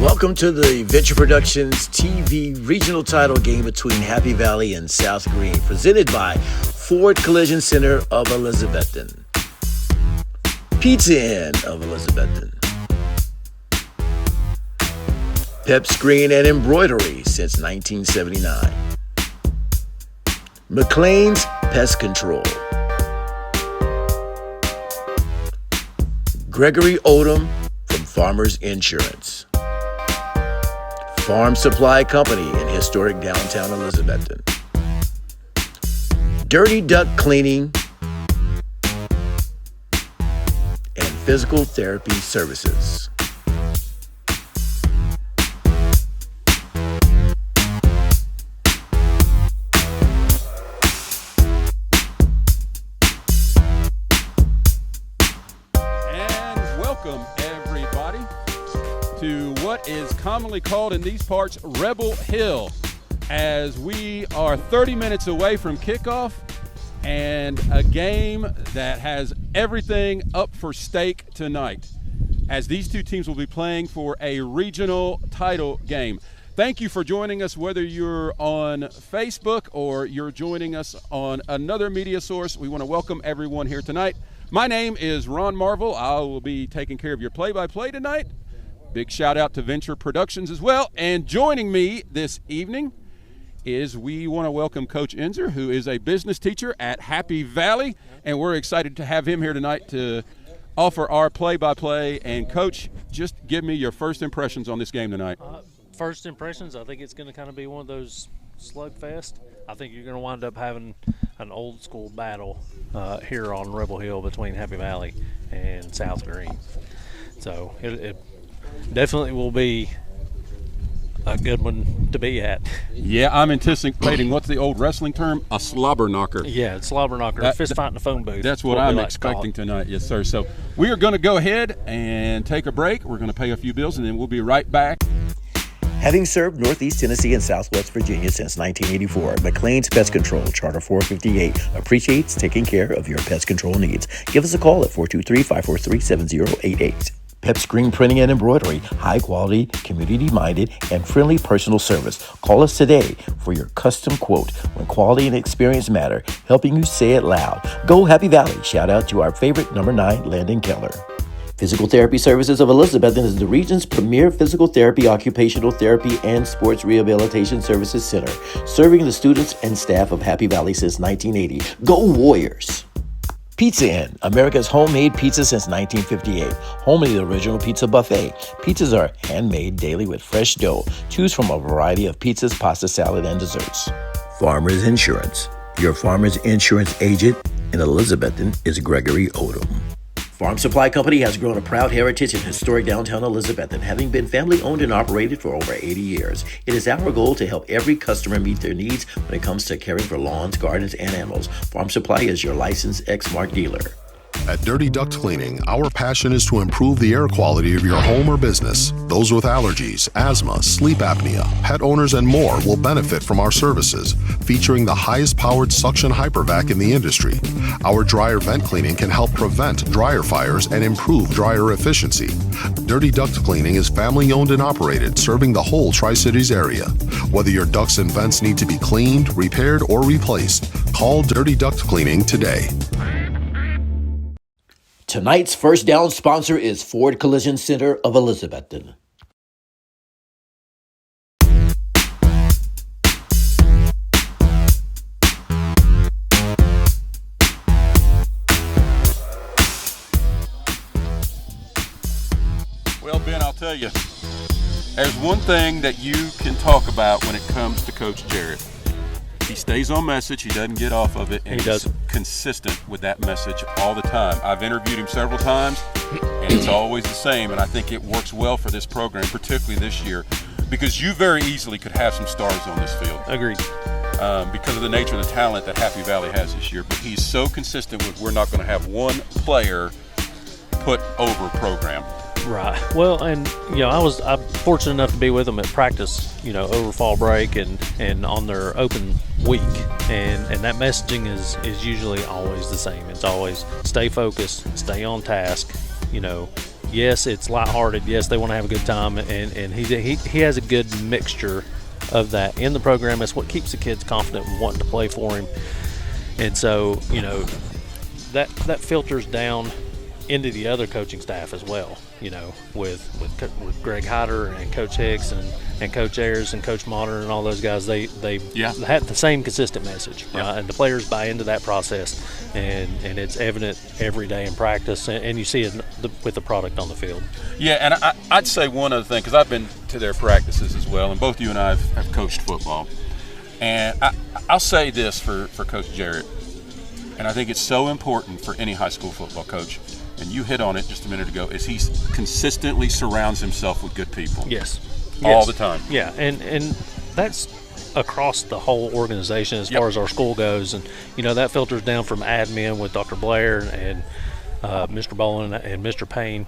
Welcome to the Venture Productions TV regional title game between Happy Valley and South Greene, presented by Ford Collision Center of Elizabethton, Pizza Inn of Elizabethton, Pep's Greene and Embroidery since 1979, McLean's Pest Control, Gregory Odom from Farmers Insurance, Farm Supply Company in historic downtown Elizabethton, Dirty Duck Cleaning, and Physical Therapy Services. And welcome everybody to what is commonly called in these parts Rebel Hill, as we are 30 minutes away from kickoff and a game that has everything up for stake tonight, as these two teams will be playing for a regional title game. Thank you for joining us, whether you're on Facebook or you're joining us on another media source. We want to welcome everyone here tonight. My name is Ron Marvel. I will be taking care of your play-by-play tonight. Big shout out to Venture Productions as well. And joining me this evening is we want to welcome Coach Enzer, who is a business teacher at Happy Valley. And we're excited to have him here tonight to offer our play-by-play. And Coach, just give me your first impressions on this game tonight. First impressions, I think it's going to kind of be one of those slugfest. I think you're going to wind up having an old school battle here on Rebel Hill between Happy Valley and South Greene. So it definitely will be a good one to be at. Yeah, I'm anticipating, what's the old wrestling term? A slobber knocker. Yeah, it's slobber knocker, a fist fight in the phone booth. That's what I'm expecting tonight, yes sir. So we are going to go ahead and take a break. We're going to pay a few bills and then we'll be right back. Having served Northeast Tennessee and Southwest Virginia since 1984, McLean's Pest Control, Charter 458, appreciates taking care of your pest control needs. Give us a call at 423-543-7088. Pep's Greene Printing and Embroidery, high quality, community-minded, and friendly personal service. Call us today for your custom quote. When quality and experience matter, helping you say it loud. Go Happy Valley. Shout out to our favorite number 9 Landon Keller. Physical Therapy Services of Elizabethton is the region's premier physical therapy, occupational therapy, and sports rehabilitation services center, serving the students and staff of Happy Valley since 1980. Go Warriors! Pizza Inn, America's homemade pizza since 1958. Home of the original pizza buffet. Pizzas are handmade daily with fresh dough. Choose from a variety of pizzas, pasta, salad, and desserts. Farmers Insurance. Your Farmers Insurance agent in Elizabethton is Gregory Odom. Farm Supply Company has grown a proud heritage in historic downtown Elizabethton, having been family owned and operated for over 80 years. It is our goal to help every customer meet their needs when it comes to caring for lawns, gardens, and animals. Farm Supply is your licensed Exmark dealer. At Dirty Duct Cleaning, our passion is to improve the air quality of your home or business. Those with allergies, asthma, sleep apnea, pet owners, and more will benefit from our services, featuring the highest powered suction hypervac in the industry. Our dryer vent cleaning can help prevent dryer fires and improve dryer efficiency. Dirty Duct Cleaning is family owned and operated, serving the whole Tri-Cities area. Whether your ducts and vents need to be cleaned, repaired, or replaced, call Dirty Duct Cleaning today. Tonight's first down sponsor is Ford Collision Center of Elizabethton. Well, Ben, I'll tell you, there's one thing that you can talk about when it comes to Coach Jarrett. He stays on message, he doesn't get off of it, and he's consistent with that message all the time. I've interviewed him several times, and it's always the same, and I think it works well for this program, particularly this year, because you very easily could have some stars on this field. Agreed. Because of the nature of the talent that Happy Valley has this year, but he's so consistent with we're not going to have one player put over program. Right. Well, and I'm fortunate enough to be with them at practice, over fall break and on their open week, and that messaging is usually always the same. It's always stay focused, stay on task. You yes, it's lighthearted. Yes, they want to have a good time, and he has a good mixture of that in the program. That's what keeps the kids confident and wanting to play for him. And so, that filters down into the other coaching staff as well, with Greg Hyder and Coach Hicks and Coach Ayers and Coach Modern and all those guys. They have the same consistent message, and the players buy into that process, and it's evident every day in practice, and you see it with the product on the field. Yeah, and I'd say one other thing, because I've been to their practices as well, and both you and I have coached football, and I'll say this for Coach Jarrett, and I think it's so important for any high school football coach, and you hit on it just a minute ago, is he consistently surrounds himself with good people. Yes. All the time. Yeah, and that's across the whole organization as far as our school goes. And, that filters down from admin with Dr. Blair and Mr. Bolin and Mr. Payne,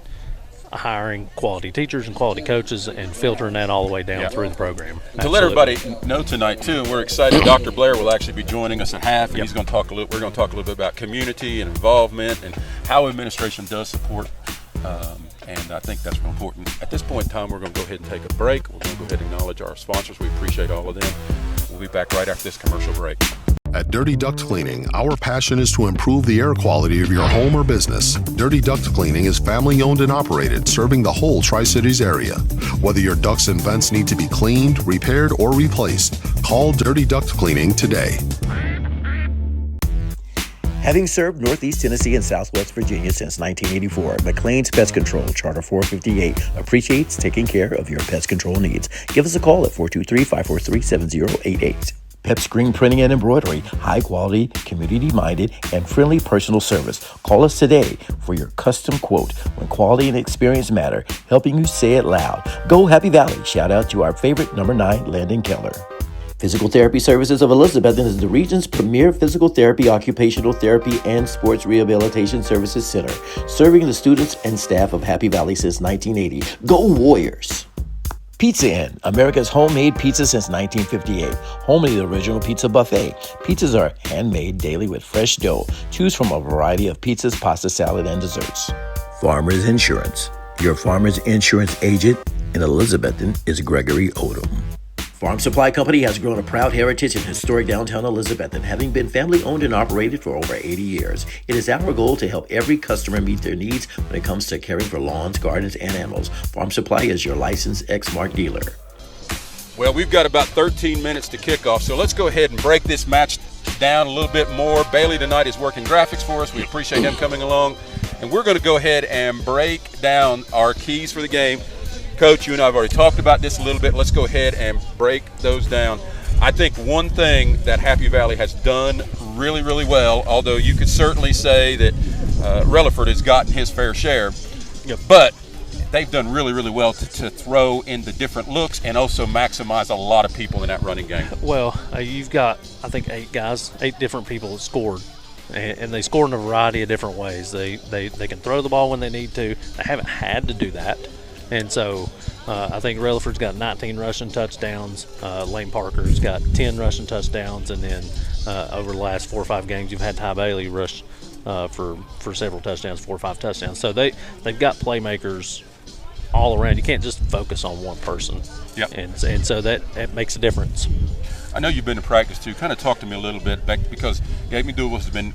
hiring quality teachers and quality coaches and filtering that all the way down through the program. To let everybody know tonight too, and we're excited, Dr. Blair will actually be joining us at half, and we're going to talk a little bit about community and involvement and how administration does support, and I think that's real important. At this point in time, we're going to go ahead and take a break. We're going to go ahead and acknowledge our sponsors. We appreciate all of them. We'll be back right after this commercial break. At Dirty Duct Cleaning, our passion is to improve the air quality of your home or business. Dirty Duct Cleaning is family owned and operated, serving the whole Tri-Cities area. Whether your ducts and vents need to be cleaned, repaired, or replaced, call Dirty Duct Cleaning today. Having served Northeast Tennessee and Southwest Virginia since 1984, McLean's Pest Control, Charter 458, appreciates taking care of your pest control needs. Give us a call at 423-543-7088. Pep's Screen Printing and Embroidery, high quality, community-minded, and friendly personal service. Call us today for your custom quote when quality and experience matter, helping you say it loud. Go Happy Valley. Shout out to our favorite number 9, Landon Keller. Physical Therapy Services of Elizabethton is the region's premier physical therapy, occupational therapy, and sports rehabilitation services center, serving the students and staff of Happy Valley since 1980. Go Warriors! Pizza Inn, America's homemade pizza since 1958. Home of the original pizza buffet. Pizzas are handmade daily with fresh dough. Choose from a variety of pizzas, pasta, salad, and desserts. Farmers Insurance. Your Farmers Insurance agent in Elizabethton is Gregory Odom. Farm Supply Company has grown a proud heritage in historic downtown Elizabethton, having been family owned and operated for over 80 years. It is our goal to help every customer meet their needs when it comes to caring for lawns, gardens, and animals. Farm Supply is your licensed Exmark dealer. Well, we've got about 13 minutes to kick off, so let's go ahead and break this match down a little bit more. Bailey tonight is working graphics for us. We appreciate him coming along, and we're going to go ahead and break down our keys for the game. Coach, you and I have already talked about this a little bit. Let's go ahead and break those down. I think one thing that Happy Valley has done really, really well, although you could certainly say that Relaford has gotten his fair share, but they've done really, really well to throw in the different looks and also maximize a lot of people in that running game. Well, you've got, I think, 8 different people that scored. And they score in a variety of different ways. They can throw the ball when they need to. They haven't had to do that. And so I think Relaford's got 19 rushing touchdowns. Lane Parker's got 10 rushing touchdowns. And then over the last 4 or 5 games, you've had Ty Bailey rush for several touchdowns, 4 or 5 touchdowns. So they've got playmakers all around. You can't just focus on one person. Yep. And so that makes a difference. I know you've been to practice too. Kind of talk to me a little bit, Beck, because Gabe McDougal has been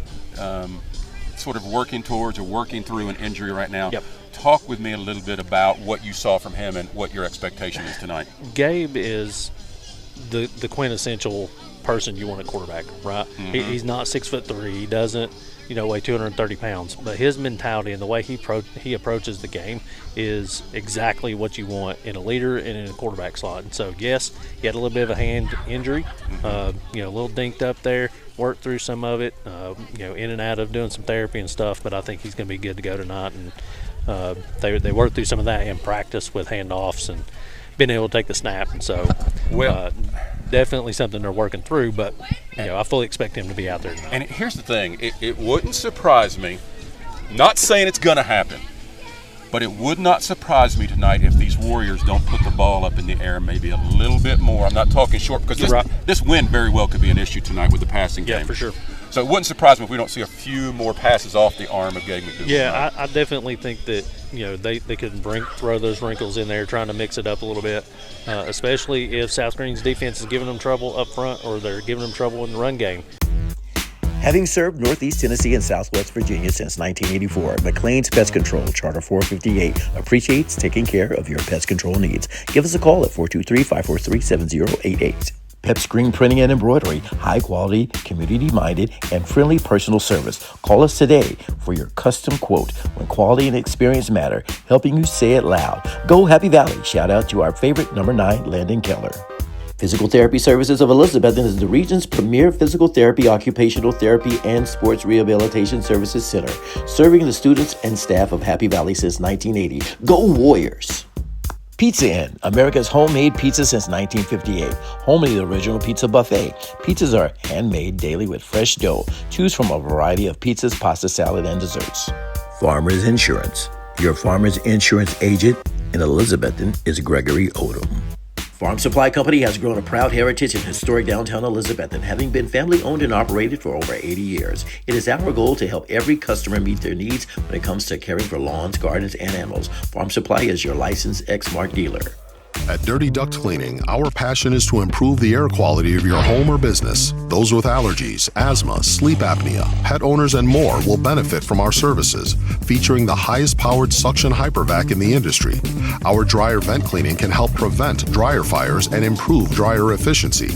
sort of working towards or working through an injury right now. Yep. Talk with me a little bit about what you saw from him and what your expectation is tonight. Gabe is the quintessential person you want at quarterback, right? Mm-hmm. He's not 6'3". He doesn't, weigh 230 pounds. But his mentality and the way he approaches the game is exactly what you want in a leader and in a quarterback slot. And so, yes, he had a little bit of a hand injury, a little dinked up there. Worked through some of it, in and out of doing some therapy and stuff. But I think he's going to be good to go tonight. And they worked through some of that in practice with handoffs and being able to take the snap. And so, definitely something they're working through. But I fully expect him to be out there tonight. And here's the thing: it wouldn't surprise me. Not saying it's going to happen, but it would not surprise me tonight if these Warriors don't put the ball up in the air maybe a little bit more. I'm not talking short because this wind very well could be an issue tonight with the passing game. Yeah, for sure. So it wouldn't surprise me if we don't see a few more passes off the arm of Gabe McDougal. Yeah, I definitely think that they could throw those wrinkles in there, trying to mix it up a little bit, especially if South Greene's defense is giving them trouble up front or they're giving them trouble in the run game. Having served Northeast Tennessee and Southwest Virginia since 1984, McLean's Pest Control, Charter 458, appreciates taking care of your pest control needs. Give us a call at 423-543-7088. Pep Screen Printing and Embroidery, high quality, community-minded, and friendly personal service. Call us today for your custom quote when quality and experience matter, helping you say it loud. Go Happy Valley. Shout out to our favorite number 9, Landon Keller. Physical Therapy Services of Elizabethton is the region's premier physical therapy, occupational therapy, and sports rehabilitation services center, serving the students and staff of Happy Valley since 1980. Go Warriors! Pizza Inn, America's homemade pizza since 1958. Home of the original pizza buffet. Pizzas are handmade daily with fresh dough. Choose from a variety of pizzas, pasta, salad, and desserts. Farmers Insurance. Your farmer's insurance agent in Elizabethton is Gregory Odom. Farm Supply Company has grown a proud heritage in historic downtown Elizabethton, having been family owned and operated for over 80 years. It is our goal to help every customer meet their needs when it comes to caring for lawns, gardens, and animals. Farm Supply is your licensed Exmark dealer. At Dirty Duct Cleaning, our passion is to improve the air quality of your home or business. Those with allergies, asthma, sleep apnea, pet owners, and more will benefit from our services, featuring the highest powered suction hypervac in the industry. Our dryer vent cleaning can help prevent dryer fires and improve dryer efficiency.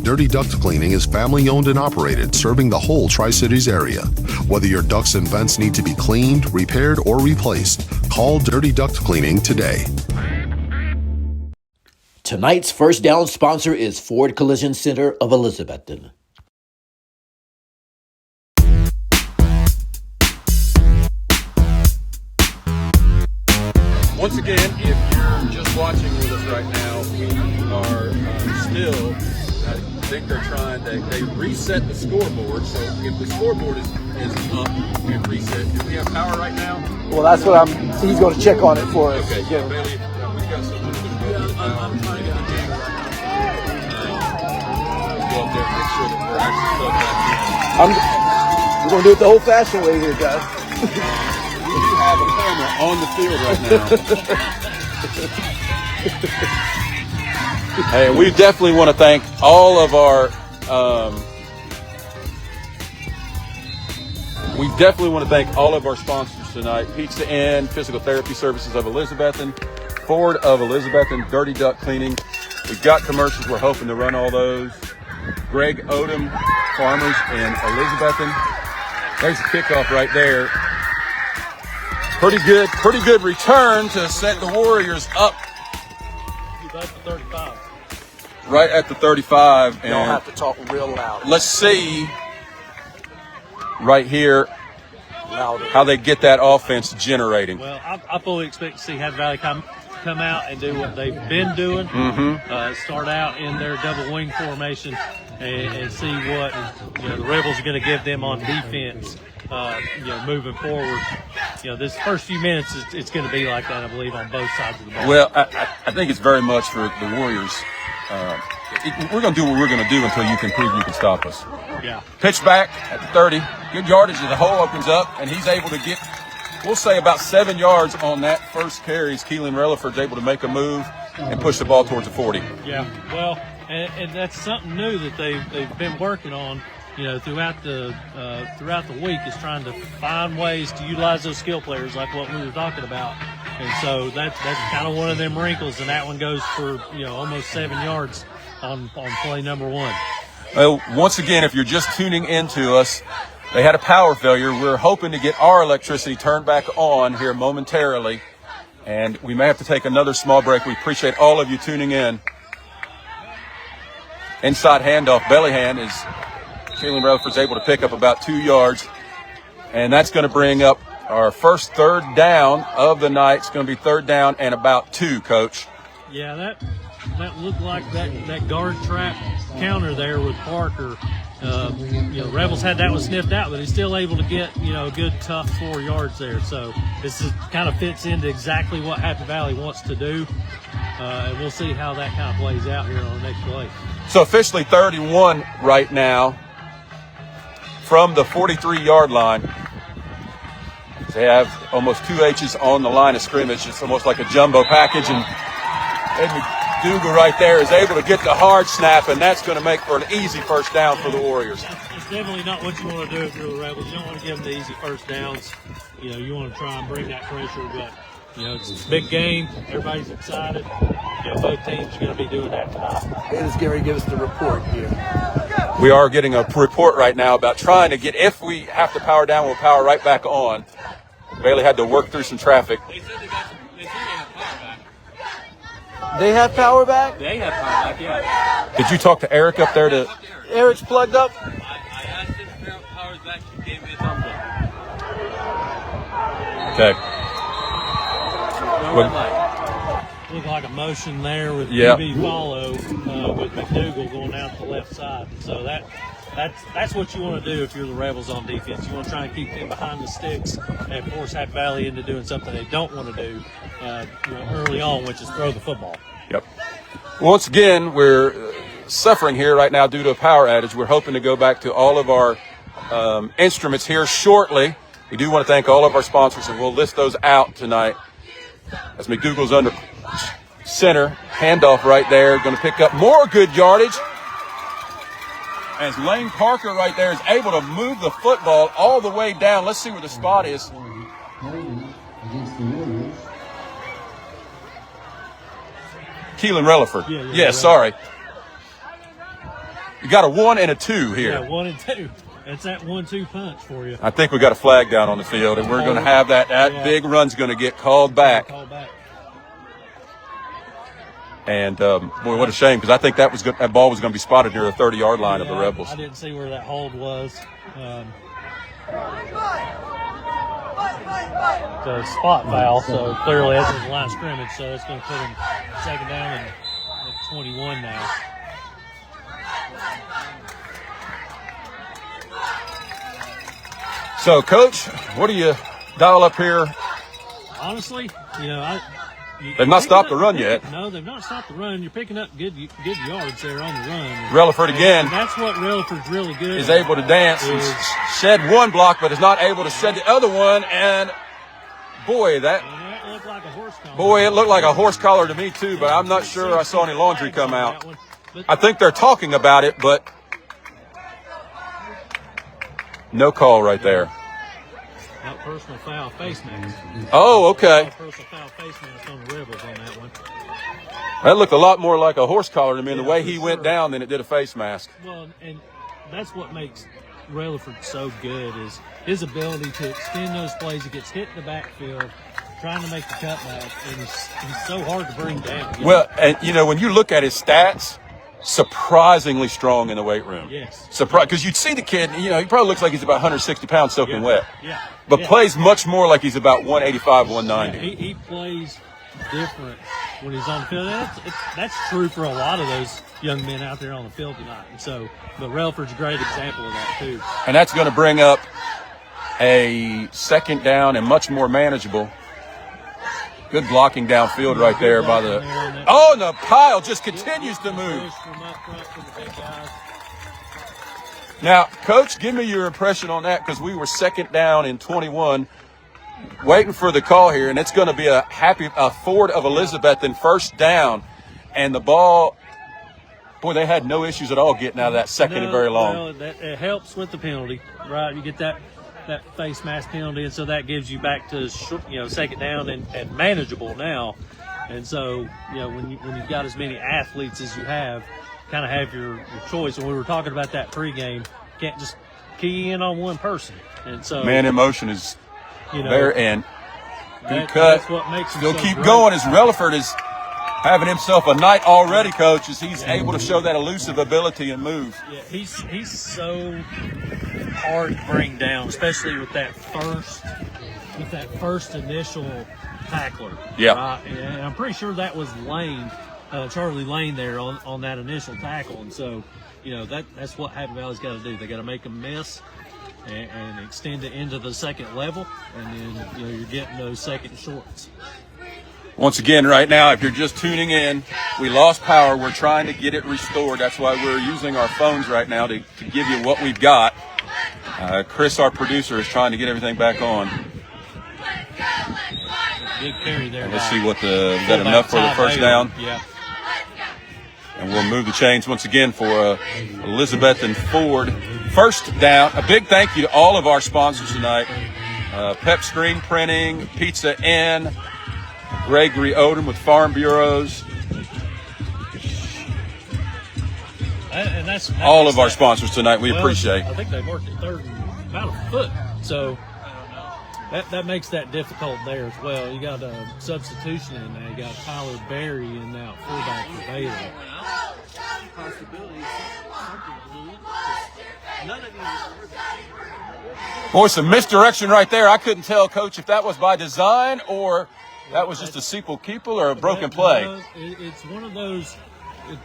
Dirty Duct Cleaning is family owned and operated, serving the whole Tri-Cities area. Whether your ducts and vents need to be cleaned, repaired, or replaced, call Dirty Duct Cleaning today. Tonight's First Down sponsor is Ford Collision Center of Elizabethton. Once again, if you're just watching with us right now, we are still, I think they're trying, they reset the scoreboard. So if the scoreboard is up and reset, do we have power right now? Well, that's what he's going to check on it for us. Okay, yeah, Bailey, we've got something to do. I'm trying to get the game right now. Go up there and make sure that we're actually plugged back in. We're going to do it the old-fashioned way here, guys. We do have a camera on the field right now. Hey, we definitely want to thank all of our sponsors tonight. Pizza Inn, Physical Therapy Services of Elizabethton, Ford of Elizabethton, Dirty Duct Cleaning. We've got commercials. We're hoping to run all those. Greg Odom, Farmers in Elizabethton. There's a kickoff right there. Pretty good return to set the Warriors up. That's the 35. Right at the 35. You don't have to talk real loud. Let's see right here Louder. how they get that offense generating. Well, I fully expect to see Happy Valley come out and do what they've been doing. Start out in their double wing formation and see what the Rebels are going to give them on defense. Moving forward, this first few minutes it's going to be like that, I believe, on both sides of the ball. Well, I think it's very much for the Warriors. We're going to do what we're going to do until you can prove you can stop us. Yeah. Pitch back at the 30. Good yardage as the hole opens up, and he's able to get, we'll say, about 7 yards on that first carry. Keelan Relaford's able to make a move and push the ball towards the 40. Yeah, well, and that's something new that they've been working on. Throughout the week, is trying to find ways to utilize those skill players, like what we were talking about. And so that's kind of one of them wrinkles, and that one goes for almost 7 yards on play number 1. Well, once again, if you're just tuning into us, they had a power failure. We're hoping to get our electricity turned back on here momentarily, and we may have to take another small break. We appreciate all of you tuning in. Inside handoff, belly hand is Keelan Rutherford's able to pick up about 2 yards, and that's going to bring up our first third down of the night. It's going to be third down and about 2, Coach. Yeah, that looked like that guard trap counter there with Parker. Rebels had that one sniffed out, but he's still able to get a good tough 4 yards there. So this kind of fits into exactly what Happy Valley wants to do, and we'll see how that kind of plays out here on the next play. So officially 31 right now from the 43-yard line. They have almost 2 H's on the line of scrimmage. It's almost like a jumbo package, and McDougal right there is able to get the hard snap, and that's going to make for an easy first down for the Warriors. It's definitely not what you want to do if you're the Rebels. You don't want to give them the easy first downs. You know, you want to try and bring that pressure, but you know, it's a big game. Everybody's excited. You know, both teams are going to be doing that tonight. It is Gary, give us the report here. We are getting a report right now about trying to get, if we have to power down, we'll power right back on. Bailey had to work through some traffic. They said they have power back. They have power back? They have power back, yeah. Did you talk to Eric up there? Eric's plugged up? I asked him if power's back. He gave me a thumbs up. Okay. Look like a motion there with Yep. QB follow with McDougal going out to the left side. So that's what you want to do if you're the Rebels on defense. You want to try and keep them behind the sticks and force Happy Valley into doing something they don't want to do early on, which is throw the football. Yep. Once again, we're suffering here right now due to a power outage. We're hoping to go back to all of our instruments here shortly. We do want to thank all of our sponsors, and we'll list those out tonight. As McDougal's under center, handoff right there, going to pick up more good yardage. As Lane Parker right there is able to move the football all the way down. Let's see where the spot is. Keelan Relaford. Yeah, sorry. You got a 1 and a 2 here. Yeah, 1 and 2. That's that 1-2 punch for you. I think we got a flag down on the field, and we're going to have that. That big run's going to get called back. And boy, what a shame, because I think that ball was going to be spotted near the 30-yard line of the Rebels. I didn't see where that hold was. It's a spot foul, so clearly that's his line of scrimmage. So it's going to put him second down and at 21 now. So, Coach, what do you dial up here? Honestly, they've not stopped the run yet. No, they've not stopped the run. You're picking up good yards there on the run. Relaford again. And that's what Relaford's really good is able to dance and shed one block, but is not able to shed the other one. And boy, that looked like a horse collar. Boy, it looked like a horse collar to me too, but I'm not sure I saw any laundry come out. I think they're talking about it, but no call right there. Out personal foul face mask. Oh, okay. Personal foul face mask on the Rebels on that one. That looked a lot more like a horse collar to me in the way he went down than it did a face mask. Well, and that's what makes Relaford so good is his ability to extend those plays. He gets hit in the backfield, trying to make the cutback, and he's so hard to bring down. Well, and when you look at his stats, surprisingly strong in the weight room. Yes. Because you'd see the kid, he probably looks like he's about 160 pounds soaking wet. Yeah. But plays much more like he's about 185, 190. Yeah, he plays different when he's on the field. That's true for a lot of those young men out there on the field tonight. And but Relaford's a great example of that too. And that's going to bring up a second down and much more manageable. Good blocking downfield right there by the. Oh, and the pile just continues to move. Now, Coach, give me your impression on that, because we were second down and 21, waiting for the call here, and it's going to be a Ford of Elizabeth in first down, and the ball. Boy, they had no issues at all getting out of that second and very long. Well, it helps with the penalty, right? You get that face mask penalty, and so that gives you back to second down and manageable now. And so when you've got as many athletes as you have, kind of have your choice. And we were talking about that pregame, can't just key in on one person. And so man in motion is there, and good cut. That's what makes him still so keep great. going as Relaford is having himself a night already, Coach, as he's able to show that elusive ability and move. Yeah, he's so hard to bring down, especially with that first initial tackler. Yeah. Right? And I'm pretty sure that was Lane, Charlie Lane there on that initial tackle. And so, that's what Happy Valley's got to do. They got to make them miss and extend it into the second level, and then you're getting those second shorts. Once again, right now, if you're just tuning in, we lost power. We're trying to get it restored. That's why we're using our phones right now to give you what we've got. Chris, our producer, is trying to get everything back on. Big carry there. And let's see what is that enough for the first down? Yeah. And we'll move the chains once again for Elizabeth and Ford. First down. A big thank you to all of our sponsors tonight. Pep Screen Printing, Pizza Inn, Gregory Odom with Farm Bureaus. And that's all of our sponsors tonight. We appreciate. I think they marked it third and about a foot. So that makes that difficult there as well. You got a substitution in there. You got Tyler Berry in now, fullback for Baylor. Boy, some misdirection right there. I couldn't tell, Coach, if that was by design or that was just a Sequel Keeple or a broken play. It's one of those,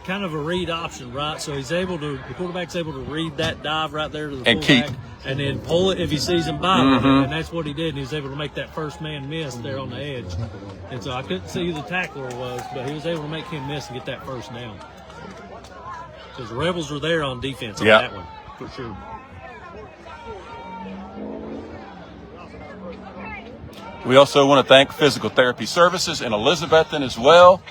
kind of a read option, right? So the quarterback's able to read that dive right there to the fullback and then pull it if he sees him by. And that's what he did. And he was able to make that first man miss there on the edge. And so I couldn't see who the tackler was, but he was able to make him miss and get that first down. Because the Rebels were there on defense on that one, for sure. We also want to thank Physical Therapy Services in Elizabethton as well.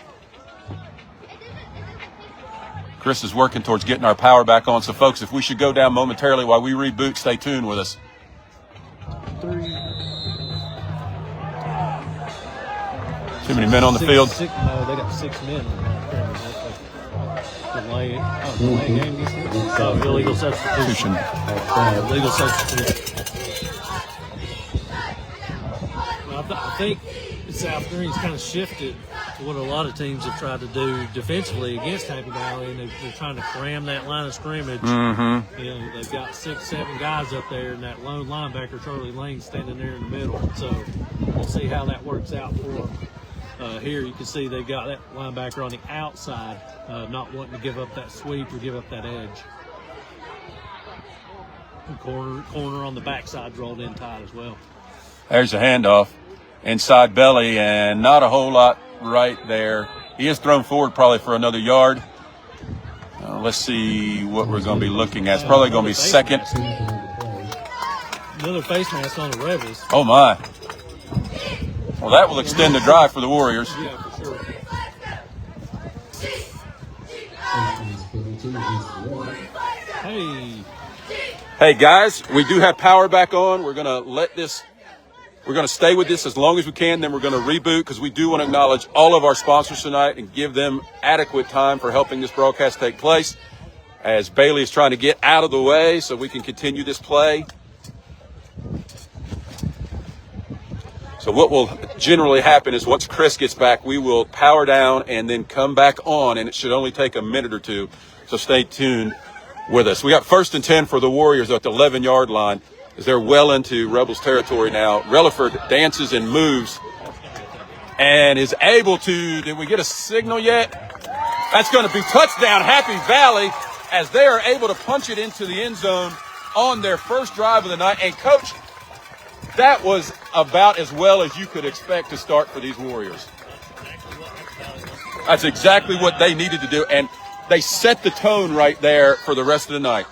Chris is working towards getting our power back on. So, folks, if we should go down momentarily while we reboot, stay tuned with us. Too many men on the field. No, they got 6 men. Delay game. Illegal substitution. Illegal substitution. I think South Greene's kind of shifted to what a lot of teams have tried to do defensively against Happy Valley, and they're trying to cram that line of scrimmage. They've got 6, 7 guys up there, and that lone linebacker, Charlie Lane, standing there in the middle. So we'll see how that works out for them. Here you can see they've got that linebacker on the outside, not wanting to give up that sweep or give up that edge. And corner on the backside rolled in tight as well. There's a handoff. Inside belly, and not a whole lot right there. He is thrown forward probably for another yard. Let's see what we're going to be looking at. It's probably going to be second. Another face mask on the Rebels. Oh, my. Well, that will extend the drive for the Warriors. Yeah, for sure. Hey, guys, we do have power back on. We're going to stay with this as long as we can, then we're going to reboot because we do want to acknowledge all of our sponsors tonight and give them adequate time for helping this broadcast take place as Bailey is trying to get out of the way so we can continue this play. So what will generally happen is once Chris gets back, we will power down and then come back on, and it should only take a minute or two. So stay tuned with us. We got 1st and 10 for the Warriors at the 11-yard line. As they're well into Rebels territory now. Relaford dances and moves and is able to, did we get a signal yet? That's going to be touchdown Happy Valley as they are able to punch it into the end zone on their first drive of the night. And, Coach, that was about as well as you could expect to start for these Warriors. That's exactly what they needed to do, and they set the tone right there for the rest of the night.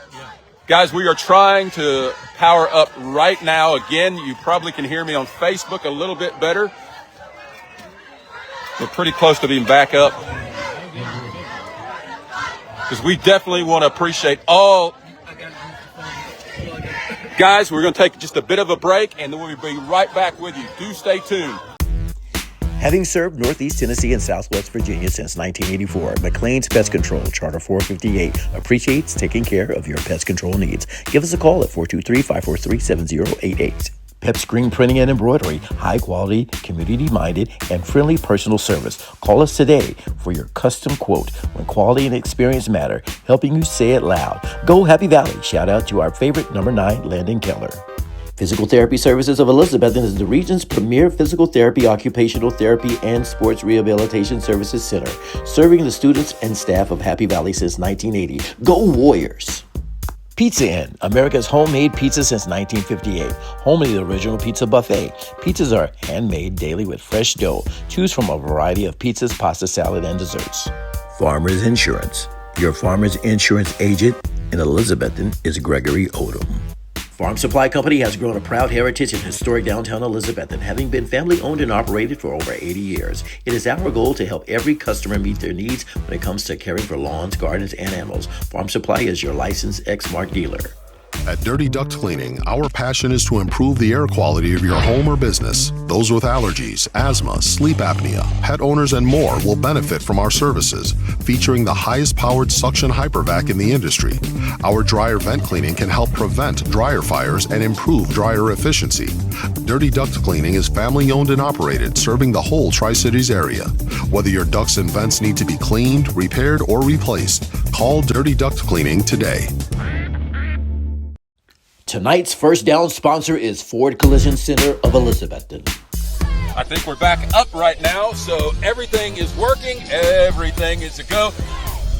Guys, we are trying to power up right now. Again, you probably can hear me on Facebook a little bit better. We're pretty close to being back up. Because we definitely want to appreciate all. Guys, we're going to take just a bit of a break, and then we'll be right back with you. Do stay tuned. Having served Northeast Tennessee and Southwest Virginia since 1984, McLean's Pest Control, Charter 458, appreciates taking care of your pest control needs. Give us a call at 423-543-7088. Pep Screen Printing and Embroidery, high quality, community-minded, and friendly personal service. Call us today for your custom quote when quality and experience matter, helping you say it loud. Go Happy Valley. Shout out to our favorite number 9, Landon Keller. Physical Therapy Services of Elizabethton is the region's premier physical therapy, occupational therapy, and sports rehabilitation services center, serving the students and staff of Happy Valley since 1980. Go Warriors! Pizza Inn, America's homemade pizza since 1958. Home of the original pizza buffet. Pizzas are handmade daily with fresh dough. Choose from a variety of pizzas, pasta, salad, and desserts. Farmers Insurance. Your farmer's insurance agent in Elizabethton is Gregory Odom. Farm Supply Company has grown a proud heritage in historic downtown Elizabethton, having been family owned and operated for over 80 years. It is our goal to help every customer meet their needs when it comes to caring for lawns, gardens, and animals. Farm Supply is your licensed Exmark dealer. At Dirty Duct Cleaning, our passion is to improve the air quality of your home or business. Those with allergies, asthma, sleep apnea, pet owners, and more will benefit from our services, featuring the highest powered suction hypervac in the industry. Our dryer vent cleaning can help prevent dryer fires and improve dryer efficiency. Dirty Duct Cleaning is family owned and operated, serving the whole Tri-Cities area. Whether your ducts and vents need to be cleaned, repaired, or replaced, call Dirty Duct Cleaning today. Tonight's First Down sponsor is Ford Collision Center of Elizabethton. I think we're back up right now, so everything is working. Everything is a go.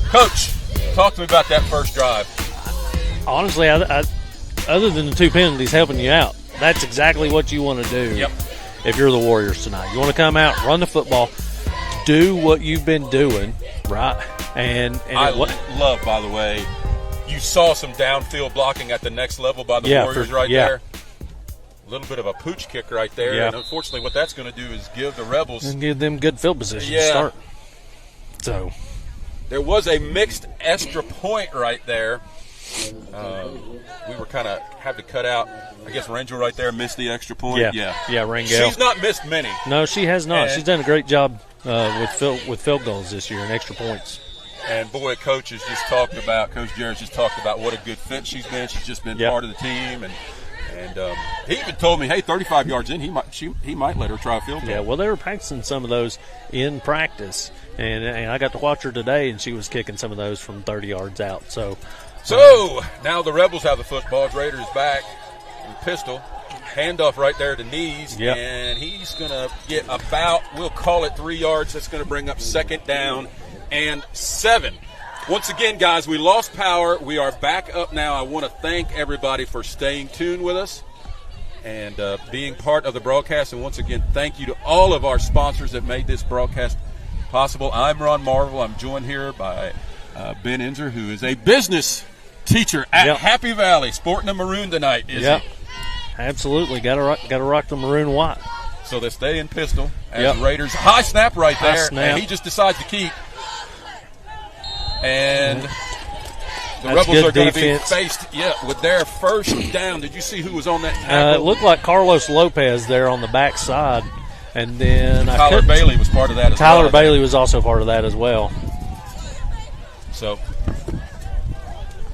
Coach, talk to me about that first drive. Honestly, I other than the 2 penalties helping you out, that's exactly what you want to do. Yep. If you're the Warriors tonight, you want to come out, run the football, do what you've been doing, right? And I love, by the way, you saw some downfield blocking at the next level by the Warriors there. A little bit of a pooch kick right there. Yeah. And unfortunately, what that's going to do is give the Rebels. And give them good field position to start. So there was a mixed extra point right there. We were kind of had to cut out. I guess Rangel right there missed the extra point. Yeah, Rangel. She's not missed many. No, she has not. And she's done a great job with field goals this year and extra points. And boy, Coach Jarrett's just talked about what a good fit she's been. She's just been part of the team, and he even told me, hey, 35 yards in, he might let her try a field goal. Yeah, well, they were practicing some of those in practice, and I got to watch her today, and she was kicking some of those from 30 yards out. So now the Rebels have the football. Raiders is back. Pistol. Handoff right there to Knees, and he's going to get about, we'll call it 3 yards. That's going to bring up second down and 7. Once again, guys, we lost power. We are back up now. I want to thank everybody for staying tuned with us and being part of the broadcast. And once again, thank you to all of our sponsors that made this broadcast possible. I'm Ron Marvel. I'm joined here by Ben Enzer, who is a business teacher at Happy Valley, sporting a maroon tonight, is he? Absolutely. Got to rock the maroon white. So they stay in pistol as the Raiders. High snap right there, and he just decides to keep. And the Rebels are going to be faced with their first down. Did you see who was on that tackle? It looked like Carlos Lopez there on the backside. And then Tyler Bailey was part of that as well. Tyler Bailey was also part of that as well. So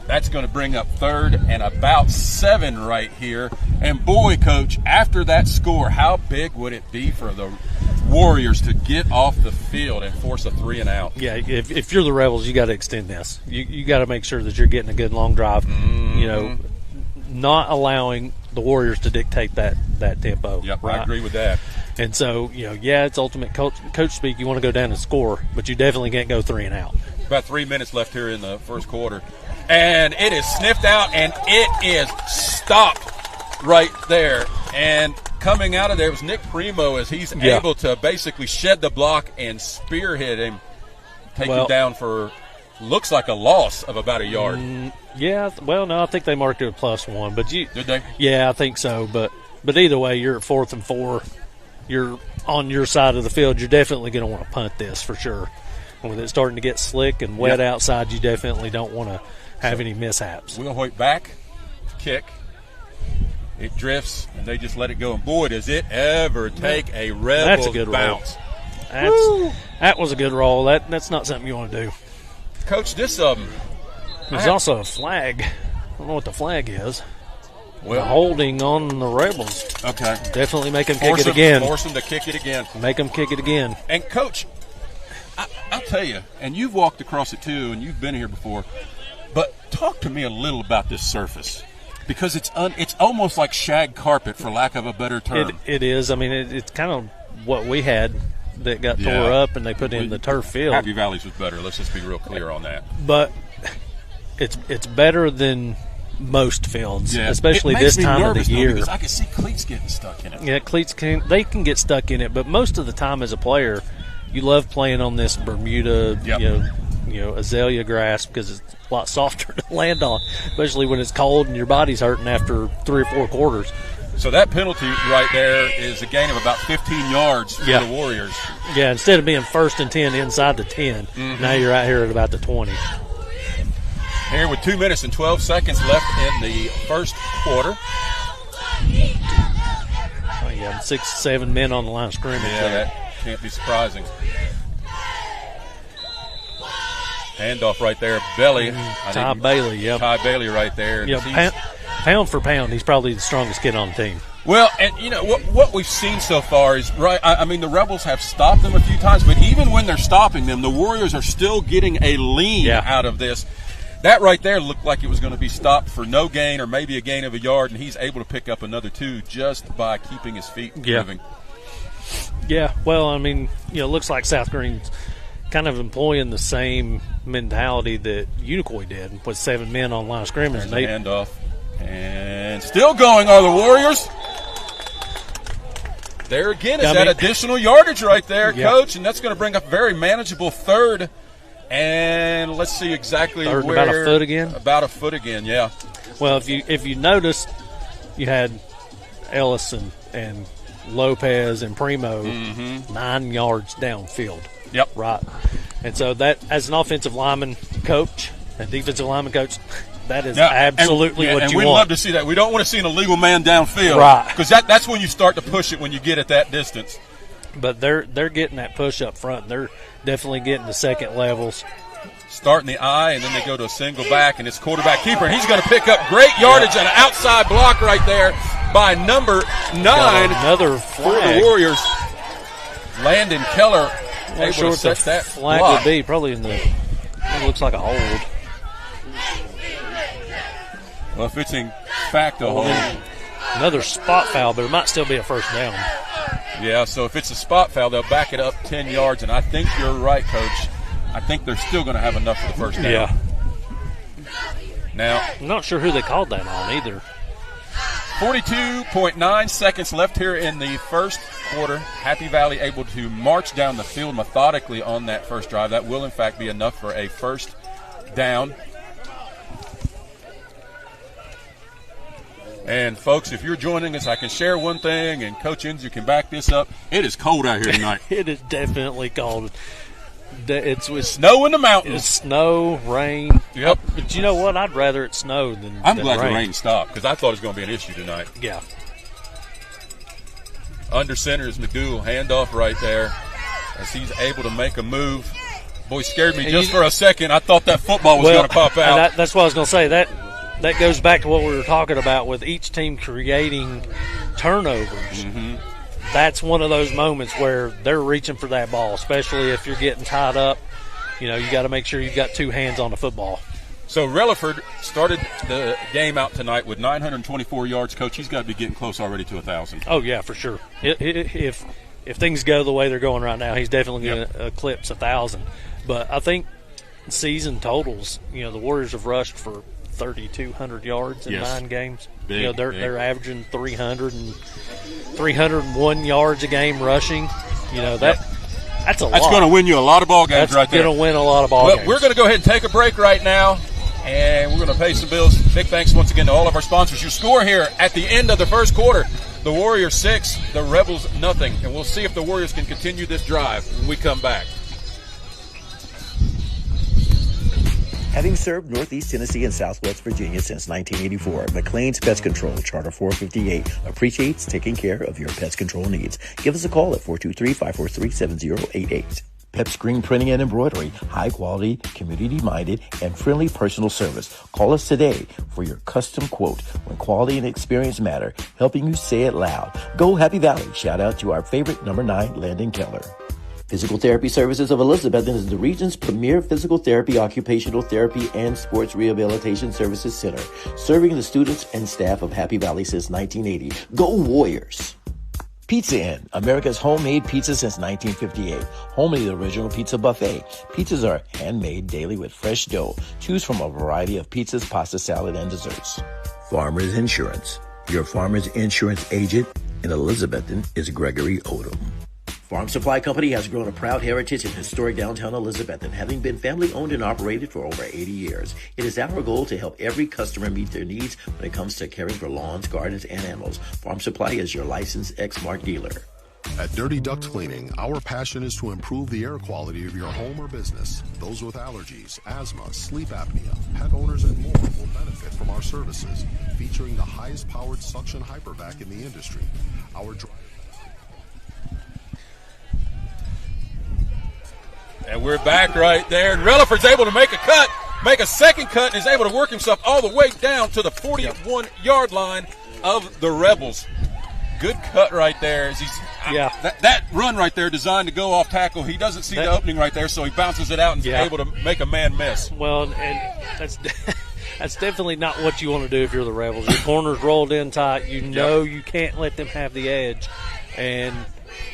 that's going to bring up third and about 7 right here. And boy, Coach, after that score, how big would it be for the Warriors to get off the field and force a 3 and out? Yeah, if you're the Rebels, you got to extend this. You got to make sure that you're getting a good long drive. Mm-hmm. You know, not allowing the Warriors to dictate that tempo. Yep, right? I agree with that. And so, it's ultimate coach speak. You want to go down and score, but you definitely can't go 3 and out. About 3 minutes left here in the first quarter. And it is sniffed out, and it is stopped right there. And coming out of there was Nick Primo as he's able to basically shed the block and spearhead him, take him down for looks like a loss of about a yard. No, I think they marked it a +1. But did they? Yeah, I think so. But either way, you're at 4th and 4. You're on your side of the field. You're definitely going to want to punt this for sure. And with it starting to get slick and wet outside, you definitely don't want to have any mishaps. Will Hoyt back, kick. It drifts, and they just let it go. And, boy, does it ever take a Rebels bounce. That was a good roll. That's not something you want to do. Coach, this there's also a flag. I don't know what the flag is. Well, holding on the Rebels. Okay. Definitely make them kick it again. Force them to kick it again. Make them kick it again. And, Coach, I'll tell you, and you've walked across it too, and you've been here before, but talk to me a little about this surface. Because it's almost like shag carpet, for lack of a better term. It is. I mean, it's kind of what we had that got tore up, and they put in the turf field. Happy Valley's was better. Let's just be real clear on that. But it's better than most fields, especially this time of the year. Because I can see cleats getting stuck in it. Yeah, cleats can get stuck in it, but most of the time as a player, you love playing on this Bermuda, azalea grass because it's a lot softer to land on, especially when it's cold and your body's hurting after 3 or 4 quarters. So that penalty right there is a gain of about 15 yards for the Warriors. Yeah, instead of being 1st and 10 inside the 10, now you're out here at about the 20. Here with 2 minutes and 12 seconds left in the first quarter. Oh, yeah, 6, 7 men on the line of scrimmage. Yeah, that can't be surprising. Handoff right there, Belly. Ty Bailey, yep. Ty Bailey right there. Yeah, pound for pound, he's probably the strongest kid on the team. Well, and what we've seen so far is, right, I mean, the Rebels have stopped them a few times, but even when they're stopping them, the Warriors are still getting a lean out of this. That right there looked like it was going to be stopped for no gain or maybe a gain of a yard, and he's able to pick up another 2 just by keeping his feet moving. Yeah, well, I mean, it looks like South Greene's kind of employing the same mentality that Unicoi did with 7 men on line of scrimmage. There's the handoff. And still going are the Warriors. There again is that additional yardage right there, Coach, and that's going to bring up a very manageable 3rd. And let's see exactly where. About a foot again? About a foot again, yeah. Well, if you notice, you had Ellison and Lopez and Primo 9 yards downfield. Yep. Right. And so that, as an offensive lineman coach and defensive lineman coach, that is absolutely what you want. And we'd love to see that. We don't want to see an illegal man downfield. Right. Because that's when you start to push it when you get at that distance. But they're getting that push up front. They're definitely getting the second levels. Starting the eye, and then they go to a single back, and it's quarterback keeper. And he's going to pick up great yardage on an outside block right there by number 9. Another flag for the Warriors. Landon Keller able to set that flag block. Would be probably in the, it looks like a hold. Well, if it's in fact a hold. Another spot foul, but it might still be a first down. Yeah, so if it's a spot foul, they'll back it up 10 yards, and I think you're right, Coach. I think they're still going to have enough for the first down. Yeah. Now, I'm not sure who they called that on either. 42.9 seconds left here in the first quarter. Happy Valley able to march down the field methodically on that first drive. That will, in fact, be enough for a first down. And, folks, if you're joining us, I can share one thing, and Coach Enzer can back this up. It is cold out here tonight. It is definitely cold. It's with snow in the mountains. It's snow, rain. Yep. But you know what? I'd rather it snow than I'm glad rain. the rain stopped because I thought it was going to be an issue tonight. Yeah. Under center is McDougal. Handoff right there as he's able to make a move. Boy, scared me just for a second. I thought that football was going to pop out. And that's what I was going to say. That goes back to what we were talking about with each team creating turnovers. Mm-hmm. That's one of those moments where they're reaching for that ball, especially if you're getting tied up. You got to make sure you've got 2 hands on the football. So Relaford started the game out tonight with 924 yards. Coach, he's got to be getting close already to 1,000. Oh, yeah, for sure. If things go the way they're going right now, he's definitely going to eclipse 1,000. But I think season totals, the Warriors have rushed for 3,200 yards in 9 games. Big, they're averaging 301 yards a game rushing. That's a lot. That's going to win you a lot of ball games right there. That's going to win a lot of ball games. We're going to go ahead and take a break right now, and we're going to pay some bills. Big thanks once again to all of our sponsors. Your score here at the end of the first quarter, the Warriors 6, the Rebels nothing. And we'll see if the Warriors can continue this drive when we come back. Having served Northeast Tennessee and Southwest Virginia since 1984, McLean's Pest Control, Charter 458, appreciates taking care of your pest control needs. Give us a call at 423-543-7088. Pep Screen Printing and Embroidery, high quality, community-minded, and friendly personal service. Call us today for your custom quote when quality and experience matter, helping you say it loud. Go Happy Valley. Shout out to our favorite number 9, Landon Keller. Physical Therapy Services of Elizabethton is the region's premier physical therapy, occupational therapy, and sports rehabilitation services center, serving the students and staff of Happy Valley since 1980. Go Warriors! Pizza Inn, America's homemade pizza since 1958. Home of the original pizza buffet. Pizzas are handmade daily with fresh dough. Choose from a variety of pizzas, pasta, salad, and desserts. Farmers Insurance. Your Farmers Insurance agent in Elizabethton is Gregory Odom. Farm Supply Company has grown a proud heritage in historic downtown Elizabethton, having been family owned and operated for over 80 years. It is our goal to help every customer meet their needs when it comes to caring for lawns, gardens, and animals. Farm Supply is your licensed Exmark dealer. At Dirty Duct Cleaning, our passion is to improve the air quality of your home or business. Those with allergies, asthma, sleep apnea, pet owners, and more will benefit from our services, featuring the highest powered suction hypervac in the industry. And we're back right there. And Relaford's able to make a second cut, and is able to work himself all the way down to the 41-yard line of the Rebels. Good cut right there. That run right there designed to go off tackle. He doesn't see the opening right there, so he bounces it out and is able to make a man miss. Well, and that's definitely not what you want to do if you're the Rebels. Your corner's rolled in tight. You know you can't let them have the edge. And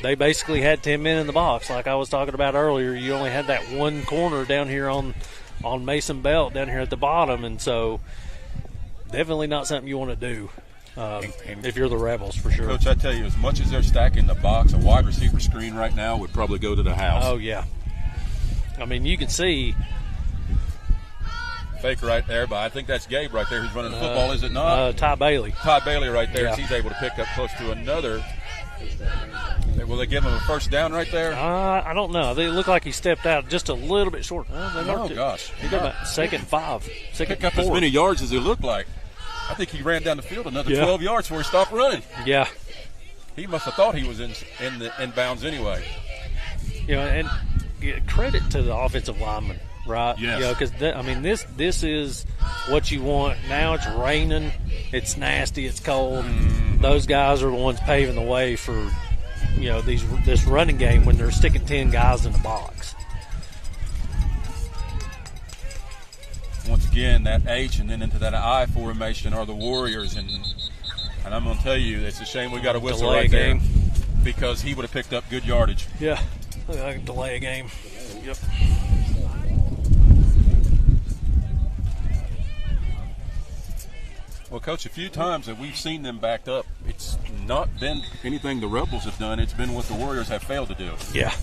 they basically had 10 men in the box. Like I was talking about earlier, you only had that one corner down here on Mason Belt down here at the bottom. And so definitely not something you want to do. If you're the Rebels, for sure. Coach, I tell you, as much as they're stacking the box, a wide receiver screen right now would probably go to the house. Oh, yeah. I mean, you can see. Fake right there, but I think that's Gabe right there who's running the football, is it not? Ty Bailey. Ty Bailey right there. Yeah. He's able to pick up close to another. Will they give him a first down right there? I don't know. They look like he stepped out just a little bit short. Gosh. He got about second 5. Pick up as many yards as it looked like. I think he ran down the field another 12 yards before he stopped running. Yeah. He must have thought he was in bounds anyway. And credit to the offensive lineman, right? Yes. Because this is what you want. Now it's raining, it's nasty, it's cold. Mm-hmm. Those guys are the ones paving the way for this running game when they're sticking 10 guys in the box. Once again, that H and then into that I formation are the Warriors, and I'm going to tell you, it's a shame we got a whistle right there because he would have picked up good yardage. Yeah, I can delay a game. Yep. Well, Coach, a few times that we've seen them backed up, it's not been anything the Rebels have done. It's been what the Warriors have failed to do. Yeah.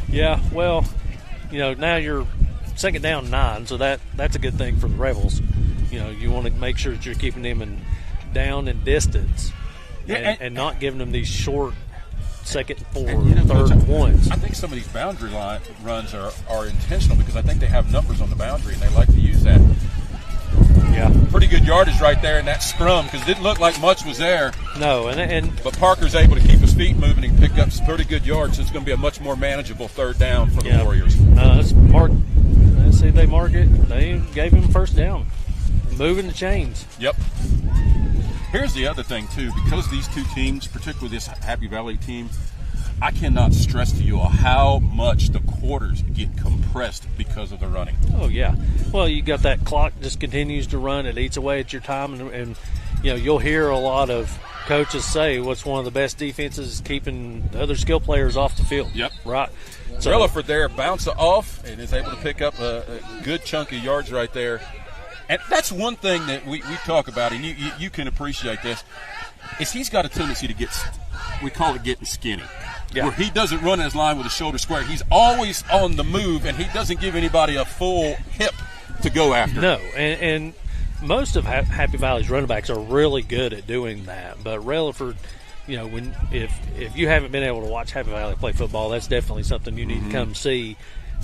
Yeah, well, now you're second down 9, so that's a good thing for the Rebels. You want to make sure that you're keeping them down in distance and not giving them these short second and 4, third and 1s. I think some of these boundary line runs are intentional because I think they have numbers on the boundary and they like to use that. Yeah. Pretty good yardage right there in that scrum because it didn't look like much was there. No, but Parker's able to keep his feet moving and pick up some pretty good yards, so it's going to be a much more manageable third down for the Warriors. That's Mark. Let's see, they mark it. They gave him first down. Moving the chains. Yep. Here's the other thing, too. Because these two teams, particularly this Happy Valley team, I cannot stress to you how much the quarters get compressed because of the running. Oh, yeah. Well, you got that clock just continues to run. It eats away at your time. And you'll hear a lot of coaches say what's one of the best defenses is keeping the other skill players off the field. Yep. Right. So Relaford there bounce off and is able to pick up a good chunk of yards right there. And that's one thing that we talk about, and you can appreciate this, is he's got a tendency to we call it getting skinny. Yeah. Where he doesn't run his line with his shoulder square. He's always on the move, and he doesn't give anybody a full hip to go after. No, and most of Happy Valley's running backs are really good at doing that. But Relaford, if you haven't been able to watch Happy Valley play football, that's definitely something you need to come see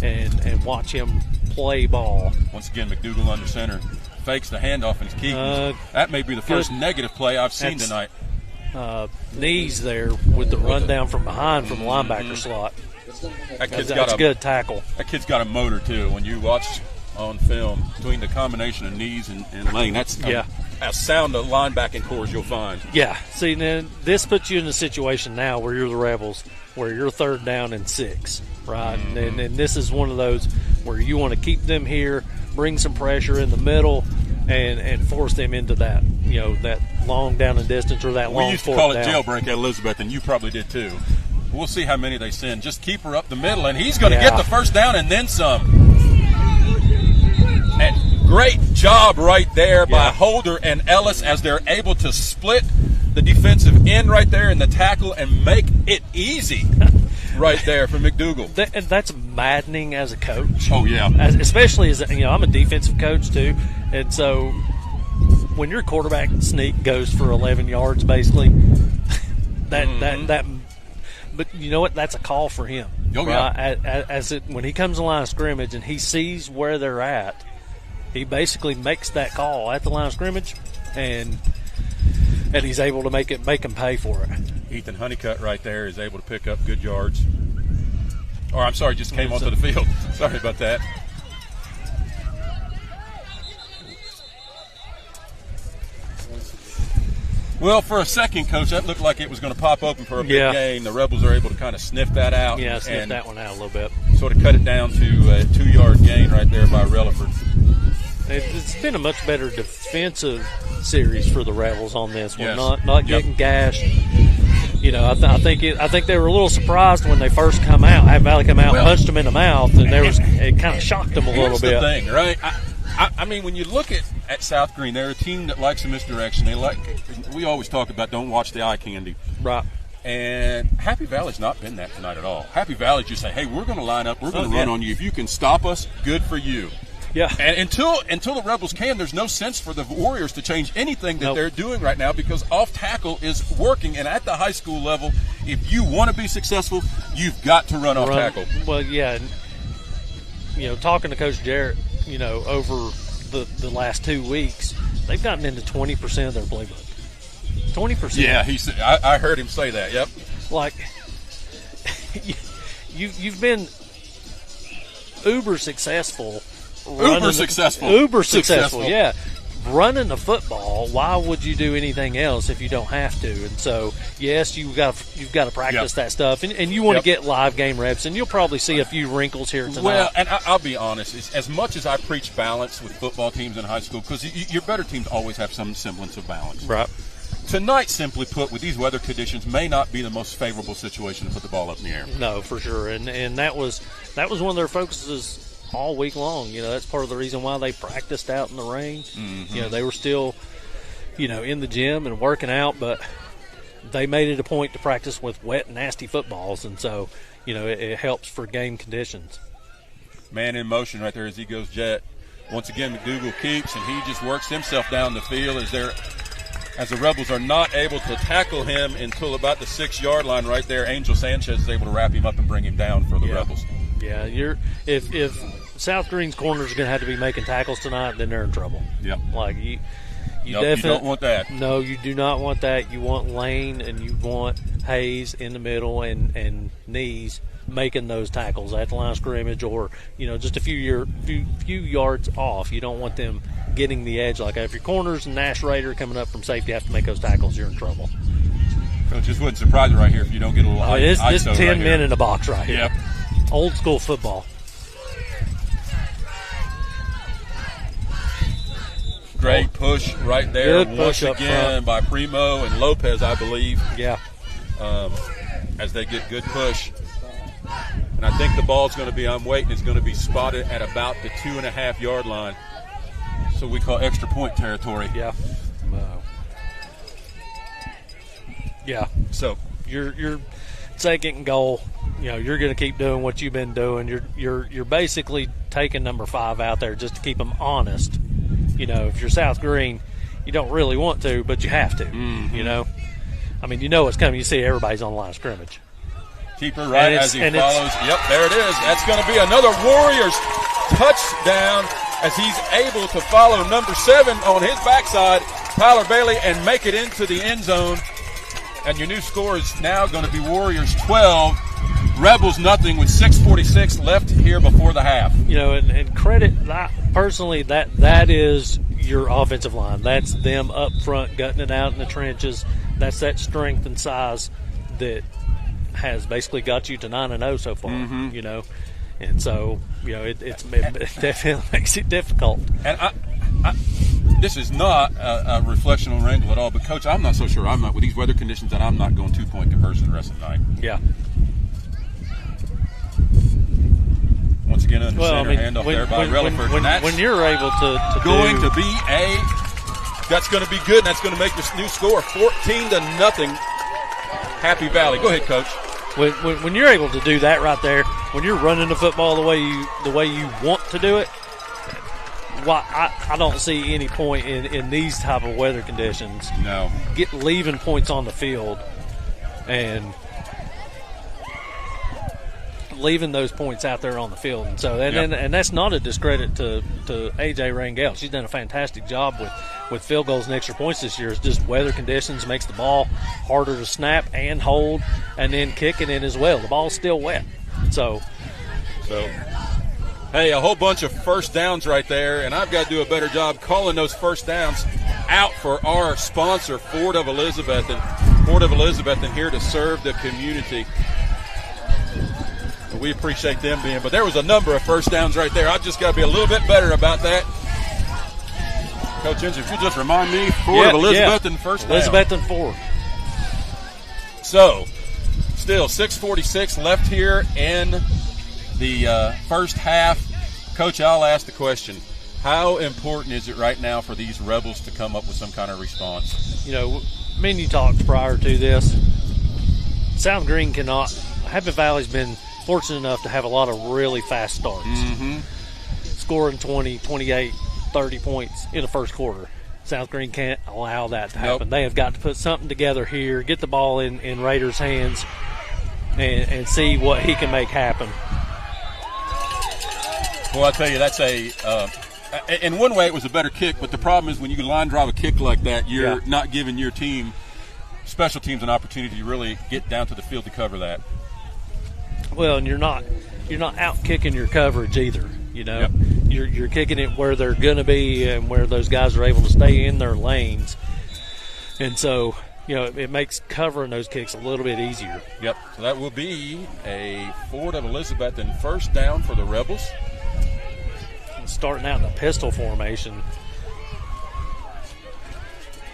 and watch him play ball. Once again, McDougal under center. Fakes the handoff and Keegan. That may be the first negative play I've seen tonight. Knees there with the run down from behind from the linebacker slot. That's a good tackle. That kid's got a motor, too. When you watch on film, between the combination of knees and lane, that's as sound a linebacking core as you'll find. Yeah. See, then this puts you in a situation now where you're the Rebels, where you're third down and 6, right? Mm-hmm. And this is one of those where you want to keep them here, bring some pressure in the middle, and force them into that, that long down and distance or that long We used to call it jailbreak at Elizabeth, and you probably did too. We'll see how many they send. Just keep her up the middle, and he's going to get the first down and then some. And great job right there by Holder and Ellis as they're able to split the defensive end right there and the tackle and make it easy right there for McDougal. And that's maddening as a coach. Oh, yeah. Especially as, I'm a defensive coach too. And so when your quarterback sneak goes for 11 yards, basically, but you know what? That's a call for him. Oh, right? yeah. When he comes to the line of scrimmage and he sees where they're at, he basically makes that call at the line of scrimmage, and he's able to make him pay for it. Ethan Honeycutt right there is able to pick up good yards. Or I'm sorry, just came onto the field. Sorry about that. Well, for a second, Coach, that looked like it was going to pop open for a big gain. The Rebels are able to kind of sniff that out. Yeah, sniff that one out a little bit. Sort of cut it down to a 2-yard gain right there by Relaford. It's been a much better defensive series for the Rebels on this one. Yes. Not getting gashed. I think they were a little surprised when they first come out. Happy Valley come out and punched them in the mouth, and it kind of shocked them a little bit. Here's the thing, right? I mean, when you look at South Greene, they're a team that likes a misdirection. We always talk about don't watch the eye candy. Right. And Happy Valley's not been that tonight at all. Happy Valley just say, hey, we're going to line up. We're going to run on you. If you can stop us, good for you. Yeah. And until the Rebels can, there's no sense for the Warriors to change anything that they're doing right now, because off tackle is working. And at the high school level, if you want to be successful, you've got to run off tackle. Well, yeah. And, talking to Coach Jarrett, over the last 2 weeks, they've gotten into 20% of their playbook. 20%. Yeah, I heard him say that. Yep. Like, you've been uber successful. Uber successful. Yeah. Running the football, why would you do anything else if you don't have to? And so, yes, you've got to practice that stuff, and you want to get live game reps, and you'll probably see a few wrinkles here tonight. Well, and I'll be honest, as much as I preach balance with football teams in high school, because your better teams always have some semblance of balance. Right. Tonight, simply put, with these weather conditions, may not be the most favorable situation to put the ball up in the air. No, for sure, and that was one of their focuses all week long. That's part of the reason why they practiced out in the rain. Mm-hmm. They were still, in the gym and working out, but they made it a point to practice with wet, nasty footballs, and so, it helps for game conditions. Man in motion right there as he goes jet. Once again, McDougal keeps, and he just works himself down the field as the Rebels are not able to tackle him until about the 6-yard line right there. Angel Sanchez is able to wrap him up and bring him down for the Rebels. Yeah, if South Greene's corners are going to have to be making tackles tonight, then they're in trouble. Yep. Like you don't want that. No, you do not want that. You want Lane and you want Hayes in the middle and Knees making those tackles at the line of scrimmage, or just a few yards off. You don't want them getting the edge like that. If your corners and Nash Rader coming up from safety have to make those tackles, you're in trouble. Coach, this wouldn't surprise you right here if you don't get a little ISO. This 10 men in a box right here. Yep. Old school football. Great push right there. Good once push up again front by Primo and Lopez, I believe. Yeah. As they get good push. And I think the ball's going to be, it's going to be spotted at about the 2.5-yard line. So we call extra point territory. Yeah. Yeah. So you're second and goal. You're going to keep doing what you've been doing. You're basically taking number 5 out there just to keep them honest. If you're South Greene, you don't really want to, but you have to. Mm-hmm. I mean, what's coming. You see everybody's on the line of scrimmage. Keeper right as he follows. Yep, there it is. That's going to be another Warriors touchdown as he's able to follow number 7 on his backside, Tyler Bailey, and make it into the end zone. And your new score is now going to be Warriors 12, Rebels nothing, with 6:46 left here before the half. And credit that personally, that is your offensive line. That's them up front gutting it out in the trenches. That's that strength and size that has basically got you to 9-0 so far. Mm-hmm. And so it definitely makes it difficult. And this is not a reflection on Wrangell at all, but Coach, I'm not so sure. I'm not with these weather conditions that I'm not going 2-point conversion the rest of the night. Yeah. Once again, under center handoff there by Relaford. When you're able to going to be a That's going to be good, and that's going to make this new score 14-0. Happy Valley. Go ahead, Coach. When you're able to do that right there, when you're running the football the way you want to do it, I don't see any point in these type of weather conditions. No. Leaving points on the field and leaving those points out there on the field. And so and that's not a discredit to AJ Rangel. She's done a fantastic job with field goals and extra points this year. It's just weather conditions makes the ball harder to snap and hold, and then kicking it as well. The ball's still wet. So hey, a whole bunch of first downs right there, and I've got to do a better job calling those first downs out for our sponsor, Ford of Elizabethton. Ford of Elizabethton here to serve the community. We appreciate them being, but there was a number of first downs right there. I've just got to be a little bit better about that. Coach Enzi, if you just remind me, Ford of Elizabethton first down. Elizabethton 4. So, still 6:46 left here in the first half. Coach, I'll ask the question. How important is it right now for these Rebels to come up with some kind of response? You know, me and you talked prior to this. South Greene cannot. Happy Valley's been fortunate enough to have a lot of really fast starts. Mm-hmm. Scoring 20, 28, 30 points in the first quarter. South Greene can't allow that to happen. Nope. They have got to put something together here, get the ball in Raiders' hands, and see what he can make happen. Well, I tell you, that's in one way it was a better kick, but the problem is when you line drive a kick like that, you're not giving your team, special teams, an opportunity to really get down to the field to cover that. Well, and you're not out kicking your coverage either. You know, you're kicking it where they're going to be and where those guys are able to stay in their lanes, and so it makes covering those kicks a little bit easier. Yep. So that will be a Ford of Elizabethton first down for the Rebels. And starting out in the pistol formation.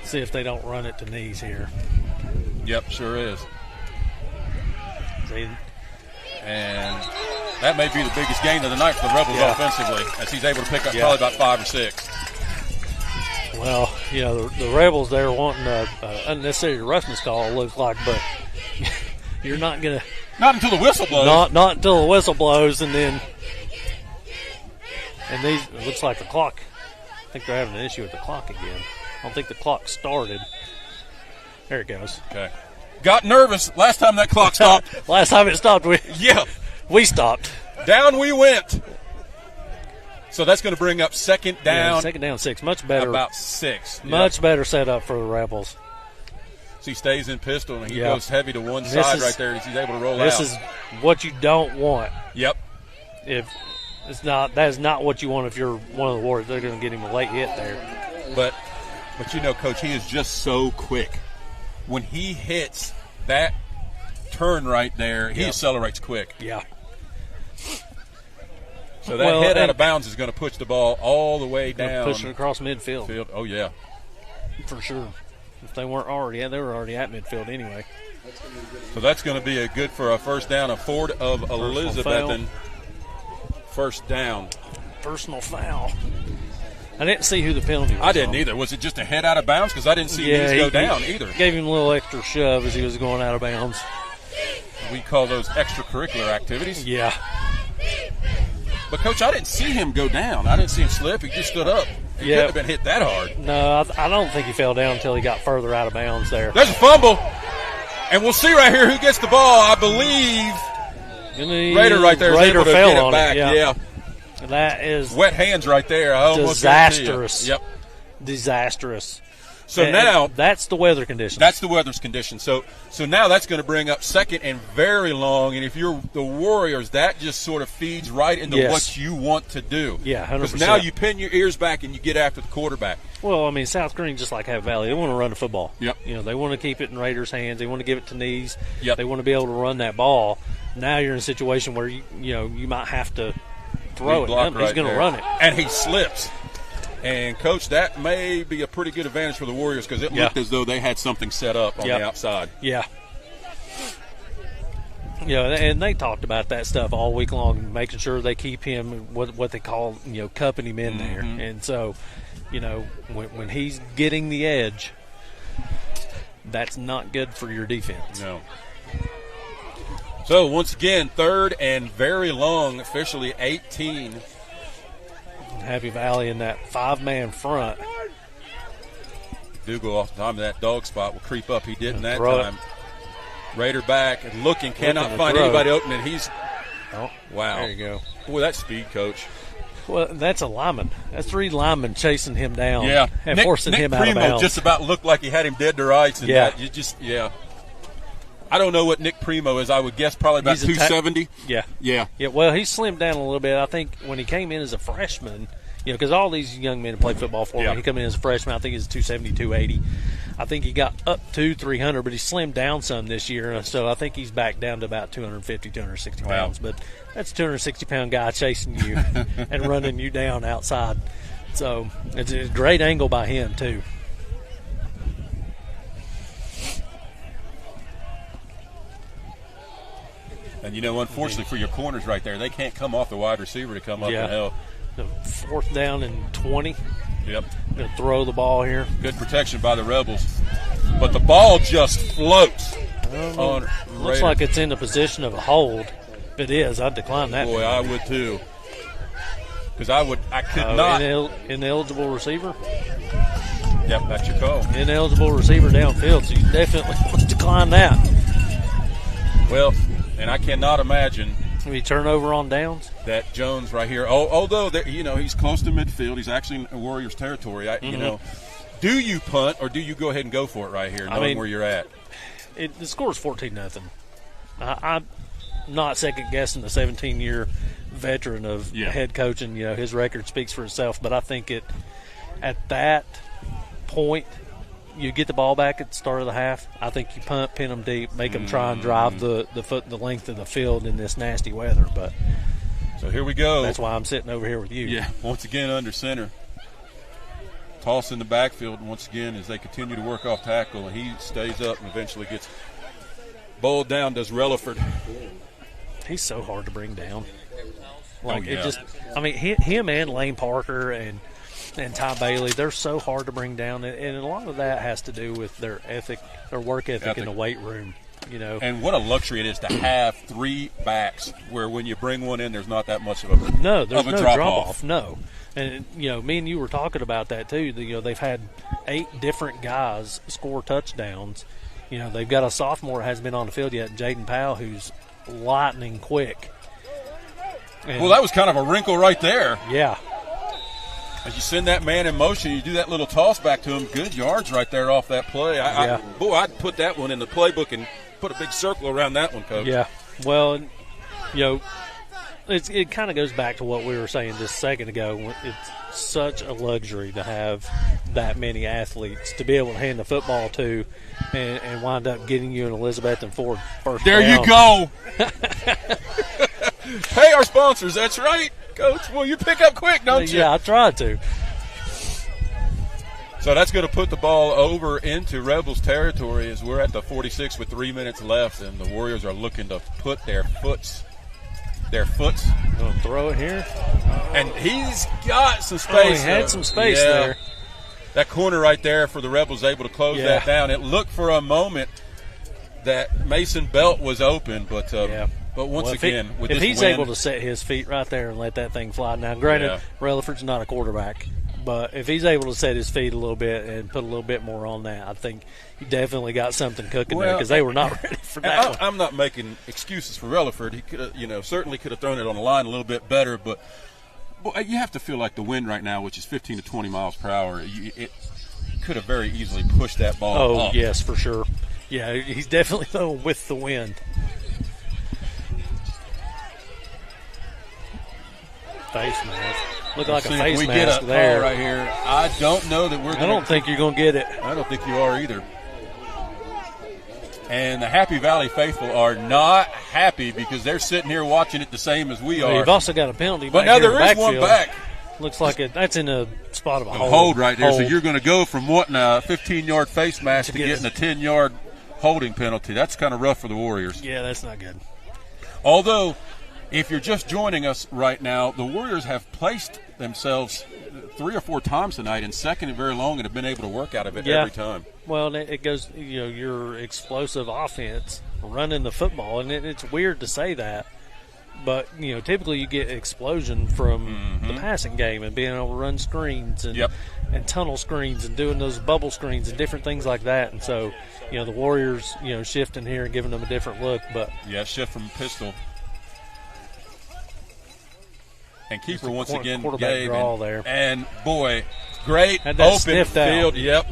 See if they don't run it to knees here. Yep, sure is. See. And that may be the biggest gain of the night for the Rebels offensively, as he's able to pick up probably about 5 or 6. Well, the Rebels there wanting an unnecessary roughness call, it looks like, but you're not going to. Not until the whistle blows. Not until the whistle blows, and then. And it looks like the clock. I think they're having an issue with the clock again. I don't think the clock started. There it goes. Okay. Got nervous last time that clock stopped. Last time it stopped, we stopped. Down we went. So that's going to bring up second down. Second down 6. Much better. About 6. Much better setup for the Rebels. So he stays in pistol, and he goes heavy to one side right there as he's able to roll out. This is what you don't want. Yep. That is not what you want if you're one of the Warriors. They're going to get him a late hit there. But Coach, he is just so quick. When he hits that turn right there, he accelerates quick. Yeah. So that head out of bounds is going to push the ball all the way down. Push it across midfield. Oh, yeah. For sure. If they weren't already, they were already at midfield anyway. So that's going to be for a first down, a Ford of Elizabethton. First down. Personal foul. I didn't see who the penalty was. I didn't either. Was it just a head out of bounds? Because I didn't see his go down either. Gave him a little extra shove as he was going out of bounds. We call those extracurricular activities. Yeah. But, Coach, I didn't see him go down. I didn't see him slip. He just stood up. He couldn't have been hit that hard. No, I don't think he fell down until he got further out of bounds there. There's a fumble. And we'll see right here who gets the ball. I believe Raider right there is able to get it back. Yeah. That is wet hands right there. I almost disastrous. Yep. Disastrous. So now that's the weather condition. That's the weather's condition. So now that's going to bring up second and very long. And if you're the Warriors, that just sort of feeds right into what you want to do. Yeah, 100%. Because now you pin your ears back and you get after the quarterback. Well, I mean, South Greene, just like Happy Valley, they want to run the football. Yep. They want to keep it in Raiders' hands. They want to give it to knees. Yep. They want to be able to run that ball. Now you're in a situation where you might have to throw it. He's going to run it, and he slips. And, Coach, that may be a pretty good advantage for the Warriors because it looked as though they had something set up on the outside. Yeah. And they talked about that stuff all week long, making sure they keep him what they call, cupping him in there. And so when he's getting the edge, that's not good for your defense. No. So, once again, third and very long, officially 18. Happy Valley in that 5-man front. Dougal off the top of that dog spot will creep up. He didn't that throw time. Raider back and looking, cannot to find throw. anybody open, and he's wow. There you go. Boy, that's speed, Coach. Well, that's a lineman. That's 3 linemen chasing him down Yeah, and forcing him out of Primo bounds. just about looked like he had him dead to rights. And Yeah. I don't know what Nick Primo is. I would guess probably about He's a 270. Yeah. Yeah. Well, he slimmed down a little bit. I think when he came in as a freshman, because all these young men play football for him. Yeah. He came in as a freshman. I think he's 270, 280. I think he got up to 300, but he slimmed down some this year. So I think he's back down to about 250, 260 pounds. But that's a 260-pound guy chasing you and running you down outside. So it's a great angle by him, too. And, unfortunately for your corners right there, they can't come off the wide receiver to come up and help. The 4th down and 20. Yep. Going to throw the ball here. Good protection by the Rebels. But the ball just floats. On Looks Raider. like it's in the position of a hold. If it is, I'd decline that. Boy, I would too. Because I could not. Ineligible receiver? Yep, that's your call. Ineligible receiver downfield, so you definitely want to decline that. Well, and I cannot imagine Maybe turnover on downs? that Jones right here, although he's close to midfield, he's actually in Warriors territory. Do you punt or do you go ahead and go for it right here, knowing where you're at? The score is 14-0. I'm not second-guessing the 17-year veteran of head coaching. His record speaks for itself, but I think at that point, you get the ball back at the start of the half. I think you punt, pin them deep, make them try and drive the length of the field in this nasty weather. But so here we go. That's why I'm sitting over here with you. Yeah, once again under center. Toss in the backfield once again as they continue to work off tackle, and he stays up and eventually gets bowled down. Does Relaford? He's so hard to bring down. Yeah. Him and Lane Parker and Ty Bailey, they're so hard to bring down, and a lot of that has to do with their work ethic in the weight room. And what a luxury it is to have 3 backs where when you bring one in, there's not that much of a no drop off. No. And, me and you were talking about that, too. They've had 8 different guys score touchdowns. They've got a sophomore that hasn't been on the field yet, Jaden Powell, who's lightning quick. Well, that was kind of a wrinkle right there. Yeah. As you send that man in motion, you do that little toss back to him. Good yards right there off that play. I'd put that one in the playbook and put a big circle around that one, Coach. Yeah. Well, it kind of goes back to what we were saying just a second ago. It's such a luxury to have that many athletes to be able to hand the football to and wind up getting you an Elizabeth and Ford first there down. You go. Hey, our sponsors, that's right, Coach. Well, you pick up quick, don't you? Yeah, I tried to. So that's going to put the ball over into Rebels territory as we're at the 46 with 3 minutes left, and the Warriors are looking to put their foots. Going to throw it here. And he's got some space. He had some space there. That corner right there for the Rebels able to close that down. It looked for a moment that Mason Belt was open, but once again, with if this he's wind, able to set his feet right there and let that thing fly. Now, granted, Relaford's not a quarterback, but if he's able to set his feet a little bit and put a little bit more on that, I think he definitely got something cooking there because they were not ready for that one. I'm not making excuses for Relaford. He could have, certainly could have thrown it on the line a little bit better, but you have to feel like the wind right now, which is 15 to 20 miles per hour, it could have very easily pushed that ball up. Oh, yes, for sure. Yeah, he's definitely throwing with the wind. Face mask. Look like a face we mask get a there. call right here. I don't know that we're going to. I don't think you're going to get it. I don't think you are either. And the Happy Valley faithful are not happy because they're sitting here watching it the same as we are. You've also got a penalty but back now here in there the is one backfield. back. Looks like that's in a spot of a hold right there. So you're going to go from wanting a 15-yard face mask to getting a 10-yard holding penalty. That's kind of rough for the Warriors. Yeah, that's not good. Although, if you're just joining us right now, the Warriors have placed themselves 3 or 4 times tonight in second and very long and have been able to work out of it Yeah. every time. Well, and it goes, your explosive offense, running the football, and it's weird to say that, but, typically you get explosion from the passing game and being able to run screens and tunnel screens and doing those bubble screens and different things like that. And so, the Warriors, shifting here and giving them a different look. But yeah, shift from pistol. And keeper once again, quarterback draw there. And boy, great Had that open sniffed field. out. Yep.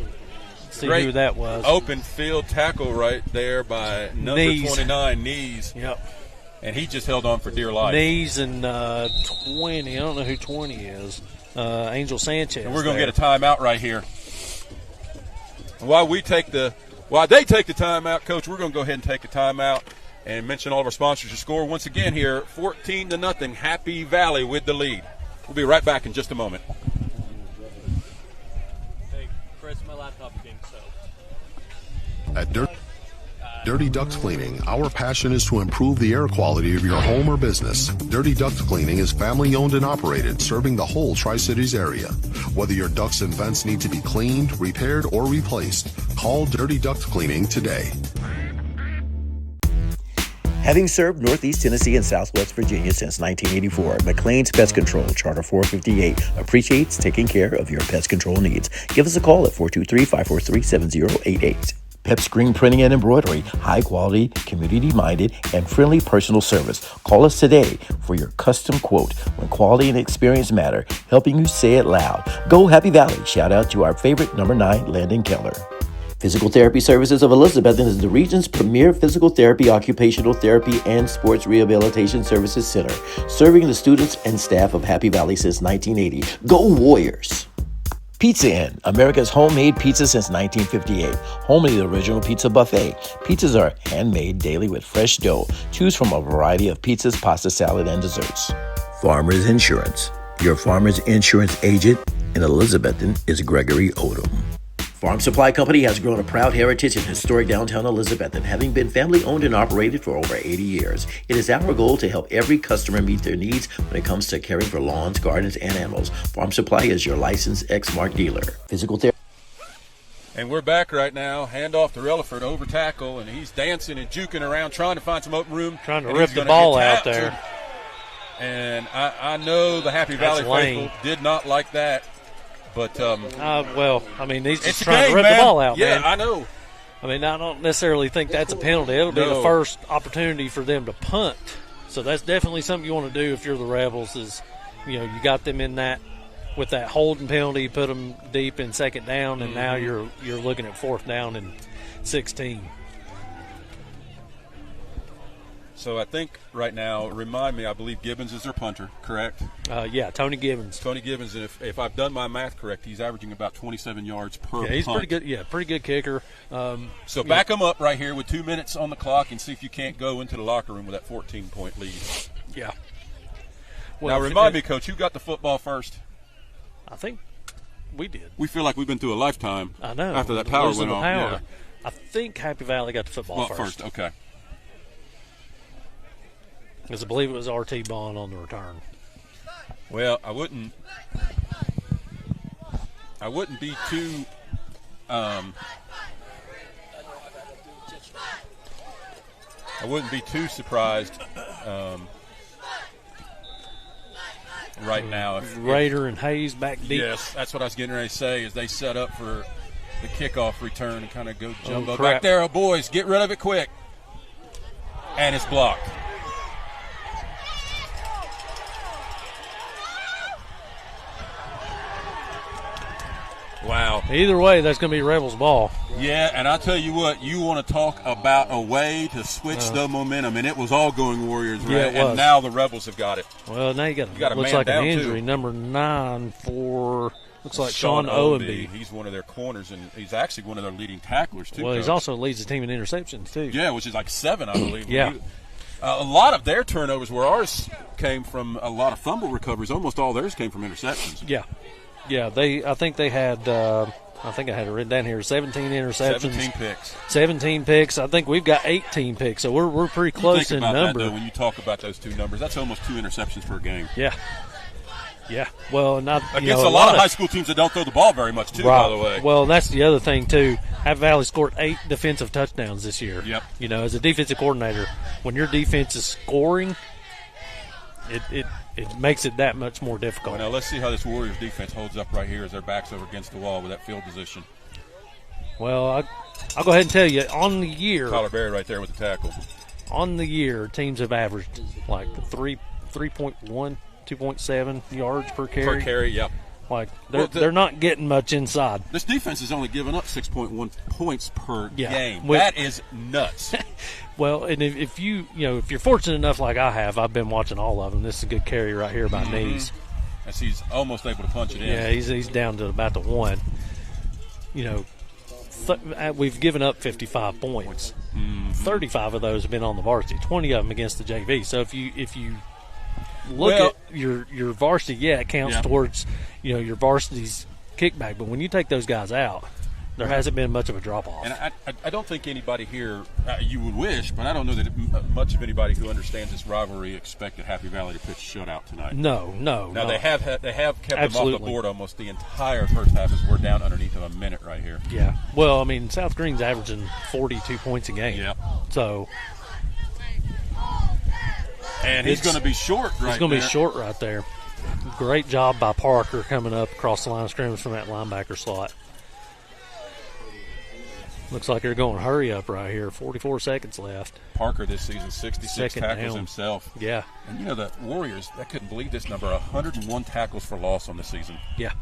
See Great who that was. Open field tackle right there by number Knees. 29, Knees. Yep. And he just held on for dear life. Knees and 20. I don't know who 20 is. Angel Sanchez. And we're going to get a timeout right here. And while they take the timeout, Coach, we're going to go ahead and take a timeout and mention all of our sponsors. Your score once again here, 14-0. Happy Valley with the lead. We'll be right back in just a moment. Hey, press my laptop again. At Dirty Duct Cleaning, our passion is to improve the air quality of your home or business. Dirty Duct Cleaning is family owned and operated, serving the whole Tri-Cities area. Whether your ducts and vents need to be cleaned, repaired, or replaced, call Dirty Duct Cleaning today. Having served Northeast Tennessee and Southwest Virginia since 1984, McLean's Pest Control, Charter 458, appreciates taking care of your pest control needs. Give us a call at 423-543-7088. Pep Screen Printing and Embroidery, high quality, community-minded, and friendly personal service. Call us today for your custom quote when quality and experience matter, helping you say it loud. Go Happy Valley. Shout out to our favorite number 9, Landon Keller. Physical Therapy Services of Elizabethton is the region's premier physical therapy, occupational therapy, and sports rehabilitation services center, serving the students and staff of Happy Valley since 1980. Go Warriors! Pizza Inn, America's homemade pizza since 1958. Home of the original pizza buffet. Pizzas are handmade daily with fresh dough. Choose from a variety of pizzas, pasta, salad, and desserts. Farmers Insurance. Your farmer's insurance agent in Elizabethton is Gregory Odom. Farm Supply Company has grown a proud heritage in historic downtown Elizabethton, having been family owned and operated for over 80 years. It is our goal to help every customer meet their needs when it comes to caring for lawns, gardens, and animals. Farm Supply is your licensed Exmark dealer. Physical therapy. And we're back right now. Hand off to Relaford, over tackle, and he's dancing and juking around, trying to find some open room. Trying to rip the ball out there. And I know the Happy Valley faithful did not like that. But he's just trying to rip the ball out, man. Yeah, I know. I don't necessarily think that's a penalty. It'll be the first opportunity for them to punt. So that's definitely something you want to do if you're the Rebels is, you got them in that with that holding penalty, put them deep in second down, and now you're looking at fourth down and 16. So I think right now, remind me, I believe Gibbons is their punter, correct? Yeah, Tony Gibbons. Tony Gibbons, and if I've done my math correct, he's averaging about 27 yards per punt. Yeah, he's pretty good. Yeah, pretty good kicker. So back him up right here with 2 minutes on the clock and see if you can't go into the locker room with that 14-point lead. Yeah. Well, now remind me, Coach, who got the football first? I think we did. We feel like we've been through a lifetime. I know. After that power went off. Yeah. I think Happy Valley got the football first. Okay. Because I believe it was RT Bond on the return. Well, I wouldn't be too surprised right now if Rader and Hayes back deep. Yes, that's what I was getting ready to say. As they set up for the kickoff return and kind of go jumbo crap. back there. Oh, boys, get rid of it quick, and it's blocked. Wow. Either way, that's going to be Rebels ball. Yeah, and I tell you what, you want to talk about a way to switch the momentum, and it was all going Warriors, right? Yeah, it was. And now the Rebels have got it. Well, now you got a looks man like down, an injury. too. Number 9 for looks like Sean Owenby. He's one of their corners, and he's actually one of their leading tacklers too. Well, Coach. he also leads the team in interceptions too. Yeah, which is like 7, I believe. Yeah. A lot of their turnovers, where ours came from a lot of fumble recoveries, almost all theirs came from interceptions. Yeah. I think they had. I think I had it written down here. 17 interceptions. 17 picks. I think we've got 18 picks, so we're pretty close in number. That, though, when you talk about those two numbers, that's almost 2 interceptions per game. Yeah. Yeah. Well, not against a lot of high school teams that don't throw the ball very much, too, right. by the way. Well, that's the other thing, too. Happy Valley scored 8 defensive touchdowns this year. Yep. As a defensive coordinator, when your defense is scoring, it makes it that much more difficult. Now, let's see how this Warriors defense holds up right here as their backs over against the wall with that field position. Well, I'll go ahead and tell you, on the year. Tyler Berry right there with the tackle. On the year, teams have averaged like 3.1, 2.7 yards per carry. Per carry, yep. Like they're not getting much inside. This defense has only given up 6.1 points per game. Well, that is nuts. Well, and if you're fortunate enough like I have, I've been watching all of them. This is a good carry right here by Knees. As he's almost able to punch it in. Yeah, he's down to about the 1. We've given up 55 points. 35 of those have been on the varsity, 20 of them against the JV. So if you look at your varsity, it counts towards your varsity's kickback. But when you take those guys out, there hasn't been much of a drop off. And I don't think anybody here, you would wish, but I don't know that much of anybody who understands this rivalry expected Happy Valley to pitch a shutout tonight. No. Now they have kept Absolutely. them off the board almost the entire first half as we're down underneath of a minute right here. Yeah. Well, I mean, South Greene's averaging 42 points a game. Yeah. So. And he's going to be short right there. He's going to be short right there. Great job by Parker coming up across the line of scrimmage from that linebacker slot. Looks like they're going hurry up right here. 44 seconds left. Parker this season, 66 Second tackles down. himself. Yeah. And the Warriors, I couldn't believe this number, 101 tackles for loss on the season. Yeah.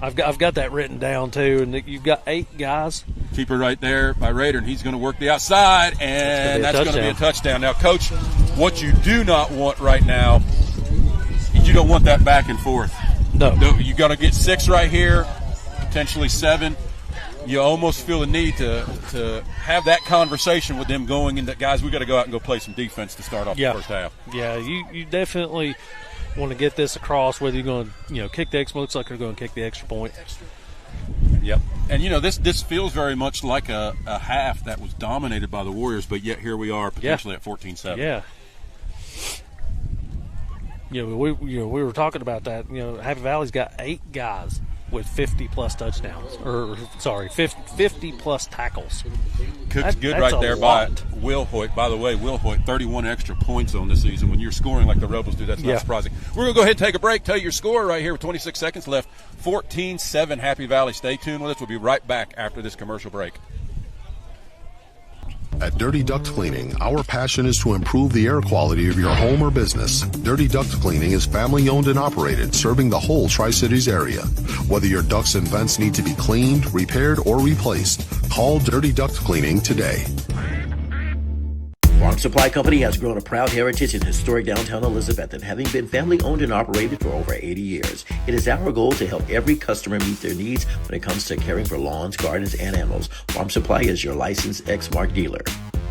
I've got that written down too, and you've got 8 guys. Keeper right there by Rader, and he's going to work the outside, and that's going to be a touchdown. Now, Coach, what you do not want right now, you don't want that back and forth. No. You got to get 6 right here, potentially 7. You almost feel the need to have that conversation with them going into, guys, we got to go out and go play some defense to start off the first half. Yeah, you definitely want to get this across, whether you're going to kick the extra. Looks like they're going to kick the extra point. Yep. And, this feels very much like a half that was dominated by the Warriors, but yet here we are potentially at 14-7. Yeah. We were talking about that. Happy Valley's got 8 guys with 50-plus touchdowns. 50-plus tackles. Cook's good right there by Will Hoyt. By the way, Will Hoyt, 31 extra points on the season. When you're scoring like the Rebels do, that's not surprising. We're going to go ahead and take a break, tell you your score right here with 26 seconds left. 14-7 Happy Valley. Stay tuned with us. We'll be right back after this commercial break. At Dirty Duct Cleaning, our passion is to improve the air quality of your home or business. Dirty Duct Cleaning is family-owned and operated, serving the whole Tri-Cities area. Whether your ducts and vents need to be cleaned, repaired, or replaced, call Dirty Duct Cleaning today. Farm Supply Company has grown a proud heritage in historic downtown Elizabethton, having been family-owned and operated for over 80 years. It is our goal to help every customer meet their needs when it comes to caring for lawns, gardens, and animals. Farm Supply is your licensed Exmark dealer.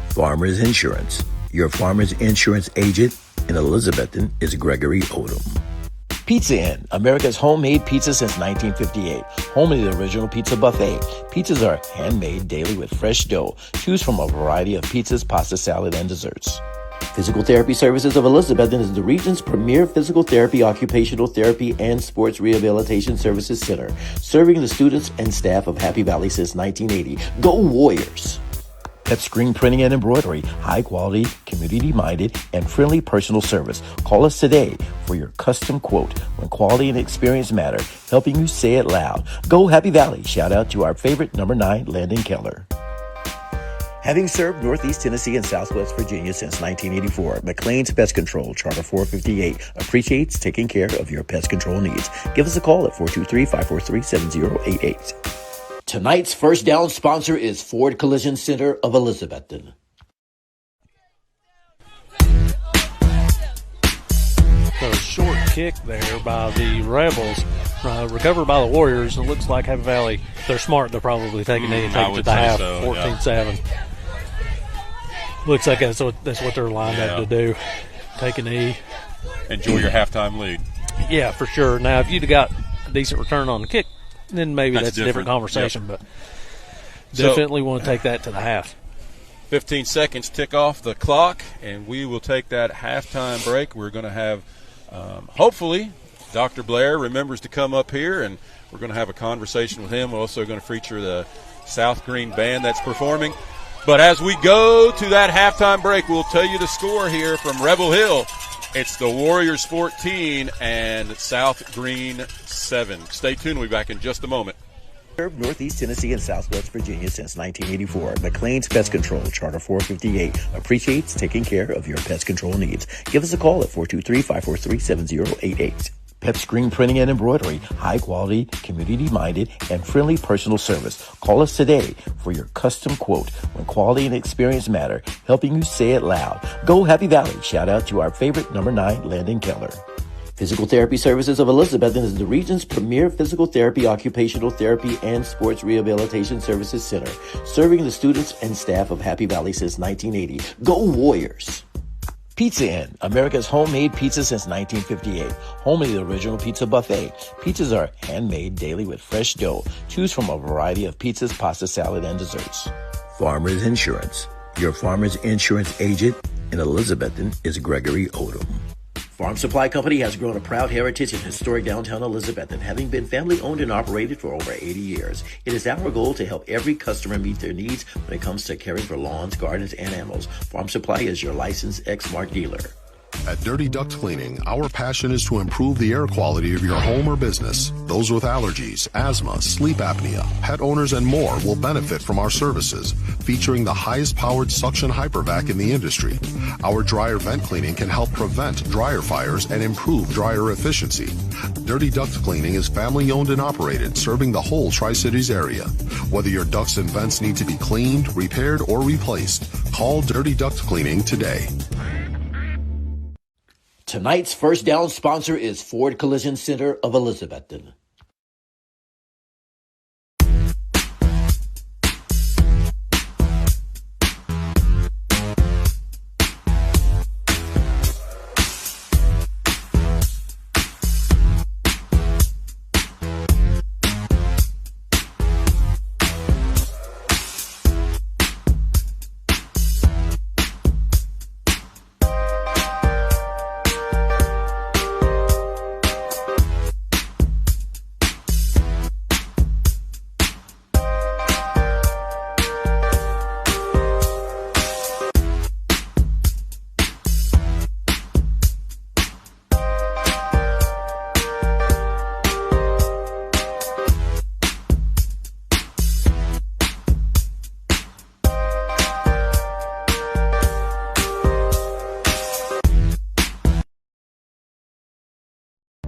Farmers Insurance. Your Farmers Insurance agent in Elizabethton is Gregory Odom. Pizza Inn, America's homemade pizza since 1958. Home of the original pizza buffet. Pizzas are handmade daily with fresh dough. Choose from a variety of pizzas, pasta, salad, and desserts. Physical Therapy Services of Elizabethton is the region's premier physical therapy, occupational therapy, and sports rehabilitation services center, serving the students and staff of Happy Valley since 1980. Go Warriors! Pet screen printing and embroidery, high quality, community minded, and friendly personal service. Call us today for your custom quote when quality and experience matter, helping you say it loud. Go Happy Valley. Shout out to our favorite number 9, Landon Keller. Having served Northeast Tennessee and Southwest Virginia since 1984, McLean's Pest Control, Charter 458, appreciates taking care of your pest control needs. Give us a call at 423-543-7088. Tonight's first down sponsor is Ford Collision Center of Elizabethton. So a short kick there by the Rebels, recovered by the Warriors. It looks like Happy Valley, they're smart. They're probably taking it and taking it to the half, 14-7. Looks like that's what they're lined up to do. Take a knee. Enjoy your halftime lead. Yeah, for sure. Now, if you'd have got a decent return on the kick, then maybe that's a different conversation, but definitely want to take that to the half. 15 seconds tick off the clock, and we will take that halftime break. We're going to have, hopefully, Dr. Blair remembers to come up here, and we're going to have a conversation with him. We're also going to feature the South Greene band that's performing. But as we go to that halftime break, we'll tell you the score here from Rebel Hill. It's the Warriors 14 and South Greene 7. Stay tuned. We'll be back in just a moment. Served Northeast Tennessee and Southwest Virginia since 1984. McLean's Pest Control, Charter 458, appreciates taking care of your pest control needs. Give us a call at 423-543-7088. Pep Screen Printing and Embroidery, high quality, community-minded, and friendly personal service. Call us today for your custom quote when quality and experience matter, helping you say it loud. Go Happy Valley. Shout out to our favorite number 9, Landon Keller. Physical Therapy Services of Elizabethton is the region's premier physical therapy, occupational therapy, and sports rehabilitation services center, serving the students and staff of Happy Valley since 1980. Go Warriors! Pizza Inn, America's homemade pizza since 1958. Home of the original pizza buffet. Pizzas are handmade daily with fresh dough. Choose from a variety of pizzas, pasta, salad, and desserts. Farmers Insurance. Your farmer's insurance agent in Elizabethton is Gregory Odom. Farm Supply Company has grown a proud heritage in historic downtown Elizabethton, having been family owned and operated for over 80 years. It is our goal to help every customer meet their needs when it comes to caring for lawns, gardens, and animals. Farm Supply is your licensed Exmark dealer. At Dirty Duct Cleaning, our passion is to improve the air quality of your home or business. Those with allergies, asthma, sleep apnea, pet owners, and more will benefit from our services, featuring the highest powered suction hypervac in the industry. Our dryer vent cleaning can help prevent dryer fires and improve dryer efficiency. Dirty Duct Cleaning is family owned and operated, serving the whole Tri-Cities area. Whether your ducts and vents need to be cleaned, repaired, or replaced, call Dirty Duct Cleaning today. Tonight's first down sponsor is Ford Collision Center of Elizabethton.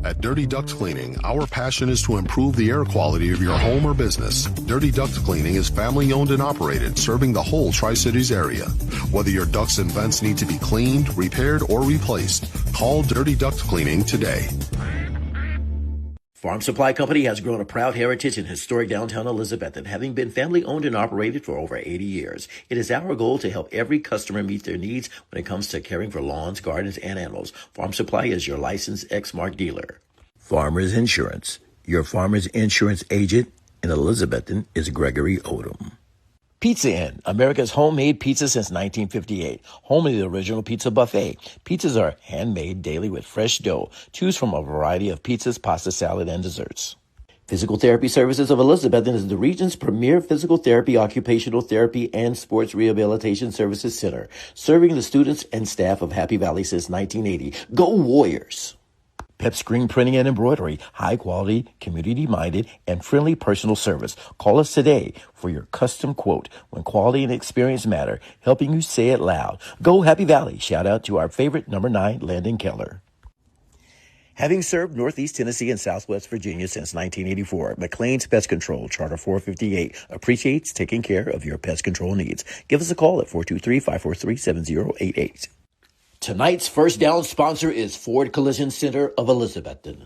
At Dirty Duct Cleaning, our passion is to improve the air quality of your home or business. Dirty Duct Cleaning is family owned and operated, serving the whole Tri-Cities area. Whether your ducts and vents need to be cleaned, repaired, or replaced, call Dirty Duct Cleaning today. Farm Supply Company has grown a proud heritage in historic downtown Elizabethton, having been family owned and operated for over 80 years. It is our goal to help every customer meet their needs when it comes to caring for lawns, gardens, and animals. Farm Supply is your licensed Exmark dealer. Farmers Insurance. Your farmer's insurance agent in Elizabethton is Gregory Odom. Pizza Inn, America's homemade pizza since 1958. Home of the original pizza buffet. Pizzas are handmade daily with fresh dough. Choose from a variety of pizzas, pasta, salad, and desserts. Physical Therapy Services of Elizabethton is the region's premier physical therapy, occupational therapy, and sports rehabilitation services center, serving the students and staff of Happy Valley since 1980. Go Warriors! Pep Screen Printing and Embroidery, high quality, community-minded, and friendly personal service. Call us today for your custom quote when quality and experience matter, helping you say it loud. Go Happy Valley. Shout out to our favorite number 9, Landon Keller. Having served Northeast Tennessee and Southwest Virginia since 1984, McLean's Pest Control, Charter 458, appreciates taking care of your pest control needs. Give us a call at 423-543-7088. Tonight's first down sponsor is Ford Collision Center of Elizabethton.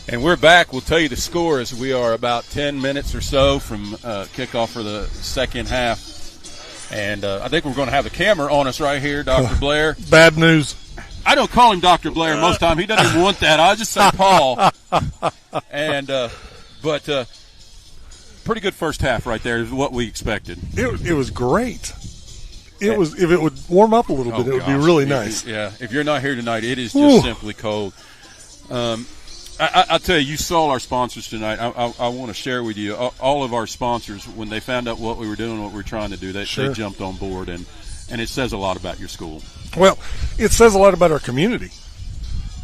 And we're back. We'll tell you the score as we are about 10 minutes or so from kickoff for the second half. And I think we're going to have the camera on us right here, Dr. Blair. Bad news. I don't call him Dr. Blair most time. He doesn't even want that. I just say Paul. And but pretty good first half right there is what we expected. It was great. It was. If it would warm up a little bit, it would be really nice. Yeah. If you're not here tonight, it is just simply cold. I'll tell you, you saw our sponsors tonight. I want to share with you all of our sponsors. When they found out what we were doing, what we were trying to do, they jumped on board, and it says a lot about your school. Well, it says a lot about our community.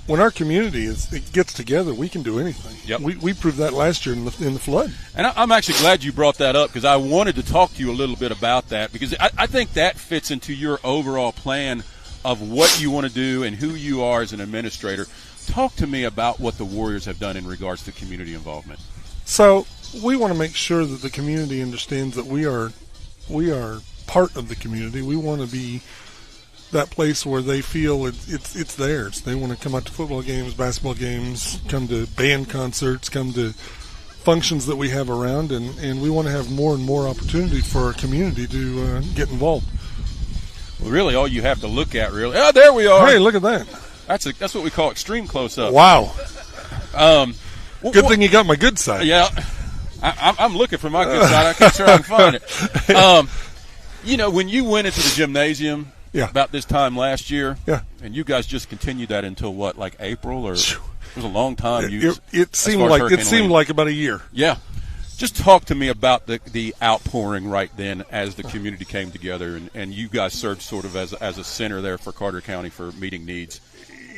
When our community it gets together, we can do anything. Yep. We proved that last year in the flood. And I'm actually glad you brought that up because I wanted to talk to you a little bit about that because I think that fits into your overall plan of what you want to do and who you are as an administrator. Talk to me about what the Warriors have done in regards to community involvement. So we want to make sure that the community understands that we are part of the community. We want to be that place where they feel it's theirs. They want to come out to football games, basketball games, come to band concerts, come to functions that we have around, and we want to have more and more opportunity for our community to get involved. Well, really, all you have to look at, really. Oh, there we are. Hey, look at that. That's what we call extreme close-up. Wow. Good thing you got my good side. Yeah. I'm looking for my good side. I can try and find it. When you went into the gymnasium about this time last year, and you guys just continued that until what, like April? Or it was a long time. It seemed like about a year. Yeah. Just talk to me about the outpouring right then as the community came together and you guys served sort of as a center there for Carter County for meeting needs.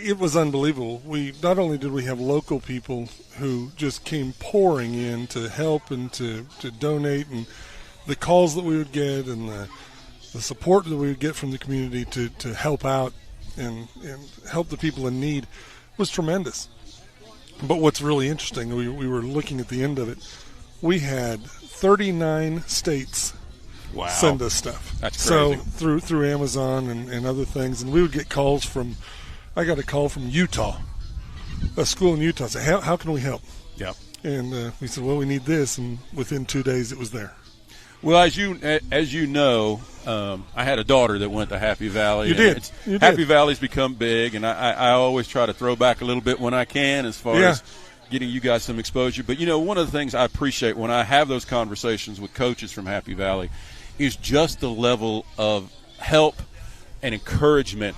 It was unbelievable. We not only did we have local people who just came pouring in to help and to donate, and the calls that we would get and the support that we would get from the community to help out and help the people in need was tremendous. But what's really interesting, we were looking at the end of it, we had 39 states send us stuff. That's crazy. So through Amazon and other things, and we would get calls from, I got a call from Utah, a school in Utah, said, how can we help? Yep. And we said, well, we need this, and within 2 days it was there. Well, as you know, I had a daughter that went to Happy Valley. You did. Happy Valley's become big, and I always try to throw back a little bit when I can as far as getting you guys some exposure. But, one of the things I appreciate when I have those conversations with coaches from Happy Valley is just the level of help and encouragement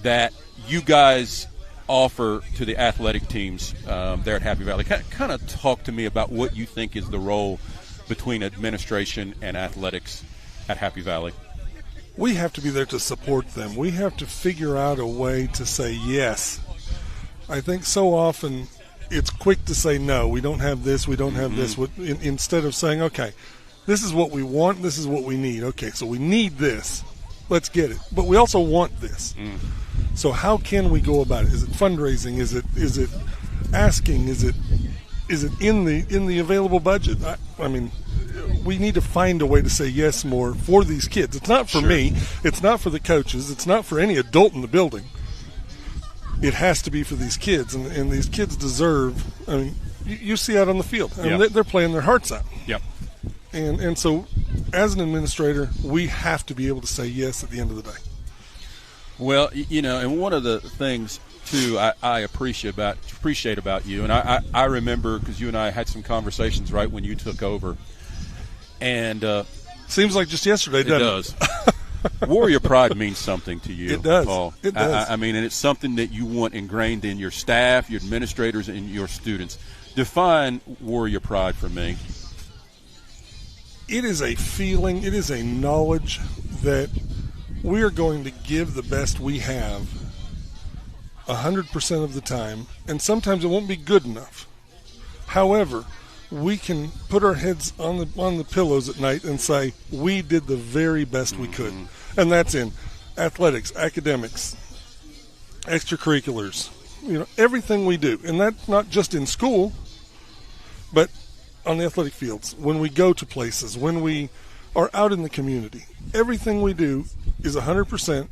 that you guys offer to the athletic teams there at Happy Valley. Kind of talk to me about what you think is the role between administration and athletics at Happy Valley. We have to be there to support them. We have to figure out a way to say yes. I think so often it's quick to say no. We don't have this. We don't have this. Instead of saying, okay, this is what we want. This is what we need. Okay, so we need this. Let's get it. But we also want this. So how can we go about it? Is it fundraising? Is it asking? Is it in the available budget? I mean, we need to find a way to say yes more for these kids. It's not for me. It's not for the coaches. It's not for any adult in the building. It has to be for these kids, and these kids deserve. I mean, you see out on the field. I mean, they're playing their hearts out. Yep. And so, as an administrator, we have to be able to say yes at the end of the day. Well, and one of the things too I appreciate about you, and I remember because you and I had some conversations right when you took over, and seems like just yesterday, doesn't it? Does. Warrior pride means something to you. It does. Paul. It does. I mean, and it's something that you want ingrained in your staff, your administrators, and your students. Define Warrior pride for me. It is a feeling, it is a knowledge that we are going to give the best we have 100% of the time, and sometimes it won't be good enough. However, we can put our heads on the pillows at night and say we did the very best we could, and that's in athletics, academics, extracurriculars, everything we do, and that's not just in school, but on the athletic fields, when we go to places, when we are out in the community. Everything we do is 100%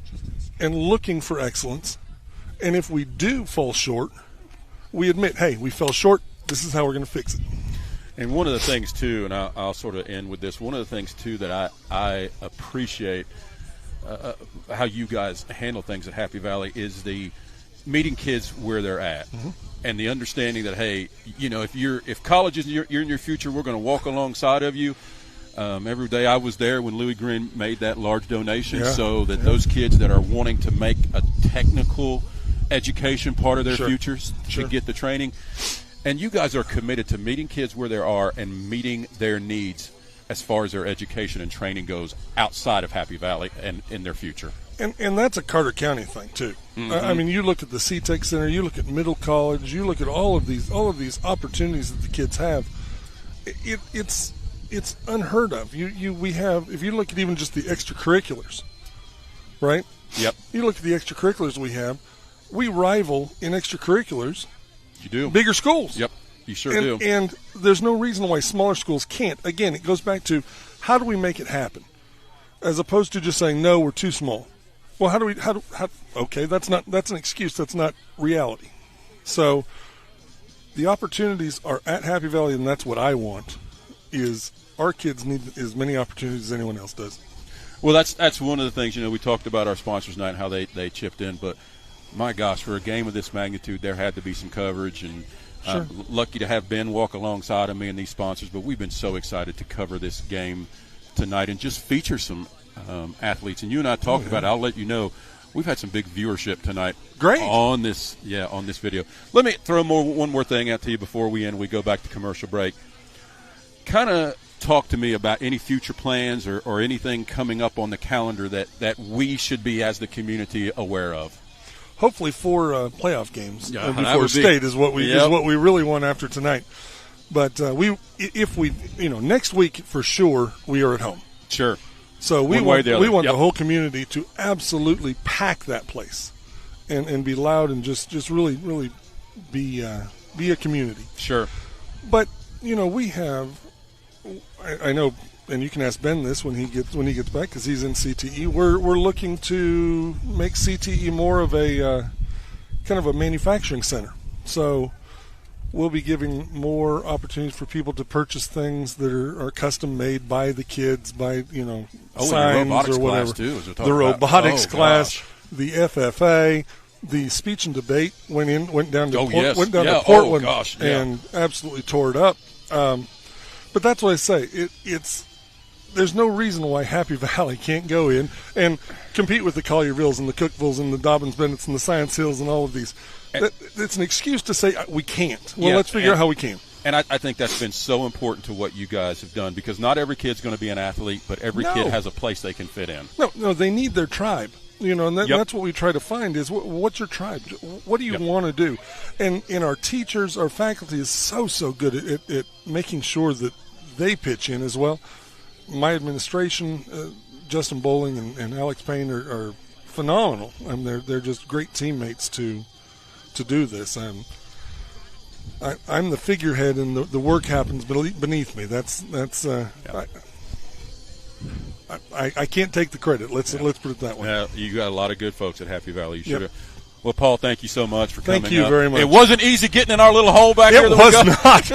and looking for excellence. And if we do fall short, we admit, hey, we fell short. This is how we're going to fix it. And one of the things, too, and I'll sort of end with this, one of the things, too, that I appreciate how you guys handle things at Happy Valley is the meeting kids where they're at. Mm-hmm. And the understanding that, hey, if college is you're in your future, we're going to walk alongside of you. Every day I was there when Louis Greene made that large donation so that those kids that are wanting to make a technical education part of their futures to get the training. And you guys are committed to meeting kids where they are and meeting their needs as far as their education and training goes outside of Happy Valley and in their future. And that's a Carter County thing too. Mm-hmm. I mean, you look at the C-Tech Center, you look at Middle College, you look at all of these opportunities that the kids have. It's unheard of. We have, if you look at even just the extracurriculars, right? Yep. You look at the extracurriculars we rival in extracurriculars. You do. Bigger schools. Yep. You sure do. And there's no reason why smaller schools can't. Again, it goes back to how do we make it happen, as opposed to just saying no, we're too small. Well, okay, that's an excuse. That's not reality. So the opportunities are at Happy Valley, and that's what I want, is our kids need as many opportunities as anyone else does. Well, that's one of the things, we talked about our sponsors tonight and how they chipped in, but my gosh, for a game of this magnitude, there had to be some coverage, and lucky to have Ben walk alongside of me and these sponsors, but we've been so excited to cover this game tonight and just feature some athletes. And you and I talked about it. I'll let you know, we've had some big viewership tonight. Great. On this video. Let me throw one more thing out to you before we end. We go back to commercial break. Kind of talk to me about any future plans or anything coming up on the calendar that we should be, as the community, aware of. Hopefully 4 playoff games before state is what we really want after tonight. But next week for sure we are at home. Sure. So we want the whole community to absolutely pack that place, and be loud and just really really be a community. Sure. But we have, I know, and you can ask Ben this when he gets back, because he's in CTE. We're looking to make CTE more of a kind of a manufacturing center. So we'll be giving more opportunities for people to purchase things that are custom made by the kids, by signs or whatever. Too, the robotics class, the FFA, the speech and debate went down to Portland and absolutely tore it up. But that's what I say. There's no reason why Happy Valley can't go in and compete with the Colliervilles and the Cookvilles and the Dobbins Bennetts and the Science Hills and all of these. It's an excuse to say we can't. Well, let's figure out how we can. And I think that's been so important to what you guys have done, because not every kid's going to be an athlete, but every kid has a place they can fit in. No, they need their tribe. And that's what we try to find is what's your tribe? What do you want to do? And our teachers, our faculty is so good at making sure that they pitch in as well. My administration, Justin Bowling and Alex Payne are phenomenal. I mean, they're just great teammates to do this. I'm the figurehead, and the work happens beneath me. I can't take the credit. Let's put it that way. Yeah, you got a lot of good folks at Happy Valley. You should have. Well, Paul, thank you so much for coming. Thank you very much. It wasn't easy getting in our little hole back here. It was not.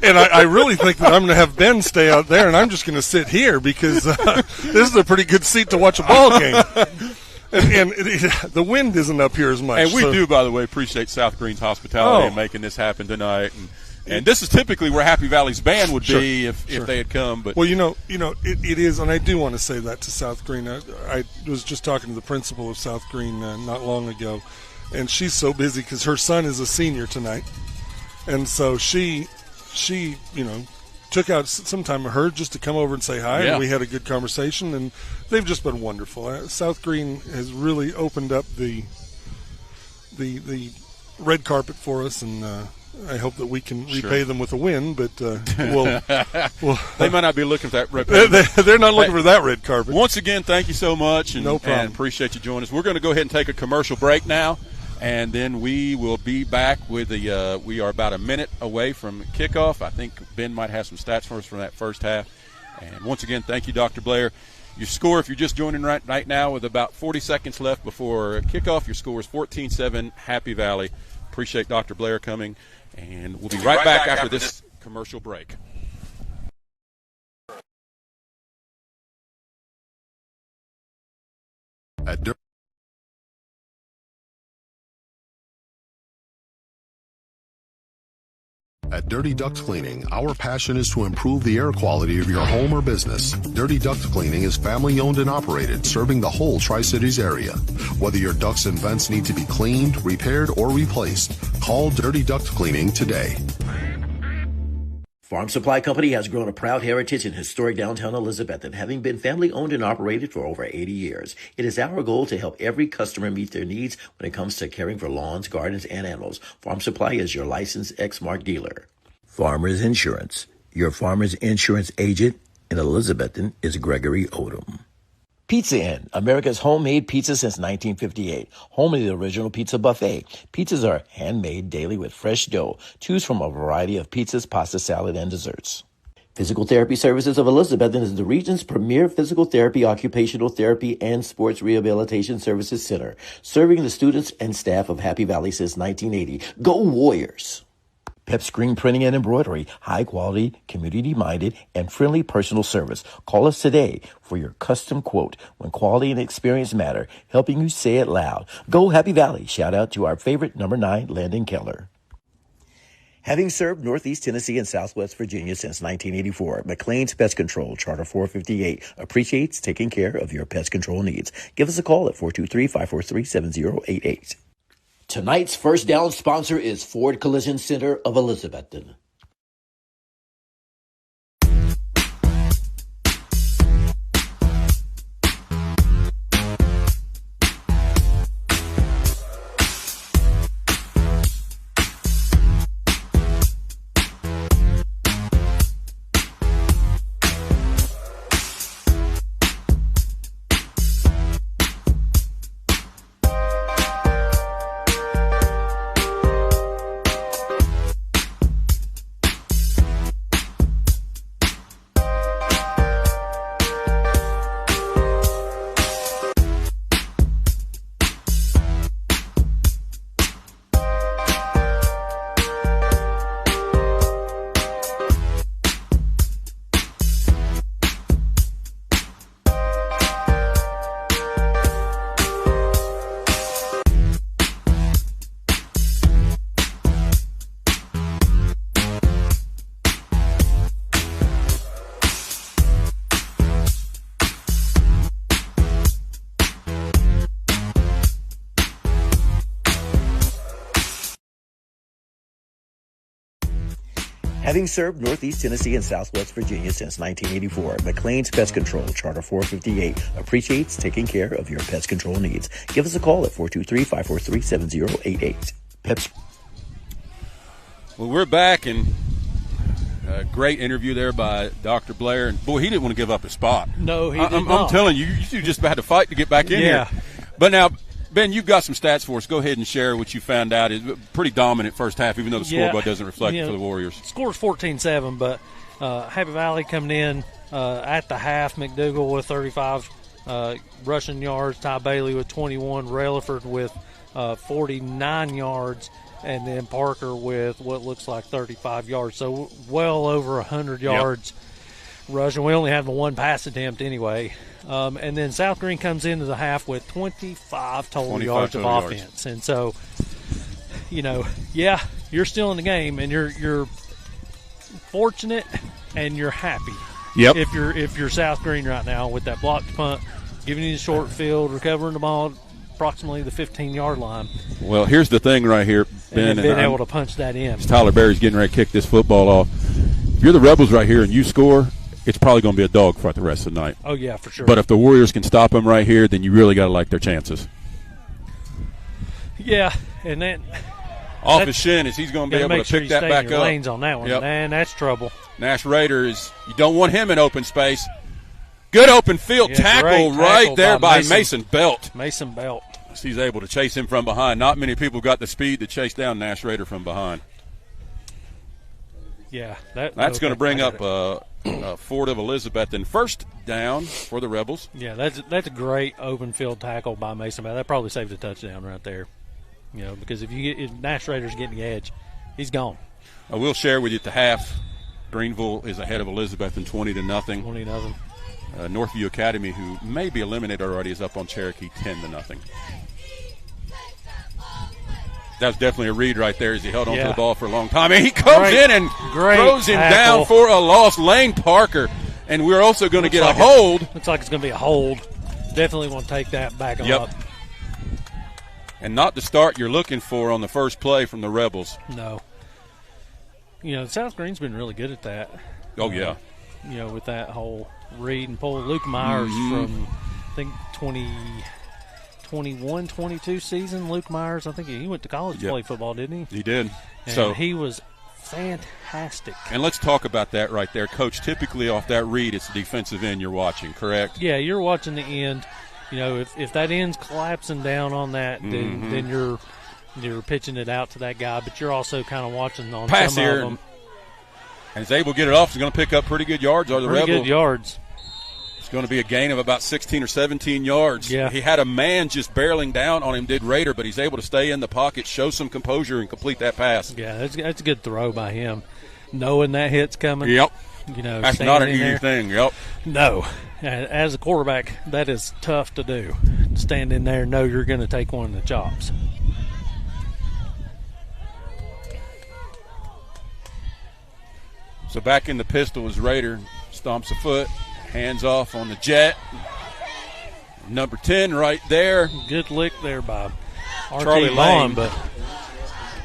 And I really think that I'm going to have Ben stay out there, and I'm just going to sit here, because this is a pretty good seat to watch a ball game. And the wind isn't up here as much. And we do, by the way, appreciate South Greene's hospitality and making this happen tonight. And this is typically where Happy Valley's band would be if they had come. But well, it is, and I do want to say that to South Greene. I was just talking to the principal of South Greene not long ago, and she's so busy because her son is a senior tonight, and so she took out some time of her just to come over and say hi, and we had a good conversation, and they've just been wonderful. South Greene has really opened up the red carpet for us, and I hope that we can repay them with a win, but we'll they might not be looking for that red carpet. They're not looking for that red carpet. Once again, thank you so much. No problem. And appreciate you joining us. We're going to go ahead and take a commercial break now, and then we will be back with we are about a minute away from kickoff. I think Ben might have some stats for us from that first half. And once again, thank you, Dr. Blair. Your score, if you're just joining right now with about 40 seconds left before kickoff, your score is 14-7 Happy Valley. appreciate Dr. Blair coming, and we'll be right back after this commercial break. At Dirty Duct Cleaning, our passion is to improve the air quality of your home or business. Dirty Duct Cleaning is family owned and operated, serving the whole Tri-Cities area. Whether your ducts and vents need to be cleaned, repaired, or replaced, call Dirty Duct Cleaning today. Farm Supply Company has grown a proud heritage in historic downtown Elizabethton, having been family owned and operated for over 80 years. It is our goal to help every customer meet their needs when it comes to caring for lawns, gardens, and animals. Farm Supply is your licensed Exmark dealer. Farmers Insurance. Your Farmers Insurance agent in Elizabethton is Gregory Odom. Pizza Inn, America's homemade pizza since 1958. Home of the original pizza buffet. Pizzas are handmade daily with fresh dough. Choose from a variety of pizzas, pasta, salad, and desserts. Physical Therapy Services of Elizabethton is the region's premier physical therapy, occupational therapy, and sports rehabilitation services center, serving the students and staff of Happy Valley since 1980. Go Warriors! Pep Screen Printing and Embroidery, high quality, community minded, and friendly personal service. Call us today for your custom quote when quality and experience matter, helping you say it loud. Go Happy Valley. Shout out to our favorite number 9, Landon Keller. Having served Northeast Tennessee and Southwest Virginia since 1984, McLean's Pest Control, Charter 458, appreciates taking care of your pest control needs. Give us a call at 423-543-7088. Tonight's First Down sponsor is Ford Collision Center of Elizabethton. Having served Northeast Tennessee and Southwest Virginia since 1984, McLean's Pest Control, Charter 458, appreciates taking care of your pest control needs. Give us a call at 423-543-7088. Well, we're back, and a great interview there by Dr. Blair. And, boy, he didn't want to give up his spot. No, he did I'm not. telling you, you just had to fight to get back in here. But now, Ben, you've got some stats for us. Go ahead and share what you found out. It's a pretty dominant first half, even though the scoreboard doesn't reflect it for the Warriors. Score's 14-7, but Happy Valley coming in at the half. McDougal with 35 rushing yards. Ty Bailey with 21. Relaford with 49 yards. And then Parker with what looks like 35 yards. So well over 100 yards rushing. We only have the one pass attempt anyway. And then South Greene comes into the half with 25 total yards of offense. And so, you're still in the game, and you're fortunate and you're happy. Yep. If you're South Greene right now with that blocked punt, giving you the short field, recovering the ball approximately the 15-yard line. Well, here's the thing right here, Ben. And being able to punch that in. Tyler Berry's getting ready to kick this football off. If you're the Rebels right here and you score, it's probably going to be a dogfight the rest of the night. Oh, yeah, for sure. But if the Warriors can stop them right here, then you really got to like their chances. Yeah, and then off his shin is he's going to be able to pick that back up. Lanes on that one, man, that's trouble. Nash Raiders, you don't want him in open space. Good open field tackle right there by Mason Belt. Mason Belt. He's able to chase him from behind. Not many people got the speed to chase down Nash Raider from behind. Yeah, that's going to bring up Fort of Elizabeth and first down for the Rebels. Yeah, that's a great open field tackle by Mason Belt. That probably saved a touchdown right there. because if Nash Rader's getting the edge, he's gone. I will share with you at the half, Greenville is ahead of Elizabeth in 20-0. 20-0. Northview Academy, who may be eliminated already, is up on Cherokee 10-0. That was definitely a read right there as he held on to the ball for a long time. And he comes in and throws him down for a loss. Lane Parker. And we're also going to get a hold. Looks like it's going to be a hold. Definitely want to take that back up. And not the start you're looking for on the first play from the Rebels. No. South Greene's been really good at that. Oh, yeah. With that whole read and pull. Luke Myers from, I think, 21-22 season. Luke Myers, I think he went to college to play football, didn't he? He did. And he was fantastic. And let's talk about that right there. Coach, typically off that read, it's the defensive end you're watching, correct? Yeah, you're watching the end. If that end's collapsing down on that, then you're pitching it out to that guy, but you're also kind of watching on pass some here, of them. And he's able to get it off. He's going to pick up pretty good yards. Pretty good yards. It's going to be a gain of about 16 or 17 yards. Yeah. He had a man just barreling down on him, did Rader, but he's able to stay in the pocket, show some composure, and complete that pass. Yeah, that's a good throw by him. Knowing that hit's coming. Yep. That's not an easy thing. Yep. No. As a quarterback, that is tough to do. Stand in there and know you're going to take one of the chops. So back in the pistol is Rader. Stomps a foot. Hands off on the jet. Number 10 right there. Good lick there by Charlie RT Lane. Bond, but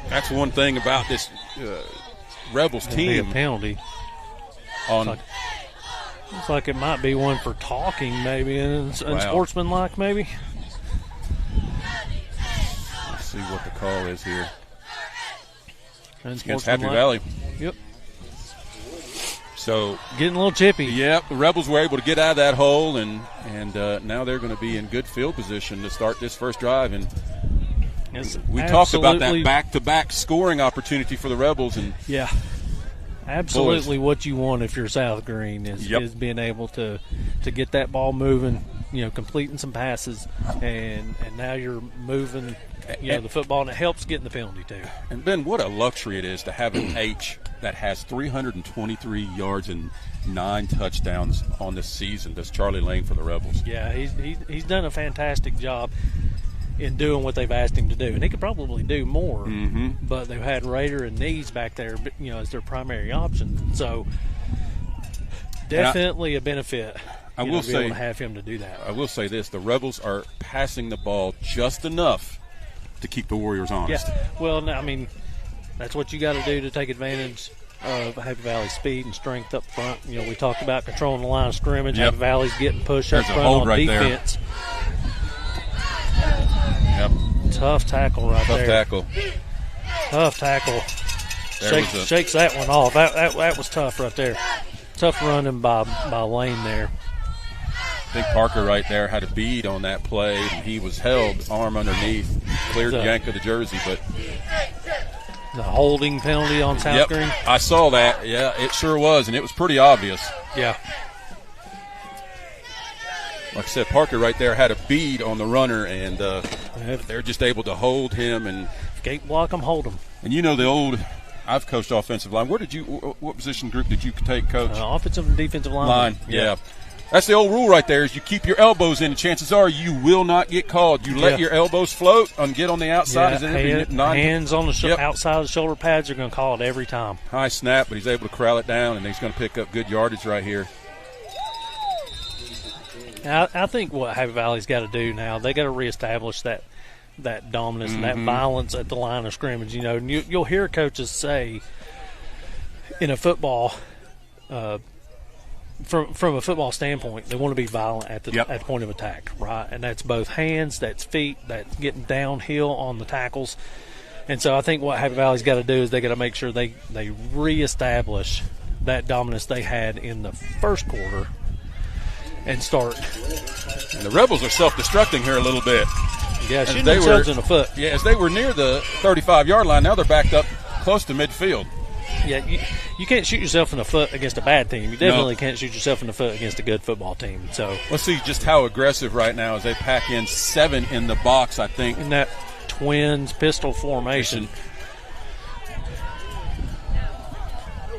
that's one thing about this Rebels team. Be a penalty. Looks like it might be one for talking, maybe, and unsportsmanlike, maybe. Let's see what the call is here. Against Happy Valley. Yep. So getting a little chippy. Yep, the Rebels were able to get out of that hole, and now they're going to be in good field position to start this first drive. And we talked about that back-to-back scoring opportunity for the Rebels, and absolutely what you want if you're South Greene is being able to get that ball moving, completing some passes, and now you're moving, the football, and it helps getting the penalty too. And Ben, what a luxury it is to have an H that has 323 yards and 9 touchdowns on this season. That's Charlie Lane for the Rebels. Yeah, he's done a fantastic job in doing what they've asked him to do, and he could probably do more. But they've had Rader and Nees back there, as their primary options. So definitely a benefit. I will say, to have him to do that. I will say this: the Rebels are passing the ball just enough to keep the Warriors honest. Yeah. Well, I mean, that's what you got to do to take advantage of Happy Valley's speed and strength up front. We talked about controlling the line of scrimmage. Happy Valley's getting pushed up front on defense. Yep. Tough tackle right there. Tough tackle. Shakes that one off. That was tough right there. Tough running by Lane there. I think Parker right there had a bead on that play. He was held, arm underneath, cleared the yank of the jersey, but the holding penalty on South Greene. I saw that. Yeah, it sure was, and it was pretty obvious. Yeah. Like I said, Parker right there had a bead on the runner, and they're just able to hold him. And gate block him, hold him. And I've coached offensive line. What position group did you take, Coach? Offensive and defensive line. Yeah. That's the old rule right there is you keep your elbows in, and chances are you will not get called. You let your elbows float and get on the outside. Hands on the outside of the shoulder pads are going to call it every time. High snap, but he's able to corral it down, and he's going to pick up good yardage right here. I think what Happy Valley's got to do now, they got to reestablish that dominance and that violence at the line of scrimmage. And you'll hear coaches say in a football from a football standpoint, they want to be violent at the point of attack, right? And that's both hands, that's feet, that's getting downhill on the tackles. And so I think what Happy Valley's got to do is they got to make sure they reestablish that dominance they had in the first quarter and start. And the Rebels are self-destructing here a little bit. Yeah, shooting themselves in the foot. Yeah, as they were near the 35-yard line, now they're backed up close to midfield. Yeah, you can't shoot yourself in the foot against a bad team. You definitely can't shoot yourself in the foot against a good football team. So let's see just how aggressive right now as they pack in 7 in the box, I think. In that twins pistol formation.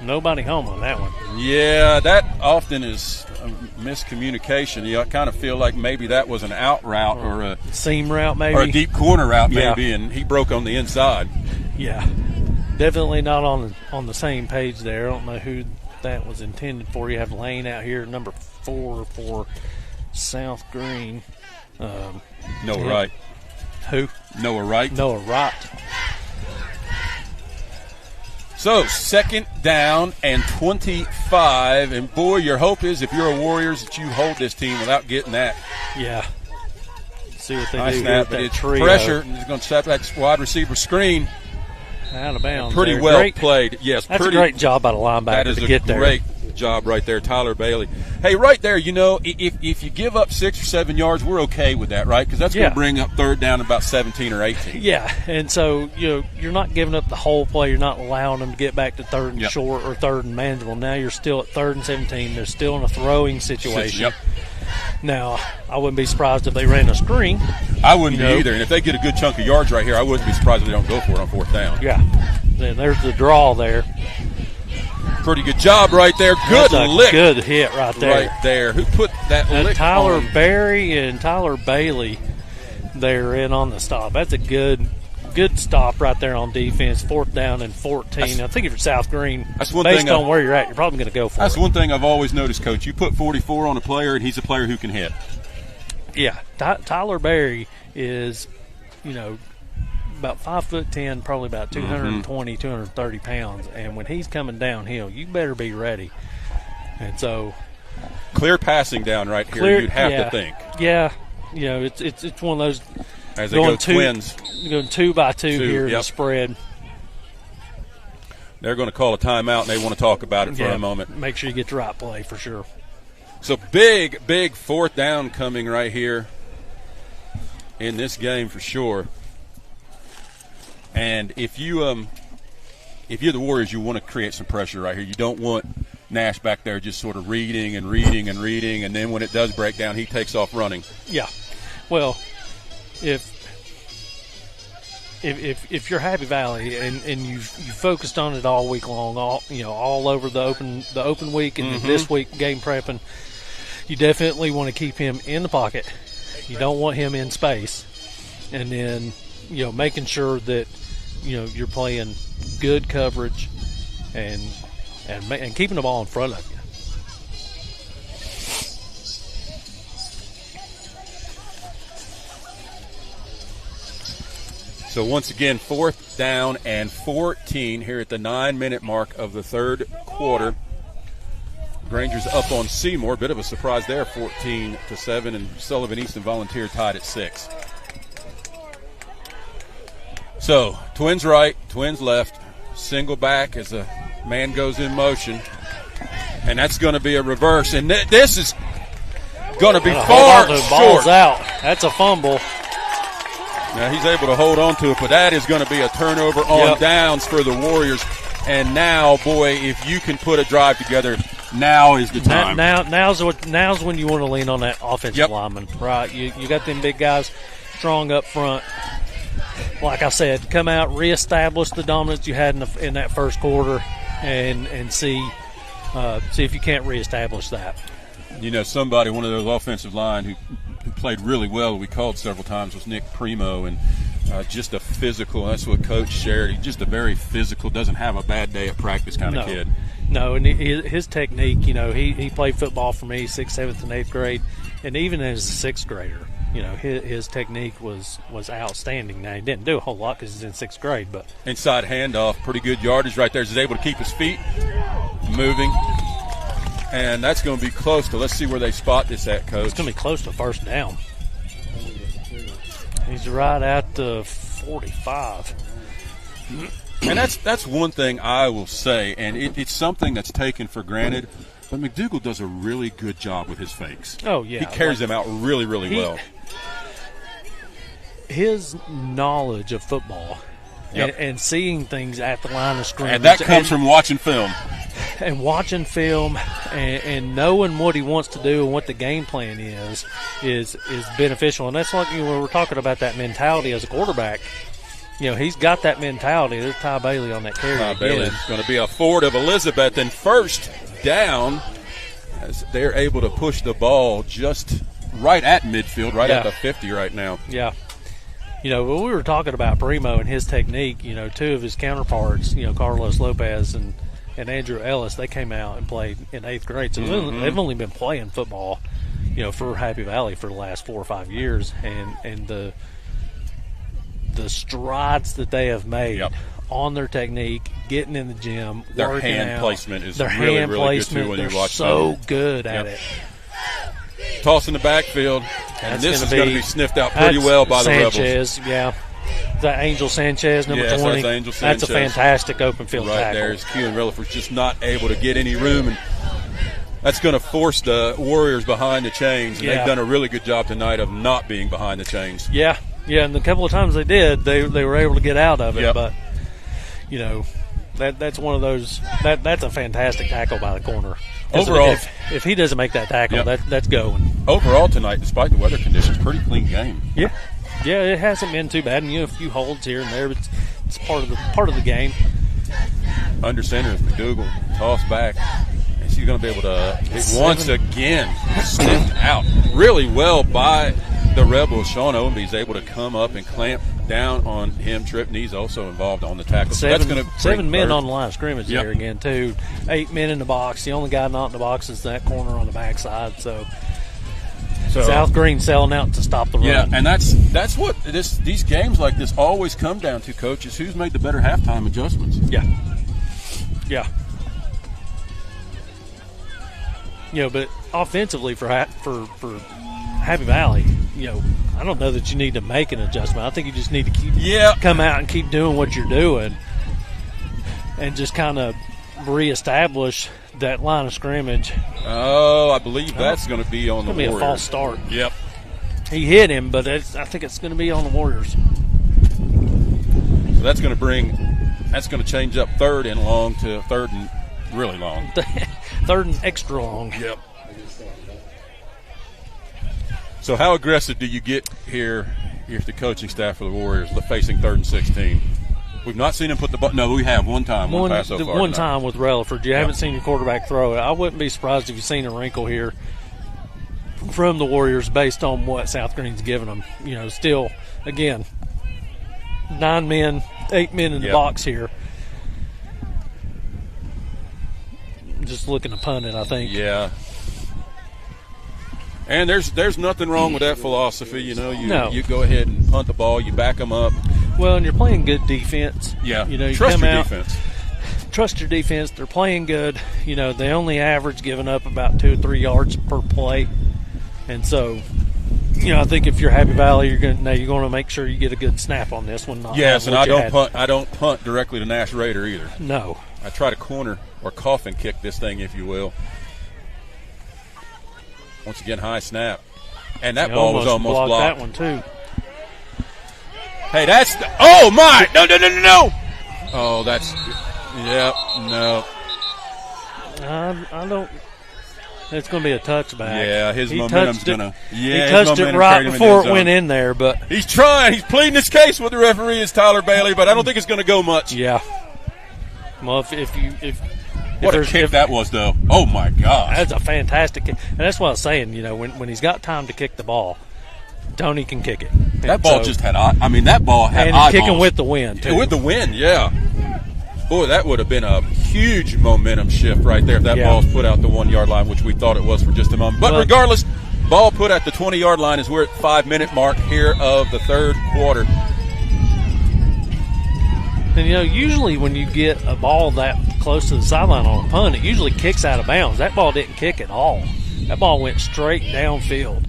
Nobody home on that one. Yeah, that often is a miscommunication. You kind of feel like maybe that was an out route or a seam route, maybe, or a deep corner route, Yeah. maybe, and he broke on the inside. Yeah, definitely not on the same page there. I don't know who that was intended for. You have Lane out here, number 4 for South Greene. Noah Wright. Who? Noah Wright. Noah Wright. So, 2nd down and 25. And, boy, your hope is if you're a Warriors that you hold this team without getting that. Yeah. See what they Nice do here snap, with but that it's trio. pressure. And he's going to set that wide receiver screen. Out of bounds. Pretty there. well Great. played. Yes, That's pretty, a great job by the linebacker that is to a get there. great job right there, Tyler Bailey. Hey, right there, if you give up 6 or 7 yards, we're okay with that, right? Because that's going Yeah. to bring up 3rd down about 17 or 18. Yeah, and so you're not giving up the whole play. You're not allowing them to get back to 3rd and Yep. short or 3rd and manageable. Now you're still at 3rd and 17. They're still in a throwing situation. Yep. Now, I wouldn't be surprised if they ran a screen. I wouldn't You know. be either. And if they get a good chunk of yards right here, I wouldn't be surprised if they don't go for it on 4th down. Yeah, then there's the draw there. Pretty good job right there. Good That's a lick good hit right there. right there. Who put that And lick Tyler on? Berry and Tyler Bailey, they're in on the stop. That's a good stop right there on defense. 4th down and 14. I think if you're South Greene, That's one based thing on where you're at, you're probably going to go for That's it. one thing I've always noticed, Coach. You put 44 on a player, and he's a player who can hit. Yeah, Tyler Berry is, about 5'10", probably about 220, 230 pounds. And when he's coming downhill, you better be ready. And so, Clear passing down right here, you'd have yeah, to think. Yeah, it's one of those As they go twins, going 2 by 2 here in yep. the spread. they're going to call a timeout, and they want to talk about it for a moment. Make sure you get the right play for sure. So big 4th down coming right here in this game for sure. And if you're the Warriors, you want to create some pressure right here. You don't want Nash back there just sort of reading, and then when it does break down, he takes off running. Yeah. Well, if you're Happy Valley and you focused on it all week long, all over the open week and this week game prepping, you definitely want to keep him in the pocket. You don't want him in space, and then making sure that you're playing good coverage and keeping the ball in front of you. So once again, 4th down and 14 here at the 9-minute mark of the 3rd quarter. Granger's up on Seymour. Bit of a surprise there, 14-7, and Sullivan Easton Volunteer tied at 6. So twins right, twins left, single back as a man goes in motion, and that's going to be a reverse. And this is going to be far The short. ball's out. That's a fumble. Now he's able to hold on to it, but that is going to be a turnover on downs for the Warriors. And now, boy, if you can put a drive together, now is the time. Now's when you want to lean on that offensive lineman, right? You got them big guys strong up front. Like I said, come out, reestablish the dominance you had in that first quarter, and see if you can't reestablish that. Somebody, one of those offensive line who played really well, we called several times, was Nick Primo, and just a physical. That's what Coach shared. He's just a very physical, doesn't have a bad day at practice kind of kid. No, and his technique, he played football for me 6th, 7th, and 8th grade, and even as a 6th grader, his technique was outstanding. Now, he didn't do a whole lot because he's in 6th grade, but inside handoff, pretty good yardage right there. He's able to keep his feet moving, and that's going to be close to. Let's see where they spot this at, Coach. It's going to be close to 1st down. He's right at the 45. And that's one thing I will say, and it's something that's taken for granted. But McDougal does a really good job with his fakes. Oh, yeah. He carries them out really, really well. His knowledge of football and seeing things at the line of scrimmage. And that comes from watching film. And watching film and knowing what he wants to do and what the game plan is beneficial. And that's like when we're talking about that mentality as a quarterback. he's got that mentality. There's Ty Bailey on that carry. Ty Bailey is going to be a forward of Elizabeth, and first down as they're able to push the ball just right at midfield, right at the 50 right now. Yeah. When we were talking about Primo and his technique, two of his counterparts, Carlos Lopez and Andrew Ellis, they came out and played in 8th grade. So they've only been playing football, for Happy Valley for the last 4 or 5 years. And the strides that they have made on their technique, getting in the gym, their working hand out, placement is their really, hand really placement, good too when they're you watch so them. good at it. Toss in the backfield, and That's this is going to be sniffed out pretty well by Sanchez, the Rebels. Yeah. That Angel Sanchez, number 20. That's Angel Sanchez. That's a fantastic open field right tackle. there is Keelan Rilliford's just not able to get any room, and that's going to force the Warriors behind the chains, and they've done a really good job tonight of not being behind the chains. Yeah, and the couple of times they did, they were able to get out of it, but that's one of those that's a fantastic tackle by the corner. Overall, if he doesn't make that tackle, that's going. Overall tonight, despite the weather conditions, pretty clean game. Yeah, it hasn't been too bad, and a few holds here and there, but it's part of the game. Under center is McDougal, toss back. She's going to be able to once again sniffed out really well by the Rebels. Sean Owenby's able to come up and clamp down on him. Tripney's also involved on the tackle. So that's going to 7 men on the line of scrimmage there again too. 8 men in the box. The only guy not in the box is that corner on the backside. So South Greene selling out to stop the run. Yeah, and that's what these games like this always come down to, Coach, is who's made the better halftime adjustments. Yeah. But offensively for Happy Valley, I don't know that you need to make an adjustment. I think you just need to come out and keep doing what you're doing and just kind of reestablish that line of scrimmage. Oh, I believe that's going to be on the Warriors. It's going to be a false start. Yep. He hit him, but I think it's going to be on the Warriors. So that's going to change up 3rd and long to 3rd and really long. 3rd and extra long. Yep. So how aggressive do you get here if the coaching staff for the Warriors facing 3rd and 16? We've not seen him put the ball. No, we have one time. One pass so far. One time with Relaford. You haven't seen your quarterback throw it. I wouldn't be surprised if you've seen a wrinkle here from the Warriors based on what South Greene's given them. Still, again, 9 men, 8 men in the box here. Just looking to punt it, I think. Yeah. And there's nothing wrong with that philosophy. You go ahead and punt the ball, you back them up. Well, and you're playing good defense. Yeah. You trust come your out, defense. Trust your defense. They're playing good. They only average giving up about 2 or 3 yards per play. And so, I think if you're Happy Valley, you're going to make sure you get a good snap on this one. Yes, and I don't punt directly to Nash Raider either. No. I try to corner or coffin kick this thing, if you will. Once again, high snap. And that ball was almost blocked. That one, too. Hey, that's – oh, my! No! Oh, that's – no. I don't – it's going to be a touchback. Yeah, his momentum's going to – he touched it right before it went in there, but – he's trying. He's pleading his case with the referee is Tyler Bailey, but I don't think it's going to go much. Yeah. Well, what a kick that was, though. Oh, my gosh. That's a fantastic kick. And that's what I was saying, when he's got time to kick the ball, Tony can kick it. That ball just had that ball had and eyeballs. Kicking with the wind, too. With the wind, yeah. Boy, that would have been a huge momentum shift right there if that ball's put out the 1 yard line, which we thought it was for just a moment. But regardless, ball put at the 20 yard line as we're at 5-minute mark here of the 3rd quarter. And, usually when you get a ball that close to the sideline on a punt, it usually kicks out of bounds. That ball didn't kick at all. That ball went straight downfield.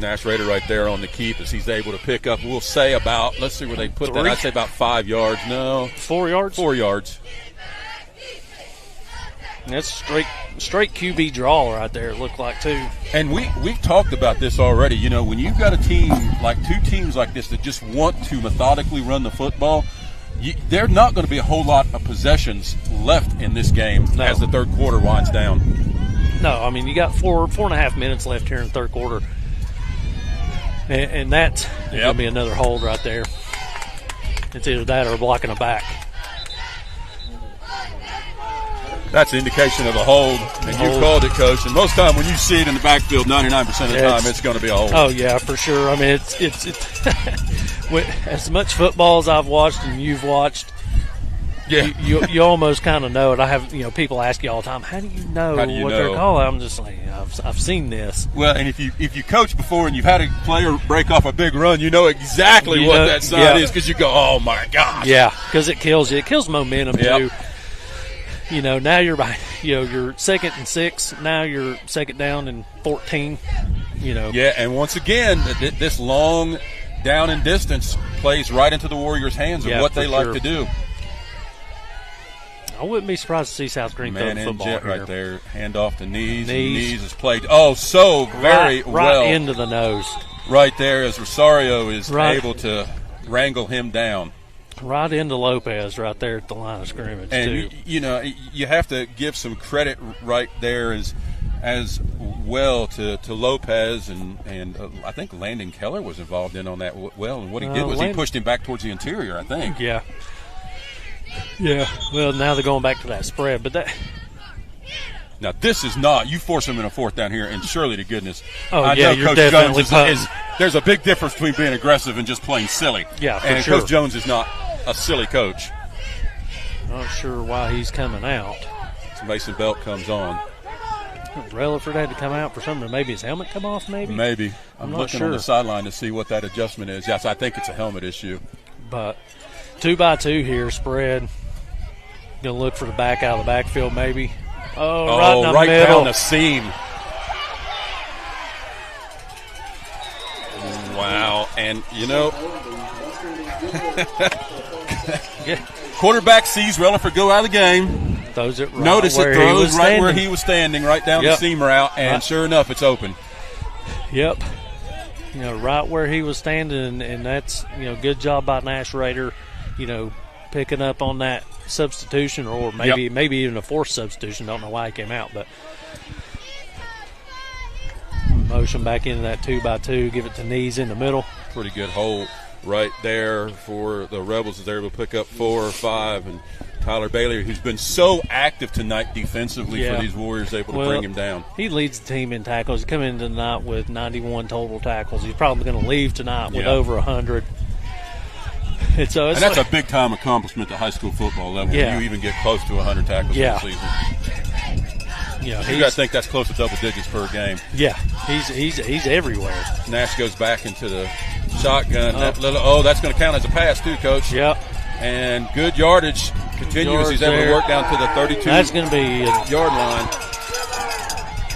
Nash Raider right there on the keep as he's able to pick up, we'll say about, let's see where they put 3. that. I'd say about 5 yards. No. 4 yards? 4 yards. And that's straight QB draw right there, it looked like, too. And we've talked about this already. When you've got a team, like 2 teams like this that just want to methodically run the football, there's not going to be a whole lot of possessions left in this game as the 3rd quarter winds down. No, you got 4.5 minutes left here in the 3rd quarter. And that's going to be another hold right there. It's either that or blocking a back. That's an indication of a hold, and you called it, Coach. And most time when you see it in the backfield, 99% of the time, it's going to be a hold. Oh yeah, for sure. I mean, it's as much football as I've watched and you've watched. Yeah, you almost kind of know it. I have people ask you all the time, how do you know what they're calling? I'm just like, I've seen this. Well, and if you coach before and you've had a player break off a big run, you know exactly what that sign is because you go, oh my gosh. Yeah, because it kills you. It kills momentum too. Now you're by, you're 2nd and 6. Now you're 2nd down and 14. Yeah, and once again, this long down and distance plays right into the Warriors' hands of what they like to do. I wouldn't be surprised to see South Greene throw the football jet here. Right there, hand off to Knees. Knees is played so very well. Right into the nose. Right there as Rosario is able to wrangle him down. Right into Lopez right there at the line of scrimmage, and too. You have to give some credit right there as well to Lopez and I think Landon Keller was involved in on that well. And what he did was he pushed him back towards the interior, I think. Yeah. Yeah. Well, now they're going back to that spread, but that. Now this is not. You force him in a 4th down here, and surely to goodness. I know you're Coach definitely Jones there's a big difference between being aggressive and just playing silly. Yeah, for and sure. Coach Jones is not a silly coach. Not sure why he's coming out. So Mason Belt comes on. Relaford had to come out for something. Maybe his helmet come off, maybe? Maybe. I'm not looking sure. on the sideline to see what that adjustment is. Yes, I think it's a helmet issue. But 2-by-2 here, spread. Going to look for the back out of the backfield, maybe. Right in the middle. Down the seam. Wow. And, quarterback sees Relaford go out of the game. Throws it right Notice where it throws he was right where he was standing, right down the seam route, and sure enough, it's open. Yep. Right where he was standing, and that's, good job by Nash Rader, picking up on that substitution, or maybe even a forced substitution. Don't know why he came out, but motion back into that 2-by-2, give it to Knees in the middle. Pretty good hole right there for the Rebels as they're able to pick up 4 or 5, and Tyler Bailey, who's been so active tonight defensively for these Warriors, able to bring him down. He leads the team in tackles. He's coming into tonight with 91 total tackles. He's probably going to leave tonight with over 100. And that's a big-time accomplishment at the high school football level. When you even get close to 100 tackles in the season. You got to think that's close to double digits per game. Yeah, he's everywhere. Nash goes back into the shotgun. That's going to count as a pass too, Coach. Yep. And good yardage continues. He's able to work down to the 32 That's going to be yard line.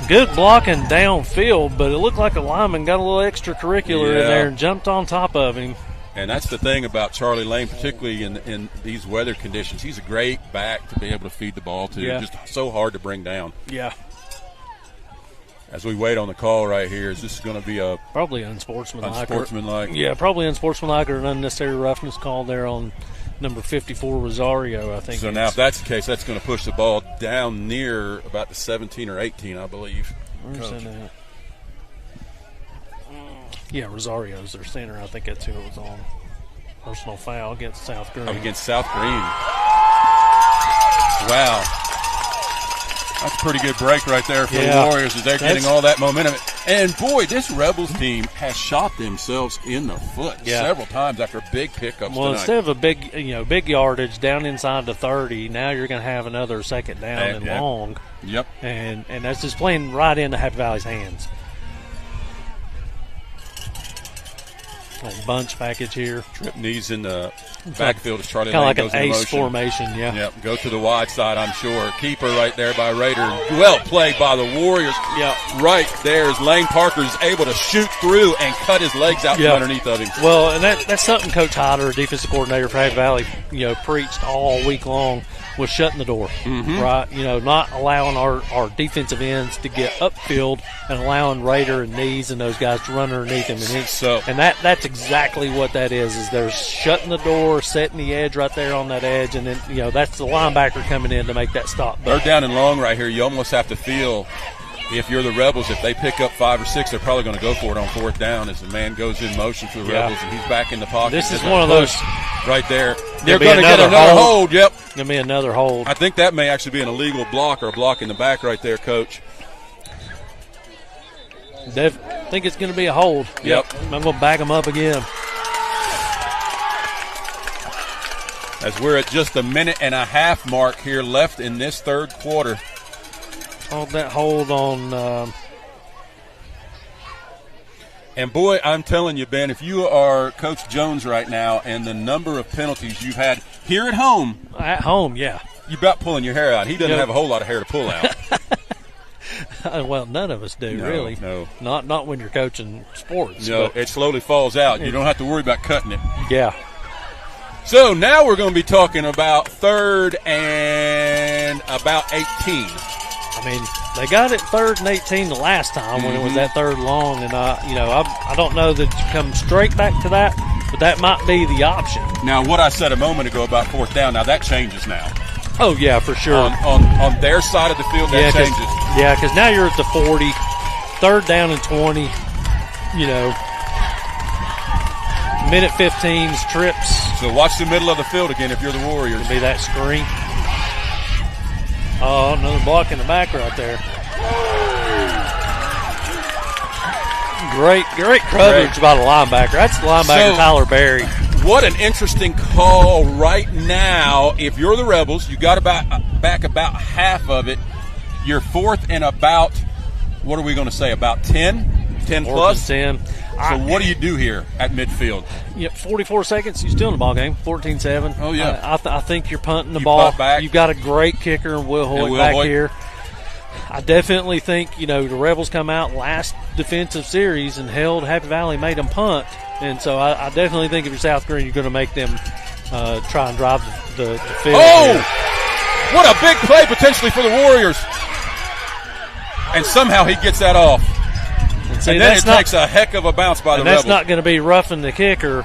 Good blocking downfield, but it looked like a lineman got a little extracurricular in there and jumped on top of him. And that's the thing about Charlie Lane, particularly in these weather conditions. He's a great back to be able to feed the ball to. Just so hard to bring down. Yeah. As we wait on the call right here, is this going to be probably unsportsmanlike? Yeah, probably unsportsmanlike or an unnecessary roughness call there on number 54 Rosario, I think. So now if that's the case, that's going to push the ball down near about the 17 or 18, I believe. Where's that at? Yeah, Rosario's their center. I think that's who it was on. Personal foul against South Greene. Against South Greene. Wow. That's a pretty good break right there for the Warriors as they're getting all that momentum. And, boy, this Rebels team has shot themselves in the foot several times after big pickups tonight. Instead of a big yardage down inside the 30, now you're going to have another 2nd down and long. Yep. And that's just playing right into Happy Valley's hands. Bunch package here. Trip Knees in the backfield as Charlie Lane goes like an in ace motion. Formation, Yep, go to the wide side, I'm sure. Keeper right there by Rader. Well played by the Warriors. Yep. Right there as Lane Parker is able to shoot through and cut his legs out from underneath of him. Well, and that's something Coach Hyder, defensive coordinator for Happy Valley, preached all week long, was shutting the door, right? Not allowing our defensive ends to get upfield and allowing Rader and Knees and those guys to run underneath him. And that's exactly what that is they're shutting the door, setting the edge right there on that edge, and then, that's the linebacker coming in to make that stop. They're down and long right here. You almost have to feel if you're the Rebels, if they pick up 5 or 6, they're probably going to go for it on 4th down as the man goes in motion for the Rebels, and he's back in the pocket. This is one of those right there. They're going to get another hold. Yep. Going to be another hold. I think that may actually be an illegal block or a block in the back right there, Coach. I think it's going to be a hold. Yep. I'm going to back them up again. As we're at just a minute and a half mark here left in this third quarter. Hold that hold on. And, boy, I'm telling you, Ben, if you are Coach Jones right now and the number of penalties you've had here at home. At home, yeah. You're about pulling your hair out. He doesn't have a whole lot of hair to pull out. Well, none of us do, really. No. Not when you're coaching sports. No, it slowly falls out. You don't have to worry about cutting it. Yeah. So now we're going to be talking about 3rd and about 18. I mean, they got it 3rd and 18 the last time when it was that 3rd long, and I don't know that you come straight back to that, but that might be the option. Now, what I said a moment ago about 4th down, now that changes now. Oh yeah, for sure. On their side of the field, that changes. Because now you're at the 40, 3rd down and 20. Minute 15's trips. So watch the middle of the field again if you're the Warriors. It'll be that screen. Oh, another block in the back right there. Great coverage by the linebacker. That's the linebacker, Tyler Berry. What an interesting call right now. If you're the Rebels, you got back about half of it. You're 4th and about, what are we going to say, about 10? 10 plus? 10. So what do you do here at midfield? 44 seconds, you're still in the ball game, 14-7. Oh, yeah. I think you're punting the ball. Punt back. You've got a great kicker in Will Hoyt back here. I definitely think, the Rebels come out last defensive series and held Happy Valley, made them punt. And so I definitely think if you're South Greene, you're going to make them try and drive the field. Oh! Here. What a big play potentially for the Warriors. And somehow he gets that off. And then it takes a heck of a bounce by the Rebels. That's not going to be roughing the kicker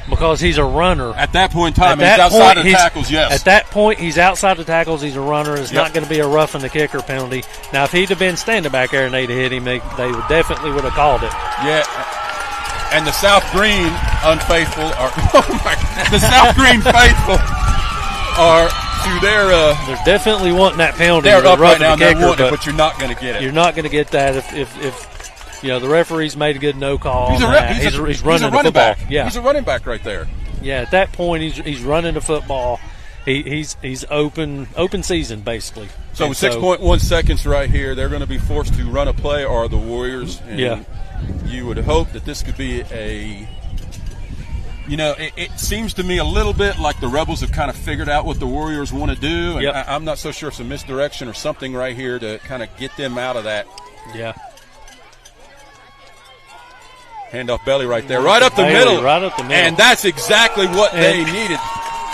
because he's a runner. At that point in time, he's outside of tackles, yes. At that point, he's outside the tackles. He's a runner. It's not going to be a roughing the kicker penalty. Now, if he'd have been standing back there and they'd have hit him, they would definitely would have called it. Yeah. And the South Greene unfaithful the South Greene faithful are to their they're definitely wanting that penalty. They're up right now, the kicker, they're wanting it, but you're not going to get it. You're not going to get that if the referee's made a good no call. He's running the football. Back. Yeah, he's a running back right there. Yeah, at that point he's running the football. He's open season basically. So with 6.1 seconds right here, they're going to be forced to run a play, or the Warriors. And you would hope that this could be it seems to me a little bit like the Rebels have kind of figured out what the Warriors want to do. And I'm not so sure it's a misdirection or something right here to kind of get them out of that. Yeah. Handoff Belly right there. Right up the middle. And that's exactly what they needed,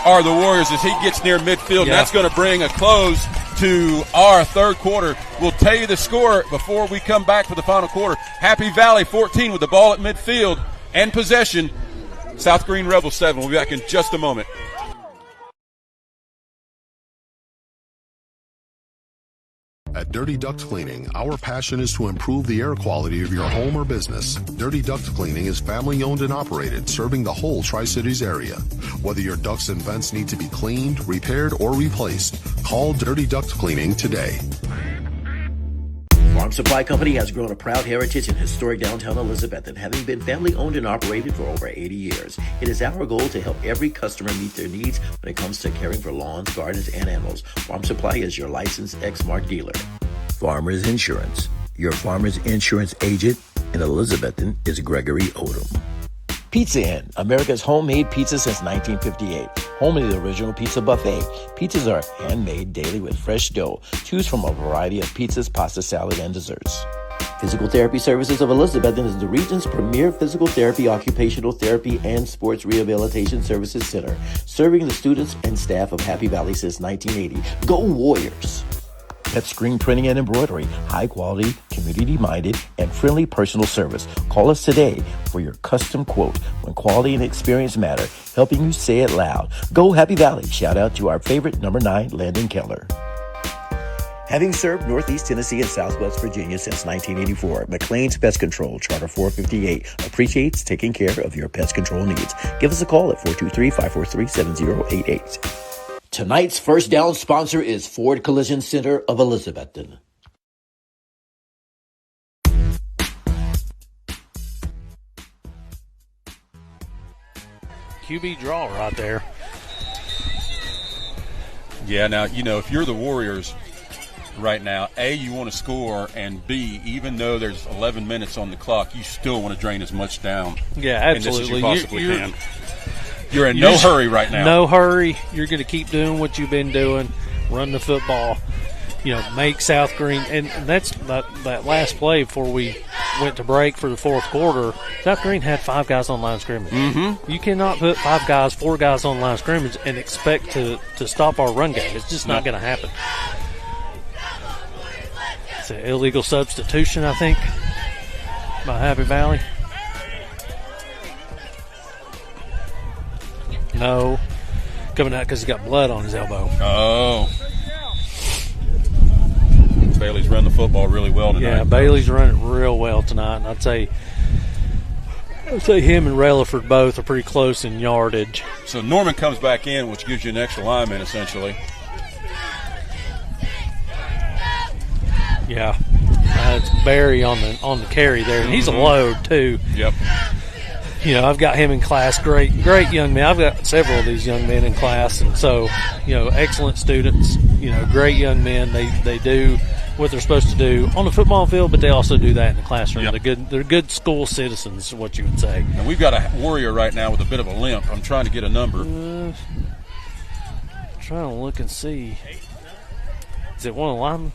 are the Warriors, as he gets near midfield. And that's going to bring a close to our third quarter. We'll tell you the score before we come back for the final quarter. Happy Valley 14 with the ball at midfield and possession. South Greene Rebels 7. We'll be back in just a moment. At Dirty Duct Cleaning, our passion is to improve the air quality of your home or business. Dirty Duct Cleaning is family owned and operated, serving the whole Tri-Cities area. Whether your ducts and vents need to be cleaned, repaired, or replaced, call Dirty Duct Cleaning today. Farm Supply Company has grown a proud heritage in historic downtown Elizabethton, having been family owned and operated for over 80 years. It is our goal to help every customer meet their needs when it comes to caring for lawns, gardens, and animals. Farm Supply is your licensed Exmark dealer. Farmers Insurance. Your farmers insurance agent in Elizabethton is Gregory Odom. Pizza Inn, America's homemade pizza since 1958. Home of the original pizza buffet. Pizzas are handmade daily with fresh dough. Choose from a variety of pizzas, pasta, salad, and desserts. Physical Therapy Services of Elizabethton is the region's premier physical therapy, occupational therapy, and sports rehabilitation services center, serving the students and staff of Happy Valley since 1980. Go Warriors! Pet Screen Printing and Embroidery, high quality, community-minded, and friendly personal service. Call us today for your custom quote when quality and experience matter, helping you say it loud. Go Happy Valley. Shout out to our favorite number 9, Landon Keller. Having served Northeast Tennessee and Southwest Virginia since 1984, McLean's Pest Control, Charter 458, appreciates taking care of your pest control needs. Give us a call at 423-543-7088. Tonight's First Down sponsor is Ford Collision Center of Elizabethton. QB draw right there. Yeah, now, if you're the Warriors right now, A, you want to score, and B, even though there's 11 minutes on the clock, you still want to drain as much down in this as you possibly can. You're in no hurry right now. No hurry. You're going to keep doing what you've been doing, run the football, make South Greene. And that's that last play before we went to break for the fourth quarter. South Greene had 5 guys on line of scrimmage. Mm-hmm. You cannot put 4 guys on line of scrimmage and expect to stop our run game. It's just not going to happen. It's an illegal substitution, I think, by Happy Valley. No. Coming out because he got blood on his elbow. Oh. Bailey's run the football really well tonight. Yeah, Bailey's run it real well tonight. And I'd say him and Relaford both are pretty close in yardage. So Norman comes back in, which gives you an extra lineman, essentially. Yeah, it's Barry on the carry there, and he's a load too. Yep. I've got him in class. Great young man. I've got several of these young men in class, and so excellent students. Great young men. They do what they're supposed to do on the football field, but they also do that in the classroom. Yep. They're good school citizens, is what you would say. And we've got a Warrior right now with a bit of a limp. I'm trying to get a number. Trying to look and see. Is it one of the linemen?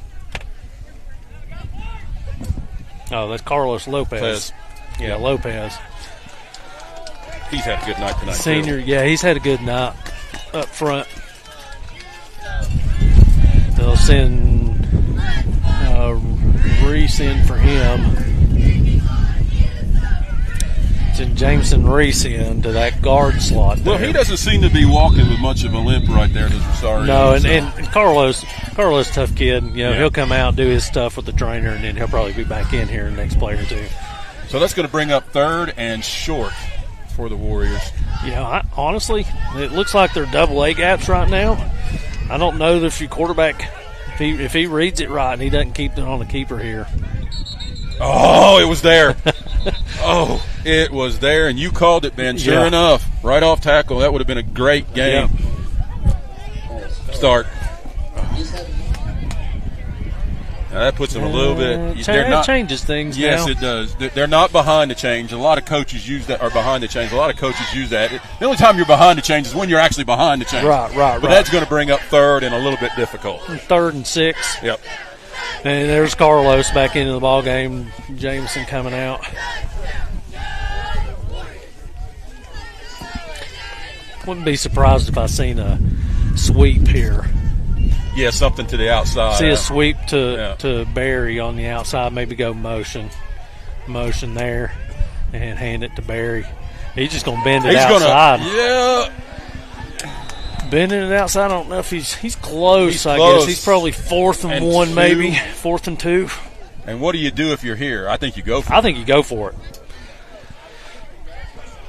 Oh, that's Carlos Lopez. Yeah, Lopez. He's had a good night tonight. Senior, too. Yeah, he's had a good night up front. They'll send Reese in for him. Send Jameson Reese in to that guard slot there. Well, he doesn't seem to be walking with much of a limp right there, Rosario. No, and Carlos, tough kid. He'll come out, do his stuff with the trainer, and then he'll probably be back in here in the next play or two. So that's going to bring up 3rd and short for the Warriors. Honestly, it looks like they're double A gaps right now. I don't know that if your quarterback, if he reads it right and he doesn't keep it on the keeper here. Oh, it was there. Oh, it was there, and you called it, Ben. Sure enough, right off tackle. That would have been a great game. Start. Now that puts them a little bit. That changes things. Yes, now. It does. They're not behind the change. A lot of coaches use that, or behind the change. A lot of coaches use that. The only time you're behind the change is when you're actually behind the change. Right. But that's going to bring up 3rd and a little bit difficult. 3rd and 6. Yep. And there's Carlos back into the ball game. Jameson coming out. Wouldn't be surprised if I seen a sweep here. Yeah, something to the outside. See a sweep to Barry on the outside. Maybe go motion there, and hand it to Barry. He's just gonna bend it outside. Bending it outside. I don't know if he's close. I guess he's probably 4th and 1, maybe 4th and 2. And what do you do if you're here? I think you go for it. I think you go for it.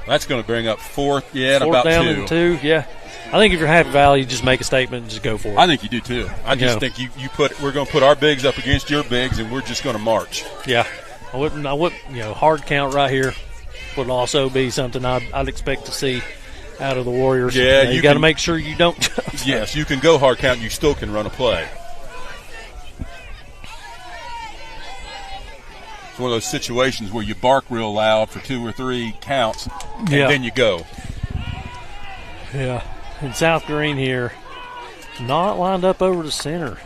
That's going to bring up 4th. Yeah, and 4th about down 2. And 2. Yeah. I think if you're Happy Valley, you just make a statement and just go for it. I think you do too. I just think we're going to put our bigs up against your bigs, and we're just going to march. Yeah, I wouldn't. Hard count right here would also be something I'd expect to see out of the Warriors. Yeah, you got to make sure you don't. Yes, you can go hard count. You still can run a play. It's one of those situations where you bark real loud for 2 or 3 counts, and then you go. Yeah. And South Greene here, not lined up over the center.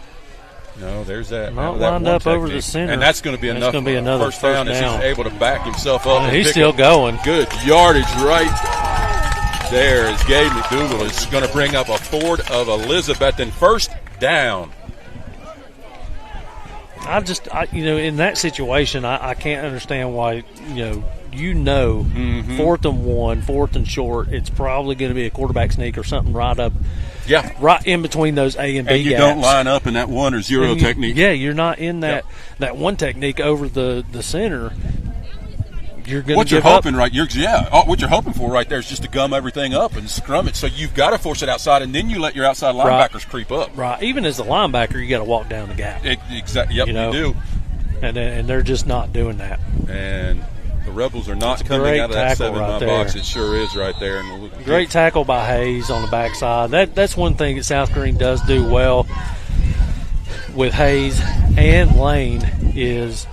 No, there's that. Not lined up over the center. And that's going to be enough. Going to be another first down. As he's able to back himself up. He's still going. Good yardage right there as Gabe McDougal is going to bring up a Ford of Elizabethton first down. In that situation, I can't understand why, 4th and 1, 4th and short, it's probably going to be a quarterback sneak or something right up Yeah. right in between those A and B And you gaps. don't line up in that 1 or 0 technique. Yeah, you're not in that one technique over the center. You're going What to you're give up. hoping, right? What you're hoping for right there is just to gum everything up and scrum it. So you've got to force it outside, and then you let your outside linebackers creep up. Right. Even as a linebacker, you got to walk down the gap. Exactly. Yep, you do. And they're just not doing that. And the Rebels are not It's a coming great out of that tackle 7-man right box. there. It sure is right there. And Great tackle by Hayes on the backside. That's one thing that South Greene does do well with Hayes and Lane is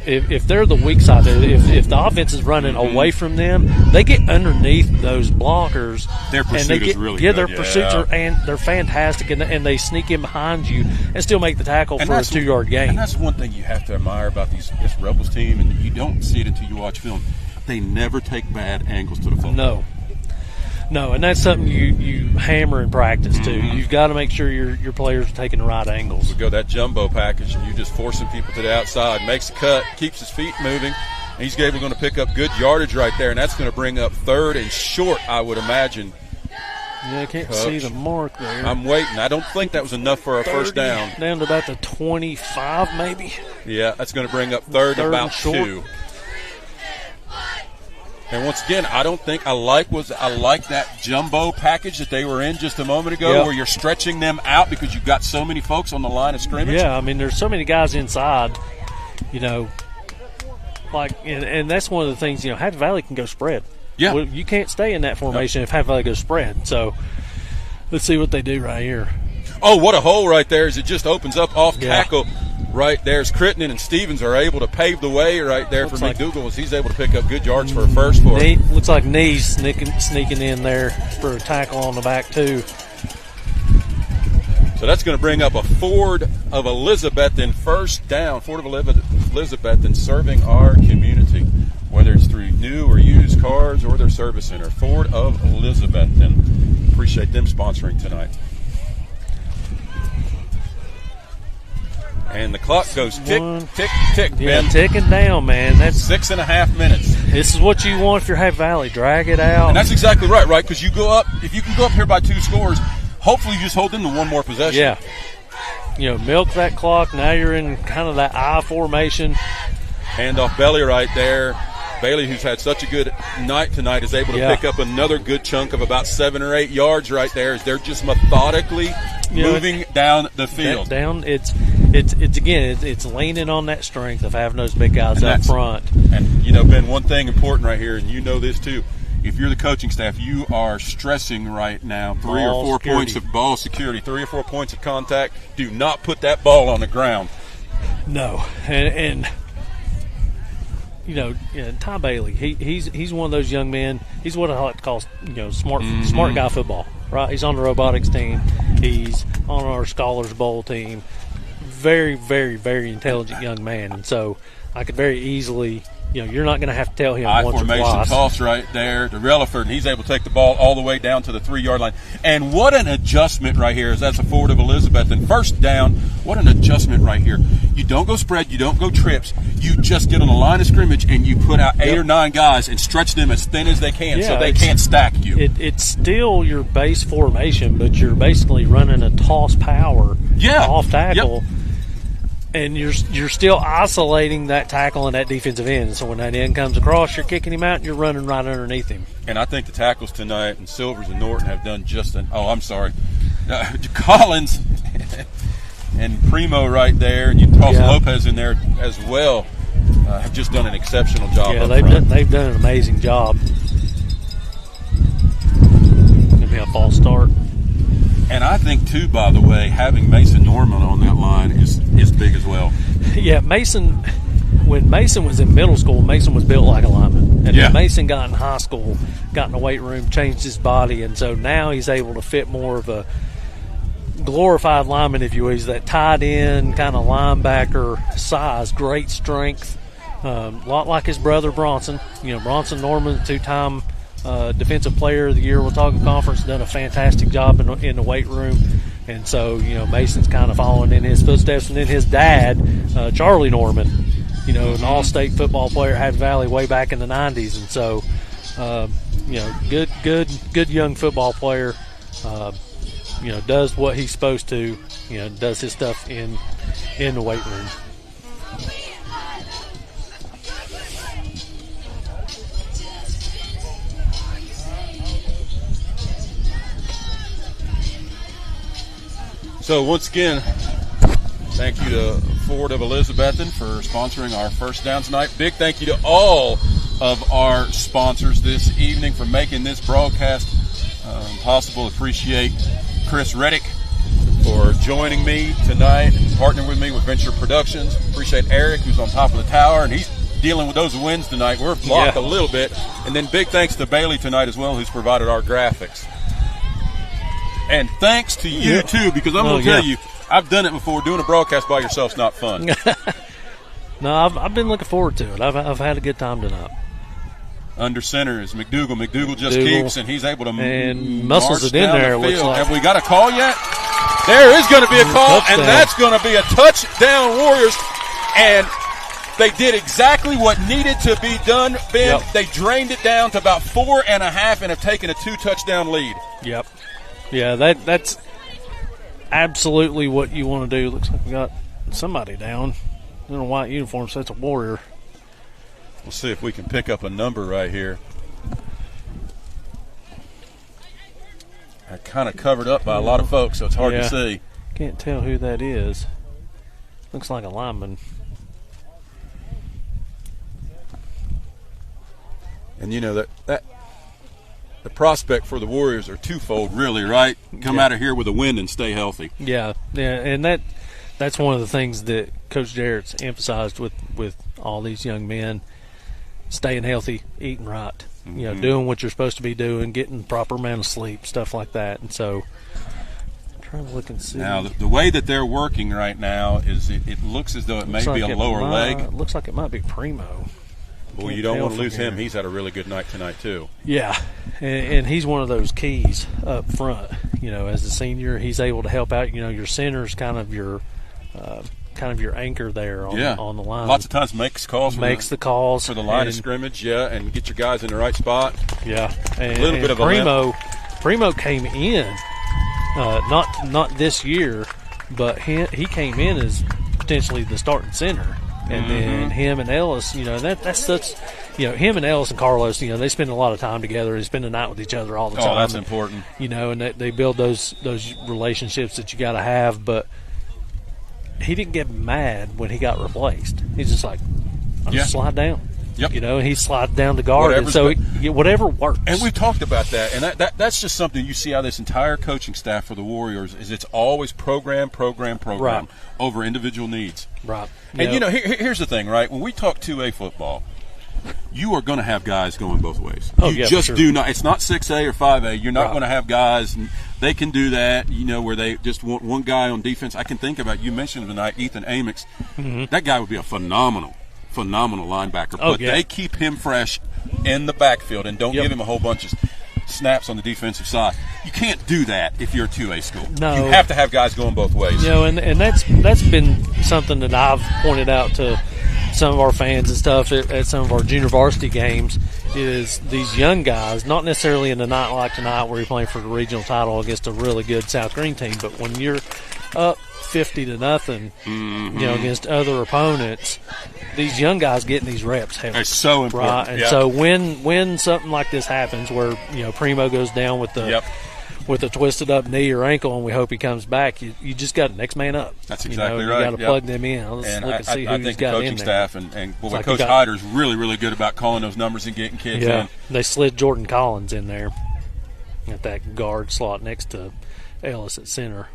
if they're the weak side, if the offense is running away from them, they get underneath those blockers. Their pursuit is really good. good. Their pursuits are they're fantastic, and they sneak in behind you and still make the tackle for a 2-yard gain. And that's one thing you have to admire about this Rebels team, and you don't see it until you watch film. They never take bad angles to the football. No, and that's something you hammer in practice too. You've got to make sure your players are taking the right angles. We go that jumbo package, and you just forcing people to the outside. Makes a cut, keeps his feet moving. And he's able to pick up good yardage right there, and that's going to bring up 3rd and short, I would imagine. Yeah, I can't see the mark there. I'm waiting. I don't think that was enough for our first down. Down to about the 25, maybe. Yeah, that's going to bring up 3rd and about 2. And once again, I don't think I like that jumbo package that they were in just a moment ago, where you're stretching them out because you've got so many folks on the line of scrimmage. Yeah, I mean, there's so many guys inside, and that's one of the things, Happy Valley can go spread. Yeah. Well, you can't stay in that formation if Happy Valley goes spread. So let's see what they do right here. Oh, what a hole right there as it just opens up off tackle. Right there's Crittenden and Stevens are able to pave the way right there for McDougal as he's able to pick up good yards for a first for him. Looks like Knees sneaking in there for a tackle on the back too. So that's going to bring up a Ford of Elizabethton first down. Ford of Elizabethton serving our community, whether it's through new or used cars or their service center. Ford of Elizabethton. Appreciate them sponsoring tonight. And the clock goes tick, tick, tick, Yeah, Ben. ticking down, man. That's 6.5 minutes. This is what you want if you're Happy Valley. Drag it out. And that's exactly right? Because you go up, if you can go up here by 2 scores, hopefully you just hold them to 1 more possession. Yeah. Milk that clock. Now you're in kind of that I formation. Hand off Bailey right there. Bailey, who's had such a good night tonight, is able to pick up another good chunk of about 7 or 8 yards right there as they're just methodically moving down the field. It's leaning on that strength of having those big guys up front. And, Ben, one thing important right here, and you know this too, if you're the coaching staff, you are stressing right now 3 or 4 points of ball security, 3 or 4 points of contact. Do not put that ball on the ground. No. And Ty Bailey, he's one of those young men. He's what I like to call, smart guy football, right? He's on the robotics team. He's on our Scholars Bowl team. Very, very, very intelligent young man. And so I could very easily, you're not going to have to tell him once or formation twice. Toss right there to Relaford, and he's able to take the ball all the way down to the 3-yard line. And what an adjustment right here, as that's a Ford of Elizabeth. And first down, what an adjustment right here. You don't go spread, you don't go trips. You just get on the line of scrimmage and you put out 8 or 9 guys and stretch them as thin as they can so they can't stack you. It's still your base formation, but you're basically running a toss power off tackle. Yep. And you're still isolating that tackle and that defensive end. So when that end comes across, you're kicking him out and you're running right underneath him. And I think the tackles tonight, and Silvers and Norton have done Collins and Primo right there, and you toss Lopez in there as well, have just done an exceptional job. Yeah, they've done an amazing job. Going to be a false start. And I think, too, by the way, having Mason Norman on that line is big as well. Yeah, when Mason was in middle school, Mason was built like a lineman. And when Mason got in high school, got in the weight room, changed his body, and so now he's able to fit more of a glorified lineman, if you will. He's that tight end kind of linebacker size, great strength, a lot like his brother Bronson. Bronson Norman, 2-time Defensive Player of the Year Watauga Conference, done a fantastic job in the weight room. And so, Mason's kind of following in his footsteps. And then his dad, Charlie Norman, an all-state football player at Happy Valley way back in the 90s. And so, good young football player does what he's supposed to, does his stuff in the weight room. So once again, thank you to Ford of Elizabethton for sponsoring our first down tonight. Big thank you to all of our sponsors this evening for making this broadcast possible. Appreciate Chris Reddick for joining me tonight and partnering with me with Venture Productions. Appreciate Eric, who's on top of the tower, and he's dealing with those winds tonight. We're blocked a little bit. And then big thanks to Bailey tonight as well, who's provided our graphics. And thanks to you, too, because I'm going to tell you, I've done it before. Doing a broadcast by yourself's not fun. No, I've been looking forward to it. I've had a good time tonight. Under center is McDougal. McDougal just keeps, and he's able to muscles it in there. The looks like. Have we got a call yet? There is going to be a call, and that's going to be a touchdown, Warriors. And they did exactly what needed to be done, Ben. Yep. They drained it down to about 4.5 and have taken a 2-touchdown lead. Yep. Yeah, that's absolutely what you want to do. Looks like we got somebody down in a white uniform, so that's a Warrior. We'll see if we can pick up a number right here. Kind of covered up by a lot of folks, so it's hard to see. Can't tell who that is. Looks like a lineman. And that the prospect for the Warriors are twofold, really, right? Come out of here with a win and stay healthy. Yeah, and that's one of the things that Coach Jarrett's emphasized with all these young men: staying healthy, eating right, doing what you're supposed to be doing, getting the proper amount of sleep, stuff like that. And so, I'm trying to look and see. Now, the way that they're working right now is it looks as though it may be a lower leg. It looks like it might be Primo. Well, you don't want to lose him. He's had a really good night tonight, too. Yeah, and he's one of those keys up front. As a senior, he's able to help out. Your center's kind of your anchor there on the line. Lots of times makes calls. The calls for the line of scrimmage, and get your guys in the right spot. Yeah, and a little bit of Primo came in, not this year, but he came in as potentially the starting center. And then him and Ellis, that's such, him and Ellis and Carlos, they spend a lot of time together. They spend the night with each other all the time. Oh, that's important. And they build those relationships that you got to have. But he didn't get mad when he got replaced. He's just like, I'll just slide down. Yep. And he slides down the guard. And so whatever works. And we've talked about that. And that's just something you see out of this entire coaching staff for the Warriors is it's always program right. over individual needs. Right. And, here's the thing, right? When we talk 2A football, you are going to have guys going both ways. You just do not. It's not 6A or 5A. You're not going to have guys. They can do that, where they just want one guy on defense. I can think about, you mentioned tonight, Ethan Amix. Mm-hmm. That guy would be a phenomenal linebacker. But they keep him fresh in the backfield and don't give him a whole bunch of snaps on the defensive side. You can't do that if you're a 2A school. No. You have to have guys going both ways. And that's been something that I've pointed out to some of our fans and stuff at some of our junior varsity games is these young guys, not necessarily in a night like tonight where you're playing for the regional title against a really good South Greene team, but when you're up 50-0, against other opponents, these young guys getting these reps heavy. It's so important. Right? And so when something like this happens where, Primo goes down with a twisted up knee or ankle and we hope he comes back, you just got next man up. That's exactly right. You got to plug them in. Let's look and see who's got in there. I think the coaching staff and Coach Hyder's really, really good about calling those numbers and getting kids in. They slid Jordan Collins in there at that guard slot next to Ellis at center.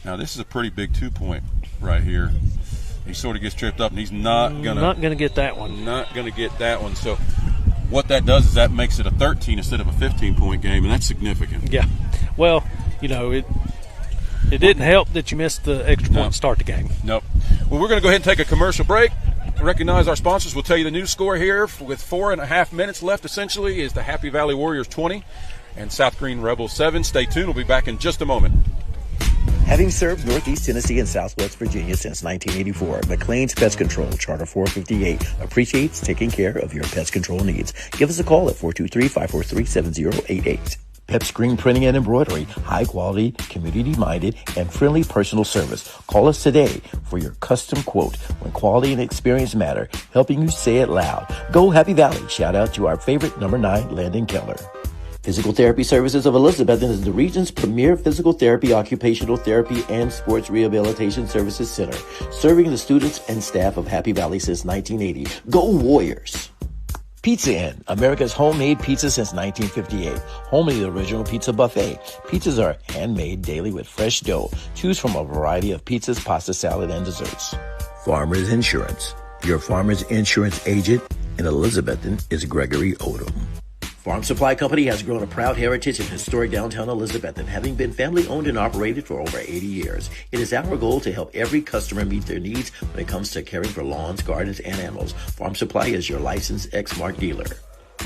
Now, this is a pretty big 2-point right here. He sort of gets tripped up, and he's not going to get that one. Not going to get that one. So what that does is that makes it a 13 instead of a 15-point game, and that's significant. Yeah. Well, it didn't help that you missed the extra point to start the game. Nope. Well, we're going to go ahead and take a commercial break. Recognize our sponsors. We'll tell you the new score here with 4.5 minutes left, essentially, is the Happy Valley Warriors 20 and South Greene Rebels 7. Stay tuned. We'll be back in just a moment. Having served Northeast Tennessee and Southwest Virginia since 1984, McLean's Pest Control, Charter 458, appreciates taking care of your pest control needs. Give us a call at 423-543-7088. Pep Screen Printing and Embroidery, high quality, community-minded, and friendly personal service. Call us today for your custom quote when quality and experience matter, helping you say it loud. Go Happy Valley. Shout out to our favorite number 9, Landon Keller. Physical Therapy Services of Elizabethton is the region's premier physical therapy, occupational therapy, and sports rehabilitation services center, serving the students and staff of Happy Valley since 1980. Go Warriors! Pizza Inn, America's homemade pizza since 1958. Home of the original pizza buffet. Pizzas are handmade daily with fresh dough. Choose from a variety of pizzas, pasta, salad, and desserts. Farmers Insurance. Your Farmers Insurance agent in Elizabethton is Gregory Odom. Farm Supply Company has grown a proud heritage in historic downtown Elizabethton, having been family owned and operated for over 80 years. It is our goal to help every customer meet their needs when it comes to caring for lawns, gardens, and animals. Farm Supply is your licensed Exmark dealer.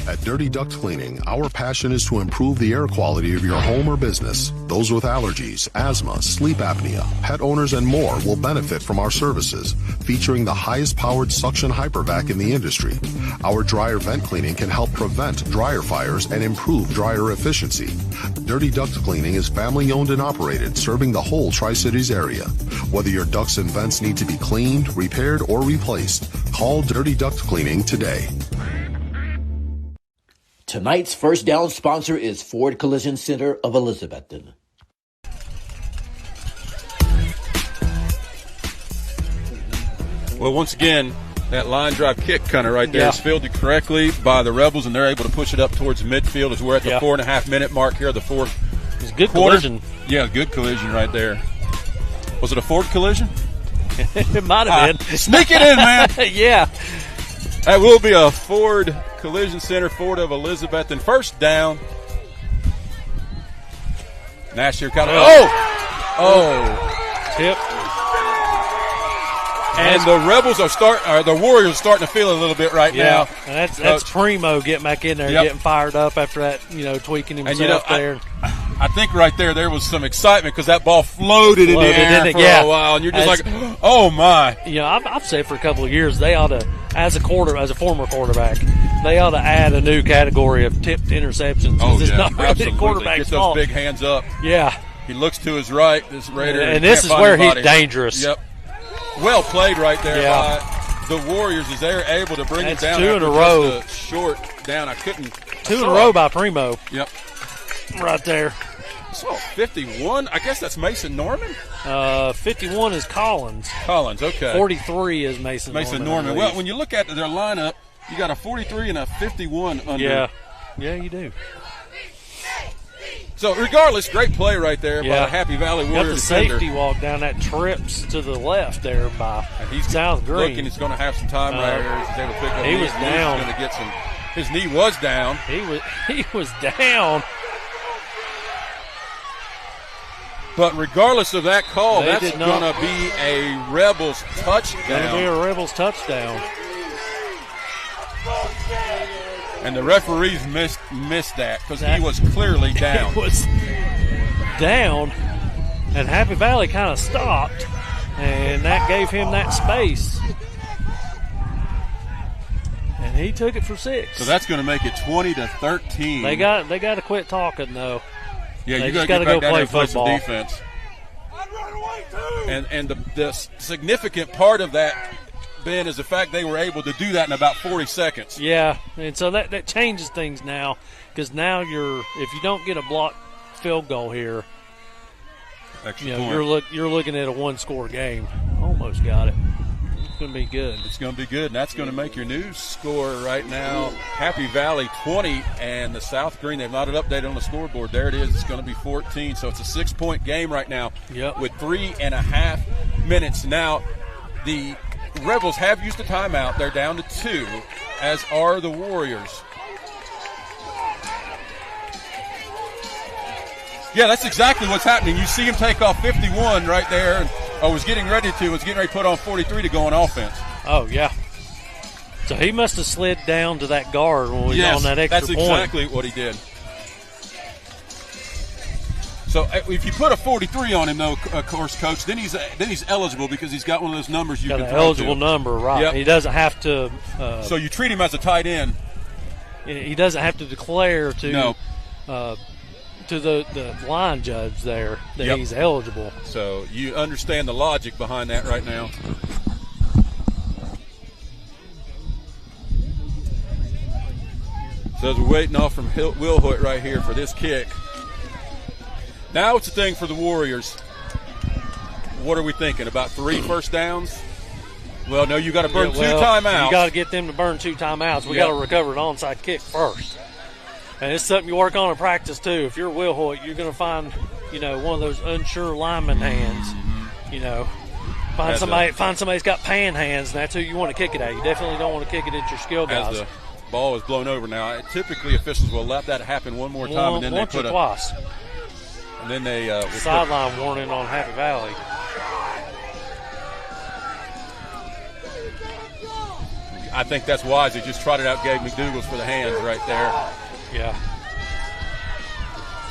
At Dirty Duct Cleaning, our passion is to improve the air quality of your home or business. Those with allergies, asthma, sleep apnea, pet owners, and more will benefit from our services, featuring the highest powered suction hypervac in the industry. Our dryer vent cleaning can help prevent dryer fires and improve dryer efficiency. Dirty Duct Cleaning is family owned and operated, serving the whole Tri-Cities area. Whether your ducts and vents need to be cleaned, repaired, or replaced, call Dirty Duct Cleaning today. Tonight's first down sponsor is Ford Collision Center of Elizabethton. Well, once again, that line drive kick kind of right there is fielded correctly by the Rebels, and they're able to push it up towards midfield as we're at the 4.5-minute mark here of the fourth It was a good quarter. collision. Yeah, good collision right there. Was it a Ford collision? It might have been. Sneak it in, man. Yeah. That will be a Ford Collision Center, Ford of Elizabethton. First down. Nash here kind of. Tip. And the Rebels the Warriors are starting to feel it a little bit right now. And that's Primo getting back in there, getting fired up after that, tweaking himself there. I think right there was some excitement because that ball floated in the air for a while, and you're just like, oh my. I've said for a couple of years they ought to, as a former quarterback, they ought to add a new category of tipped interceptions. It's not really a quarterback's Get those fault. big hands up. Yeah. He looks to his right, this Raider. And this is where he's dangerous. Yep. Well played right there by the Warriors as they're able to bring it down. 2 in a row. Just a short down. I couldn't. 2 in a row by Primo. Yep. Right there. So 51. I guess that's Mason Norman. 51 is Collins. Collins. Okay. 43 is Mason Norman. Well, when you look at their lineup, you got a 43 and a 51 under. Yeah, you do. So regardless, great play right there by the Happy Valley Warriors. Got the safety walk down that trips to the left there by South Greene. Looking, he's going to have some time right here. He's able to pick up. He was down. He's going to get some. His knee was down. He was down. But regardless of that call, that's going to be a Rebels touchdown. Going to be a Rebels touchdown. And the referees missed that because he was clearly down. He was down, and Happy Valley kind of stopped, and that gave him that space. And he took it for 6. So that's going to make it 20-13. They got to quit talking though. Yeah, they you just got to go play football. Some defense. And the significant part of that, Ben, is the fact they were able to do that in about 40 seconds. Yeah, and so that changes things now because now if you don't get a blocked field goal here, you're looking at a 1-score game. Almost got it. It's going to be good. It's going to be good, and that's going to make your new score right now. Happy Valley 20, and the South Greene, they've not updated on the scoreboard. There it is. It's going to be 14, so it's a 6-point game right now with 3.5 minutes. Now, the Rebels have used a timeout. They're down to 2, as are the Warriors. Yeah, that's exactly what's happening. You see him take off 51 right there, and was getting ready to put on 43 to go on offense. Oh, yeah. So he must have slid down to that guard when we was on that extra point. That's exactly what he did. So if you put a 43 on him, though, of course, Coach, then he's eligible because he's got one of those numbers you can throw to. Got an eligible number, right. Yep. He doesn't have to. So you treat him as a tight end. He doesn't have to declare to to the line judge there that he's eligible. So you understand the logic behind that right now. So as we're waiting off from Will Hoyt right here for this kick. Now it's the thing for the Warriors. What are we thinking? About 3 first downs? Well, no, you got to burn 2 timeouts. You got to get them to burn 2 timeouts. We got to recover an onside kick first. And it's something you work on in practice, too. If you're Will Hoyt, you're going to find, one of those unsure lineman hands. Find somebody's got pan hands, and that's who you want to kick it at. You definitely don't want to kick it at your skill guys. As the ball is blown over now, typically officials will let that happen one more time, and then once or twice. And then they sideline warning on Happy Valley. I think that's wise. They just trotted out Gabe McDougal's for the hands right there. Yeah.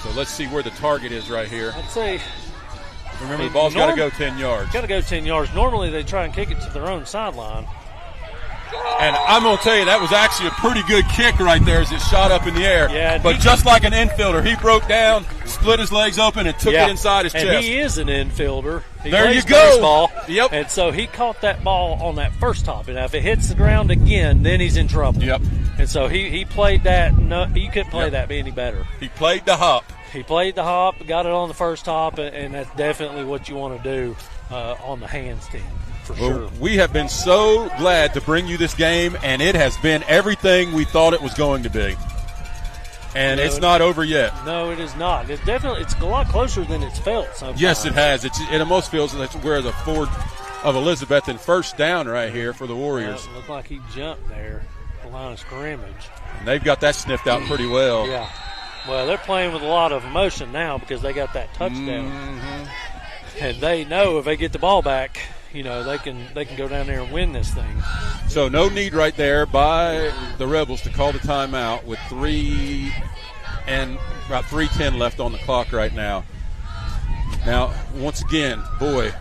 So let's see where the target is right here. I'd say. Remember, the ball's got to go 10 yards. Got to go 10 yards. Normally they try and kick it to their own sideline. And I'm going to tell you, that was actually a pretty good kick right there as it shot up in the air. Yeah, but just like an infielder, he broke down, split his legs open, and took it inside his chest. And he is an infielder. There you go. Baseball, yep. And so he caught that ball on that first hop. And if it hits the ground again, then he's in trouble. Yep. And so he played that. No, he couldn't play that any better. He played the hop. He played the hop, got it on the first hop, and that's definitely what you want to do on the hands team. Sure. We have been so glad to bring you this game, and it has been everything we thought it was going to be. And it's not over yet. No, it is not. It's a lot closer than it's felt sometimes. Yes, it has. It almost feels like we're the Ford of Elizabeth and first down right here for the Warriors. It looked like he jumped there, the line of scrimmage. And they've got that sniffed out pretty well. Yeah. Well, they're playing with a lot of emotion now because they got that touchdown. Mm-hmm. And they know if they get the ball back, they can go down there and win this thing. So no need right there by the Rebels to call the timeout with about 3:10 left on the clock right now. Now, once again, boy,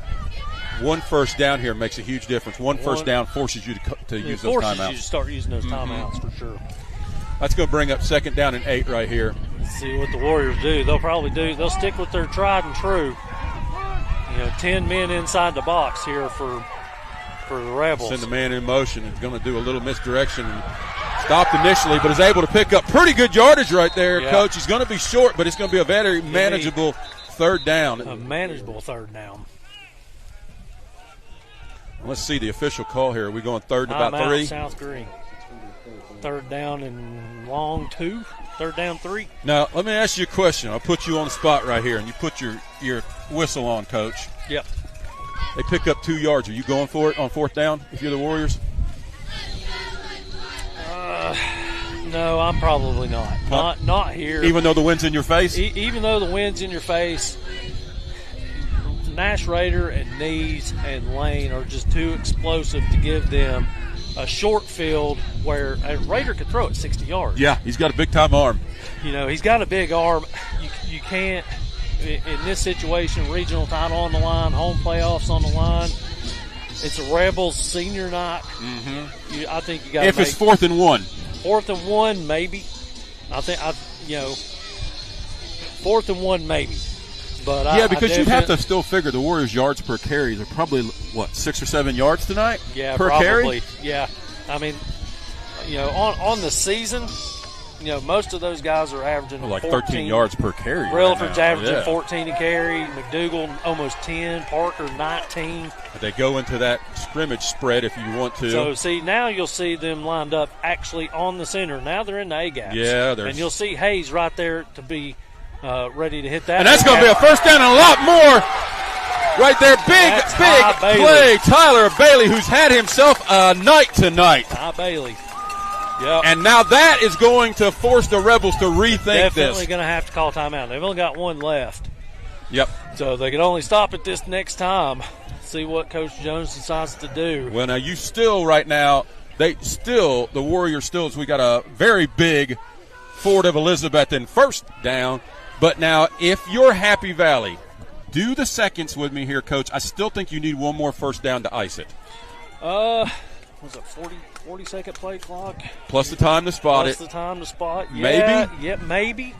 one first down here makes a huge difference. One first down forces you to use those timeouts. Forces you to start using those timeouts for sure. That's going to bring up 2nd down and 8 right here. Let's see what the Warriors do. They'll stick with their tried and true. 10 men inside the box here for the Rebels. Send the man in motion. He's going to do a little misdirection. Stopped initially, but is able to pick up pretty good yardage right there, Coach. He's going to be short, but it's going to be a very manageable 3rd down. A manageable 3rd down. Let's see the official call here. Are we going 3rd and about 3? South Greene. 3rd down and long 2. 3rd down 3. Now, let me ask you a question. I'll put you on the spot right here, and you put your whistle on, Coach. Yep. They pick up 2 yards. Are you going for it on 4th down if you're the Warriors? No, I'm probably not. Not here. Even though the wind's in your face? Even though the wind's in your face, Nash Rader and Nees and Lane are just too explosive to give them a short field where a Rader could throw it 60 yards. Yeah, he's got a big-time arm. He's got a big arm. You can't, in this situation, regional title on the line, home playoffs on the line. It's a Rebels senior night. Mm-hmm. I think you got to If it's 4th and 1. 4th and 1, maybe. I think, 4th and 1, maybe. But because you'd have to still figure the Warriors' yards per carry. They're probably, 6 or 7 yards tonight? Yeah, per probably. carry? Yeah. I mean, on the season, most of those guys are averaging 13 yards per carry. Relaford's averaging 14 a carry. McDougal almost 10. Parker 19. They go into that scrimmage spread if you want to. So, see, now you'll see them lined up actually on the center. Now they're in the A-gaps. Yeah. And you'll see Hayes right there to be ready to hit that. And that's going to be a first down and a lot more. Right there, big play. Tyler Bailey, who's had himself a night tonight. Ty Bailey. Yep. And now that is going to force the Rebels to rethink this. Definitely going to have to call timeout. They've only got one left. Yep. So they can only stop it this next time. See what Coach Jones decides to do. Well, now you still right now, the Warriors still, we got a very big Ford of Elizabeth in 1st down. But now if you're Happy Valley, do the seconds with me here, Coach. I still think you need one more 1st down to ice it. Was it 40-second play clock? Plus the time to spot Plus it. the time to spot. Maybe? Yeah, maybe.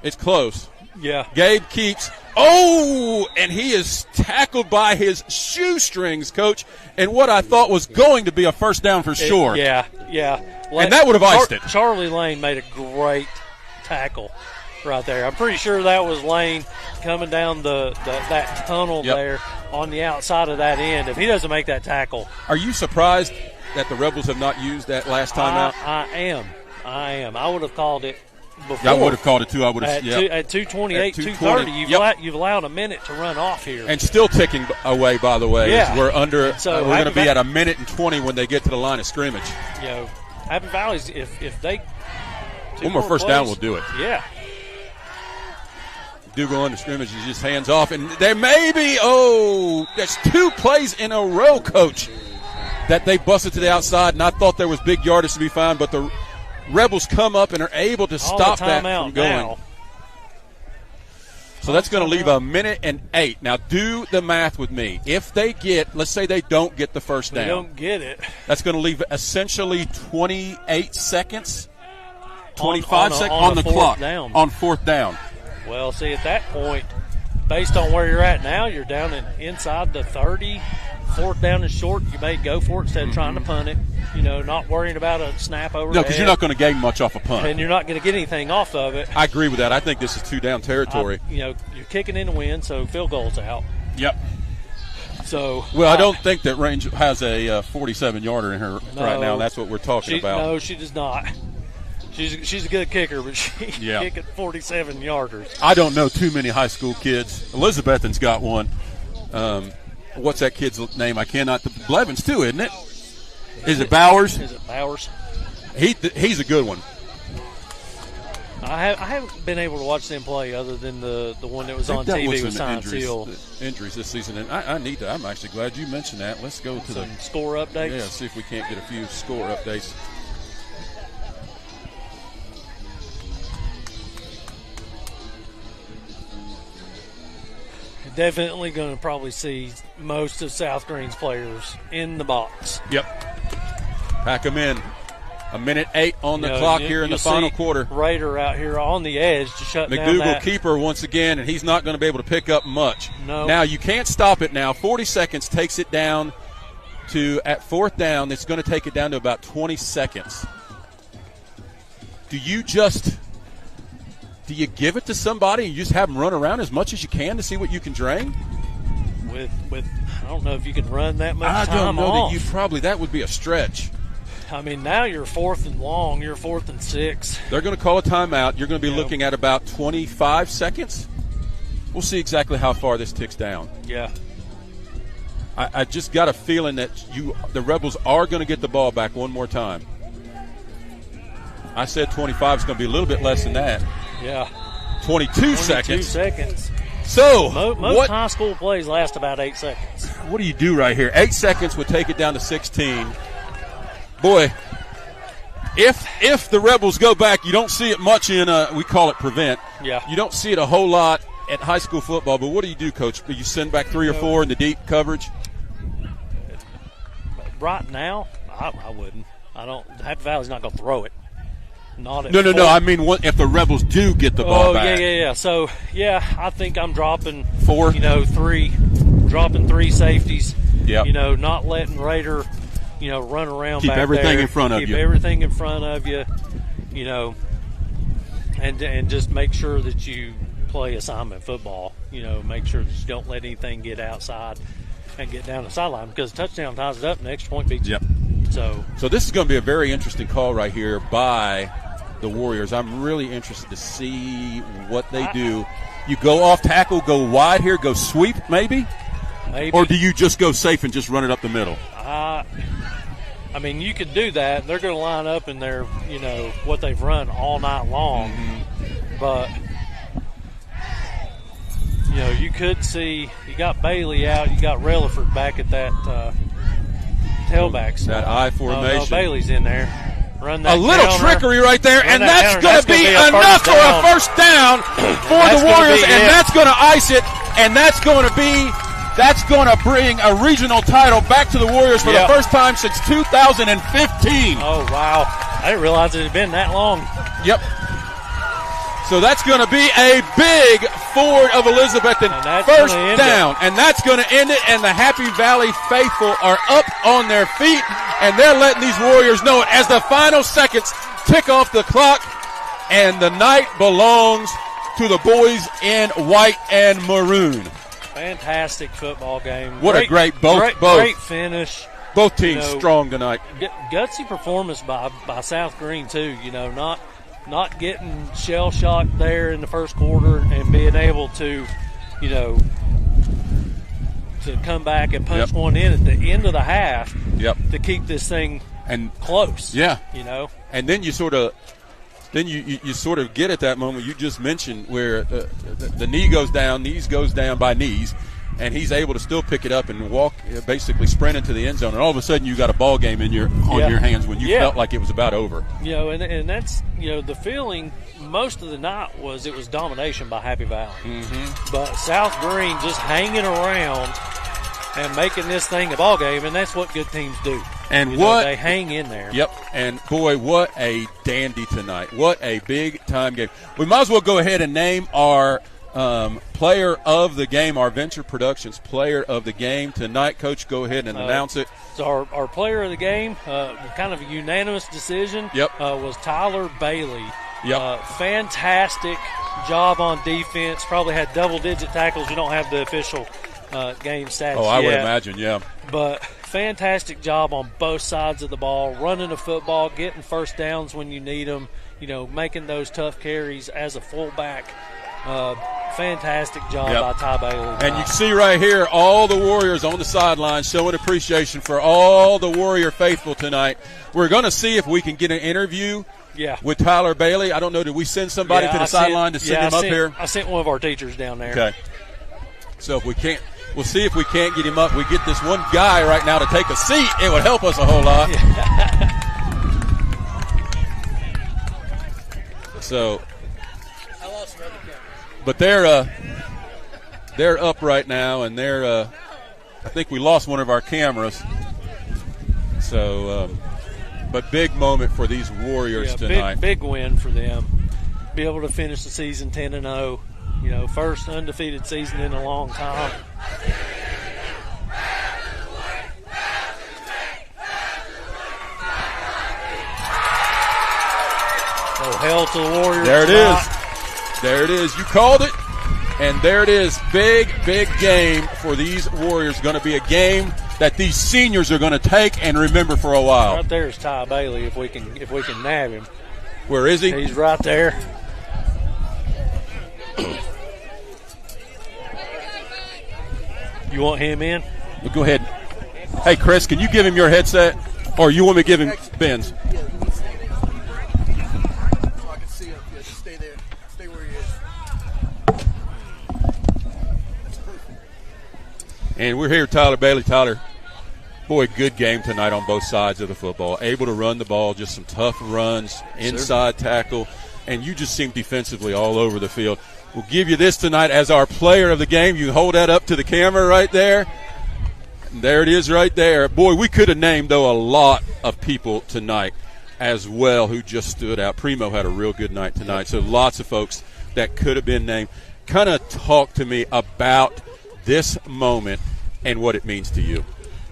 It's close. Yeah. Gabe keeps. Oh, and he is tackled by his shoestrings, Coach, and what I thought was going to be a first down for sure. Yeah. And that would have iced it. Charlie Lane made a great tackle right there. I'm pretty sure that was Lane coming down that tunnel there on the outside of that end. If he doesn't make that tackle. Are you surprised that the Rebels have not used that last time out? I am. I would have called it before. I would have called it too. I would have. At 2:28, 2:30, you've allowed a minute to run off here. And still ticking away, by the way. Yeah. We're under. So we're going to be at 1:20 when they get to the line of scrimmage. Happy Valley's, if they one more first down will do it. Yeah. Do go under scrimmage, he's just hands off, and there may be that's 2 plays in a row, Coach, that they busted to the outside, and I thought there was big yardage to be found, but the Rebels come up and are able to stop that from going. Now. So that's going to leave 1:08. Now do the math with me. If they let's say they don't get the first down. They don't get it. That's going to leave essentially 28 seconds, 25 seconds on the clock on fourth down. Well, see, at that point, based on where you're at now, you're down inside the 30. Fourth down is short. You may go for it instead of trying to punt it. Not worrying about a snap over. No, because you're not going to gain much off a punt. And you're not going to get anything off of it. I agree with that. I think this is 2-down territory. You're kicking in the wind, so field goal's out. Yep. So. Well, I don't think that Range has a 47-yarder in her right now. That's what we're talking about. No, she does not. She's a good kicker, but she's kicking 47-yarders. I don't know too many high school kids. Elizabethan's got one. What's that kid's name? I cannot. Blevins, too, isn't it? Is it Bowers? Is it Bowers? He's a good one. I haven't been able to watch them play other than the one that was on TV with Science Hill. Injuries this season, and I need to. I'm actually glad you mentioned that. Let's go to some score updates. Yeah, see if we can't get a few score updates. Definitely going to probably see most of South Greene's players in the box. Yep. Pack them in. 1:08 on the clock here in the final quarter. Raider out here on the edge to shut down McDougal that. keeper once again, and he's not going to be able to pick up much. No. Now, you can't stop it now. 40 seconds takes it down to, at fourth down, it's going to take it down to about 20 seconds. Do you give it to somebody and you just have them run around as much as you can to see what you can drain? With I don't know if you can run that much I time don't know off. that would be a stretch. I mean, now you're 4th and long. You're 4th and 6. They're going to call a timeout. You're going to be looking at about 25 seconds. We'll see exactly how far this ticks down. Yeah. I just got a feeling that the Rebels are going to get the ball back one more time. I said 25 is going to be a little bit less than that. Yeah. 22 seconds. 22 seconds. So, most high school plays last about 8 seconds. What do you do right here? 8 seconds would take it down to 16. Boy, if the Rebels go back, you don't see it much in we call it prevent. Yeah. You don't see it a whole lot at high school football, but what do you do, Coach? Do you send back 3 or 4 in the deep coverage? Right now, I wouldn't. I don't. Happy Valley's not going to throw it. Not at No. I mean, if the Rebels do get the ball back. Yeah. So, I think I'm dropping 4. 3, dropping 3 safeties. Yeah. Not letting Raider, run around Keep back everything there. in front of you. Keep everything in front of you, and just make sure that you play assignment football. Make sure that you don't let anything get outside and get down the sideline, because touchdown ties it up and the extra point beats Yep. you. So this is going to be a very interesting call right here by the Warriors. I'm really interested to see what they do. You go off tackle, go wide here, go sweep maybe? Or do you just go safe and just run it up the middle? I mean, you could do that. They're going to line up in their, what they've run all night long. Mm-hmm. But, you could see, you got Bailey out, you got Relaford back at that tailback spot. That I formation. No, Bailey's in there. Run that a little counter, trickery right there, and that's going to be enough for a first down for the Warriors, and that's going to ice it, and that's going to bring a regional title back to the Warriors for the first time since 2015. Oh, wow. I didn't realize it had been that long. Yep. So that's going to be a big Ford of Elizabethton first down. And that's going to end it. And the Happy Valley faithful are up on their feet. And they're letting these Warriors know it as the final seconds tick off the clock. And the night belongs to the boys in white and maroon. Fantastic football game. What a great finish. Both teams strong tonight. Gutsy performance by South Greene too. Not getting shell shocked there in the first quarter and being able to, to come back and punch one in at the end of the half. To keep this thing close. Yeah. And then you sort of. Then you sort of get at that moment you just mentioned where the knee goes down, knees goes down by knees, and he's able to still pick it up and walk, basically sprint into the end zone, and all of a sudden you got a ball game on your hands when you felt like it was about over. And that's the feeling most of the night was it was domination by Happy Valley, but South Greene just hanging around and making this thing a ball game, and that's what good teams do. And they hang in there. Yep. And boy, what a dandy tonight! What a big time game. We might as well go ahead and name our player of the game, our Venture Productions player of the game tonight. Coach, go ahead and announce it. So our player of the game, kind of a unanimous decision. Was Tyler Bailey. Fantastic job on defense. Probably had double-digit tackles. You don't have the official game stats. Oh, I would imagine, yeah. But fantastic job on both sides of the ball, running the football, getting first downs when you need them, making those tough carries as a fullback. Fantastic job by Ty Bailey. And you see right here all the Warriors on the sideline showing appreciation for all the Warrior faithful tonight. We're going to see if we can get an interview with Tyler Bailey. I don't know, did we send somebody to the sideline to send him up here? I sent one of our teachers down there. Okay. So if we can't, we'll see if we can't get him up. We get this one guy right now to take a seat. It would help us a whole lot. So, but they're up right now, and I think we lost one of our cameras. So, but big moment for these Warriors tonight. Big win for them. Be able to finish the season 10-0. First undefeated season in a long time. Oh, hell to the Warriors. There it is. There it is. You called it. And there it is. Big, big game for these Warriors. Going to be a game that these seniors are going to take and remember for a while. Right there's Ty Bailey if we can nab him. Where is he? He's right there. You want him in? Well, go ahead. Hey, Chris, can you give him your headset? Or you want me to give him Ben's? So I can see him. Yeah, just stay there. Stay where he is. That's perfect. And we're here with Tyler Bailey. Tyler, boy, good game tonight on both sides of the football. Able to run the ball, just some tough runs, inside tackle, and you just seem defensively all over the field. We'll give you this tonight as our player of the game. You hold that up to the camera right there. And there it is right there. Boy, we could have named, though, a lot of people tonight as well who just stood out. Primo had a real good night tonight, so lots of folks that could have been named. Kind of talk to me about this moment and what it means to you.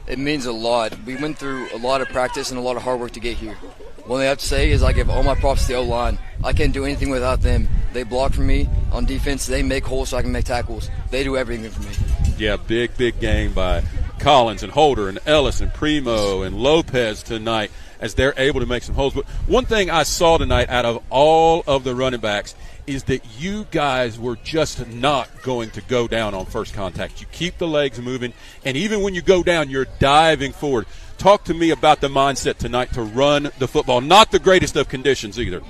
It means a lot. We went through a lot of practice and a lot of hard work to get here. One thing I have to say is I give all my props to the O-line. I can't do anything without them. They block for me on defense. They make holes so I can make tackles. They do everything for me. Yeah, big game by Collins and Holder and Ellis and Primo and Lopez tonight as they're able to make some holes. But one thing I saw tonight out of all of the running backs is that you guys were just not going to go down on first contact. You keep the legs moving, and even when you go down, you're diving forward. Talk to me about the mindset tonight to run the football. Not the greatest of conditions either.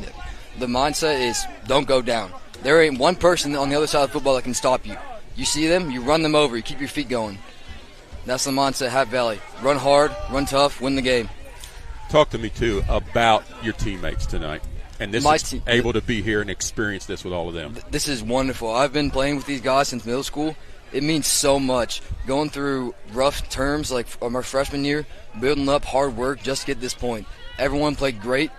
The mindset is don't go down. There ain't one person on the other side of the football that can stop you. You see them, you run them over, you keep your feet going. That's the mindset, Happy Valley. Run hard, run tough, win the game. Talk to me, too, about your teammates tonight. And this is able to be here and experience this with all of them. This is wonderful. I've been playing with these guys since middle school. It means so much. Going through rough terms like our freshman year, building up hard work just to get this point. Everyone played great.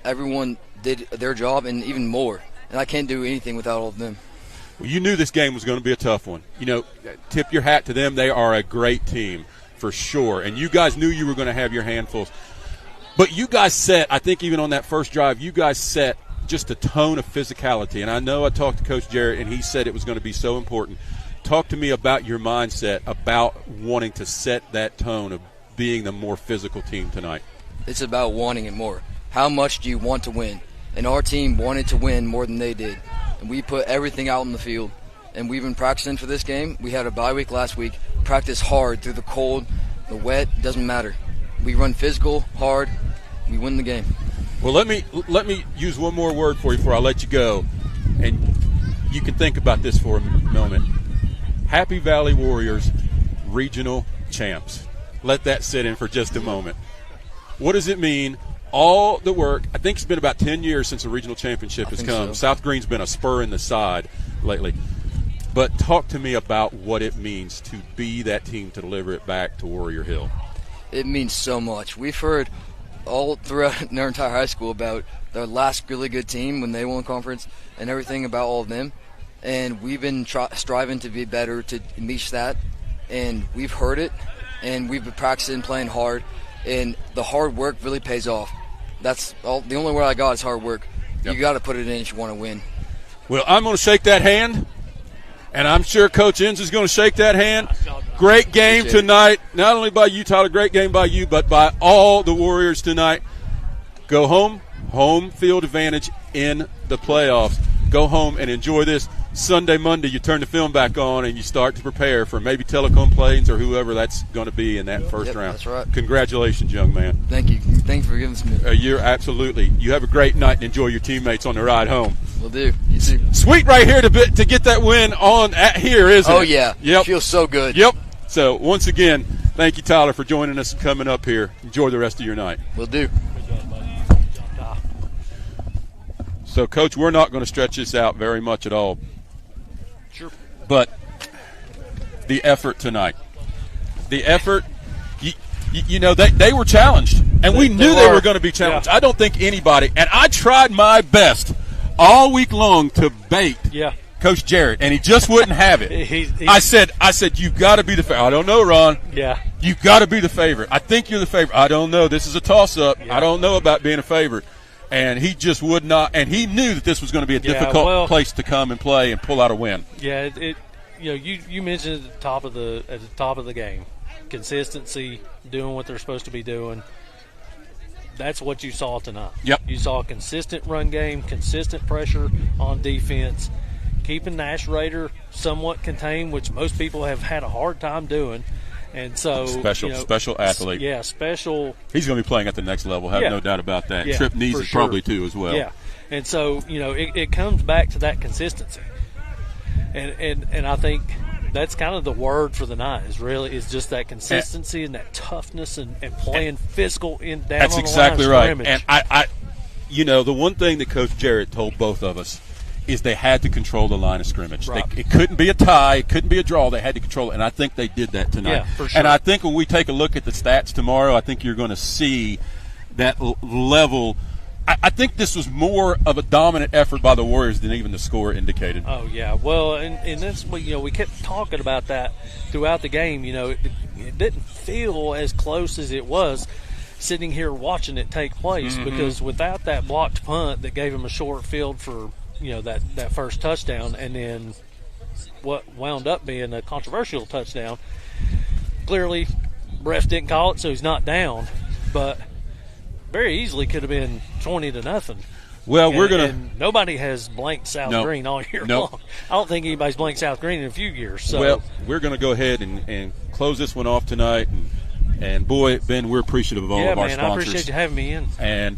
Everyone did their job and even more. and I can't do anything without all of them. Well, you knew this game was going to be a tough one. You know, tip your hat to them. They are a great team for sure. And you guys knew you were going to have your handfuls. But you guys set, I think even on that first drive, you guys set just a tone of physicality. And I know I talked to Coach Jarrett, and he said it was going to be so important. Talk to me about your mindset about wanting to set that tone of being the more physical team tonight. It's about wanting it more. How much do you want to win? And our team wanted to win more than they did. And we put everything out in the field. And we've been practicing for this game. We had a bye week last week. Practice hard through the cold, the wet, doesn't matter. We run physical, hard, we win the game. Well, let me use one more word for you before I let you go. And you can think about this for a moment. Happy Valley Warriors regional champs. Let that sit in for just a moment. What does it mean? All the work, I think it's been about 10 years since a regional championship has come. So. South Greene's been a spur in the side lately. But talk to me about what it means to be that team to deliver it back to Warrior Hill. It means so much. We've heard all throughout our entire high school about their last really good team when they won conference and everything about all of them. And we've been striving to be better to reach that. And we've heard it, and we've been practicing, playing hard. And the hard work really pays off. That's all. The only word I got is hard work. Yep. You got to put it in if you want to win. Well, I'm going to shake that hand, and I'm sure Coach Enns is going to shake that hand. Great game tonight, not only by you, Tyler, great game by you, but by all the Warriors tonight. Go home field advantage in the playoffs. Go home and enjoy this. Sunday, Monday, you turn the film back on and you start to prepare for maybe Telecom Plains or whoever that's going to be in that first round. That's right. Congratulations, young man. Thank you. Thank you for giving us me. You're absolutely. You have a great night and enjoy your teammates on the ride home. Will do. You too. Sweet right here to get that win on at here, isn't it? Oh, yeah. Yep. Feels so good. Yep. So, once again, thank you, Tyler, for joining us and coming up here. Enjoy the rest of your night. Will do. So, Coach, we're not going to stretch this out very much at all. Sure. But the effort tonight. The effort, you know, they were challenged. And we knew they were going to be challenged. Yeah. I don't think anybody – and I tried my best all week long to bait Coach Jarrett, and he just wouldn't have it. I said, you've got to be the favorite. I don't know, Ron. Yeah. You've got to be the favorite. I think you're the favorite. I don't know. This is a toss-up. Yeah. I don't know about being a favorite. And he just would not – and he knew that this was going to be a difficult place to come and play and pull out a win. Yeah, you mentioned at the top of the game, consistency, doing what they're supposed to be doing. That's what you saw tonight. Yep. You saw a consistent run game, consistent pressure on defense, keeping Nash Raider somewhat contained, which most people have had a hard time doing. And so special athlete. Yeah, special. He's going to be playing at the next level. Have no doubt about that. Yeah, Tripp needs it probably too as well. Yeah, and so it comes back to that consistency, and I think that's kind of the word for the night is just that consistency and that toughness and playing physical down that's on the exactly line of right. scrimmage. And I the one thing that Coach Jarrett told both of us is they had to control the line of scrimmage. Right. It couldn't be a tie. It couldn't be a draw. They had to control it, and I think they did that tonight. Yeah, for sure. And I think when we take a look at the stats tomorrow, I think you're going to see that level. I think this was more of a dominant effort by the Warriors than even the score indicated. Oh, yeah. Well, and that's what, we kept talking about that throughout the game. It didn't feel as close as it was sitting here watching it take place because without that blocked punt that gave him a short field for – that first touchdown, and then what wound up being a controversial touchdown. Clearly, refs didn't call it, so he's not down. But very easily could have been 20-0. Well, and nobody has blanked South Greene all year long. I don't think anybody's blanked South Greene in a few years. So. Well, we're going to go ahead and close this one off tonight. And boy, Ben, we're appreciative of all of our sponsors. I appreciate you having me in. And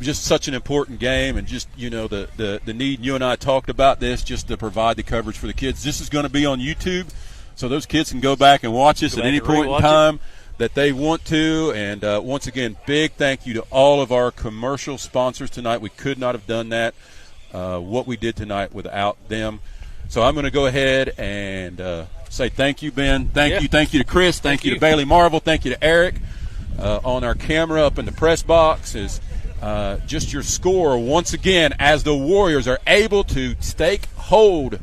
just such an important game, and just the need. You and I talked about this just to provide the coverage for the kids. This is going to be on YouTube, so those kids can go back and watch this at any point in time that they want to. And once again, big thank you to all of our commercial sponsors tonight. We could not have done that what we did tonight without them. So I'm going to go ahead and say thank you, Ben. Thank you to Chris. Thank you to Bailey Marvel. Thank you to Eric on our camera up in the press box as just your score once again as the Warriors are able to take hold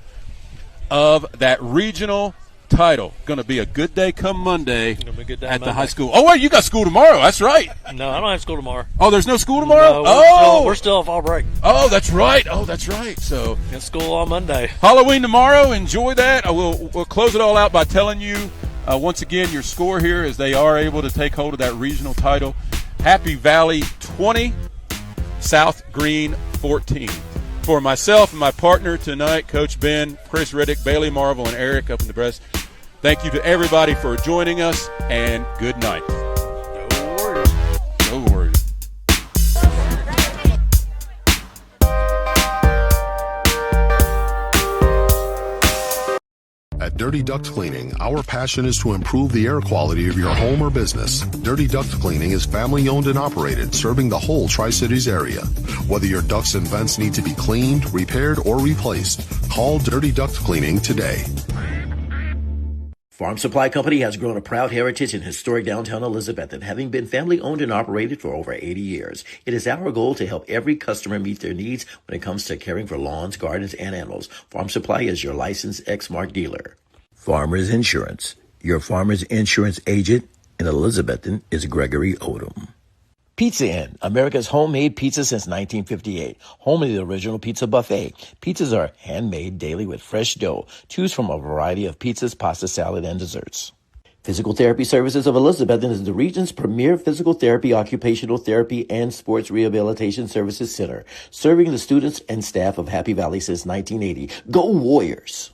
of that regional title. Going to be a good day come Monday at the high school. Oh, wait, you got school tomorrow. That's right. No, I don't have school tomorrow. Oh, there's no school tomorrow? No, we're still off fall break. Oh, that's right. Oh, that's right. So Got school on Monday. Halloween tomorrow. Enjoy that. We'll close it all out by telling you once again your score here as they are able to take hold of that regional title. Happy Valley 20, South Greene 14. For myself and my partner tonight, Coach Ben, Chris Riddick, Bailey Marvel, and Eric up in the breast, thank you to everybody for joining us, and good night. Go Warriors. Go Warriors. At Dirty Duct Cleaning, our passion is to improve the air quality of your home or business. Dirty Duct Cleaning is family owned and operated, serving the whole Tri-Cities area. Whether your ducts and vents need to be cleaned, repaired, or replaced, call Dirty Duct Cleaning today. Farm Supply Company has grown a proud heritage in historic downtown Elizabethton, having been family owned and operated for over 80 years. It is our goal to help every customer meet their needs when it comes to caring for lawns, gardens, and animals. Farm Supply is your licensed Exmark dealer. Farmers Insurance. Your Farmers Insurance agent in Elizabethton is Gregory Odom. Pizza Inn, America's homemade pizza since 1958. Home of the original pizza buffet. Pizzas are handmade daily with fresh dough. Choose from a variety of pizzas, pasta, salad, and desserts. Physical Therapy Services of Elizabethton is the region's premier physical therapy, occupational therapy, and sports rehabilitation services center, serving the students and staff of Happy Valley since 1980. Go Warriors!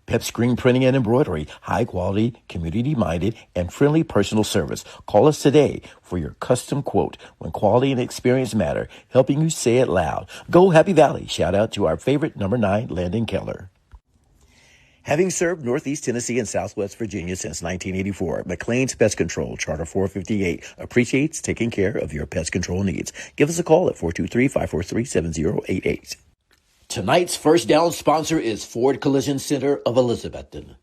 Pep Screen Printing and Embroidery, high quality, community minded, and friendly personal service. Call us today for your custom quote when quality and experience matter, helping you say it loud. Go Happy Valley. Shout out to our favorite number 9, Landon Keller. Having served Northeast Tennessee and Southwest Virginia since 1984, McLean's Pest Control, Charter 458, appreciates taking care of your pest control needs. Give us a call at 423-543-7088. Tonight's First Down sponsor is Ford Collision Center of Elizabethton.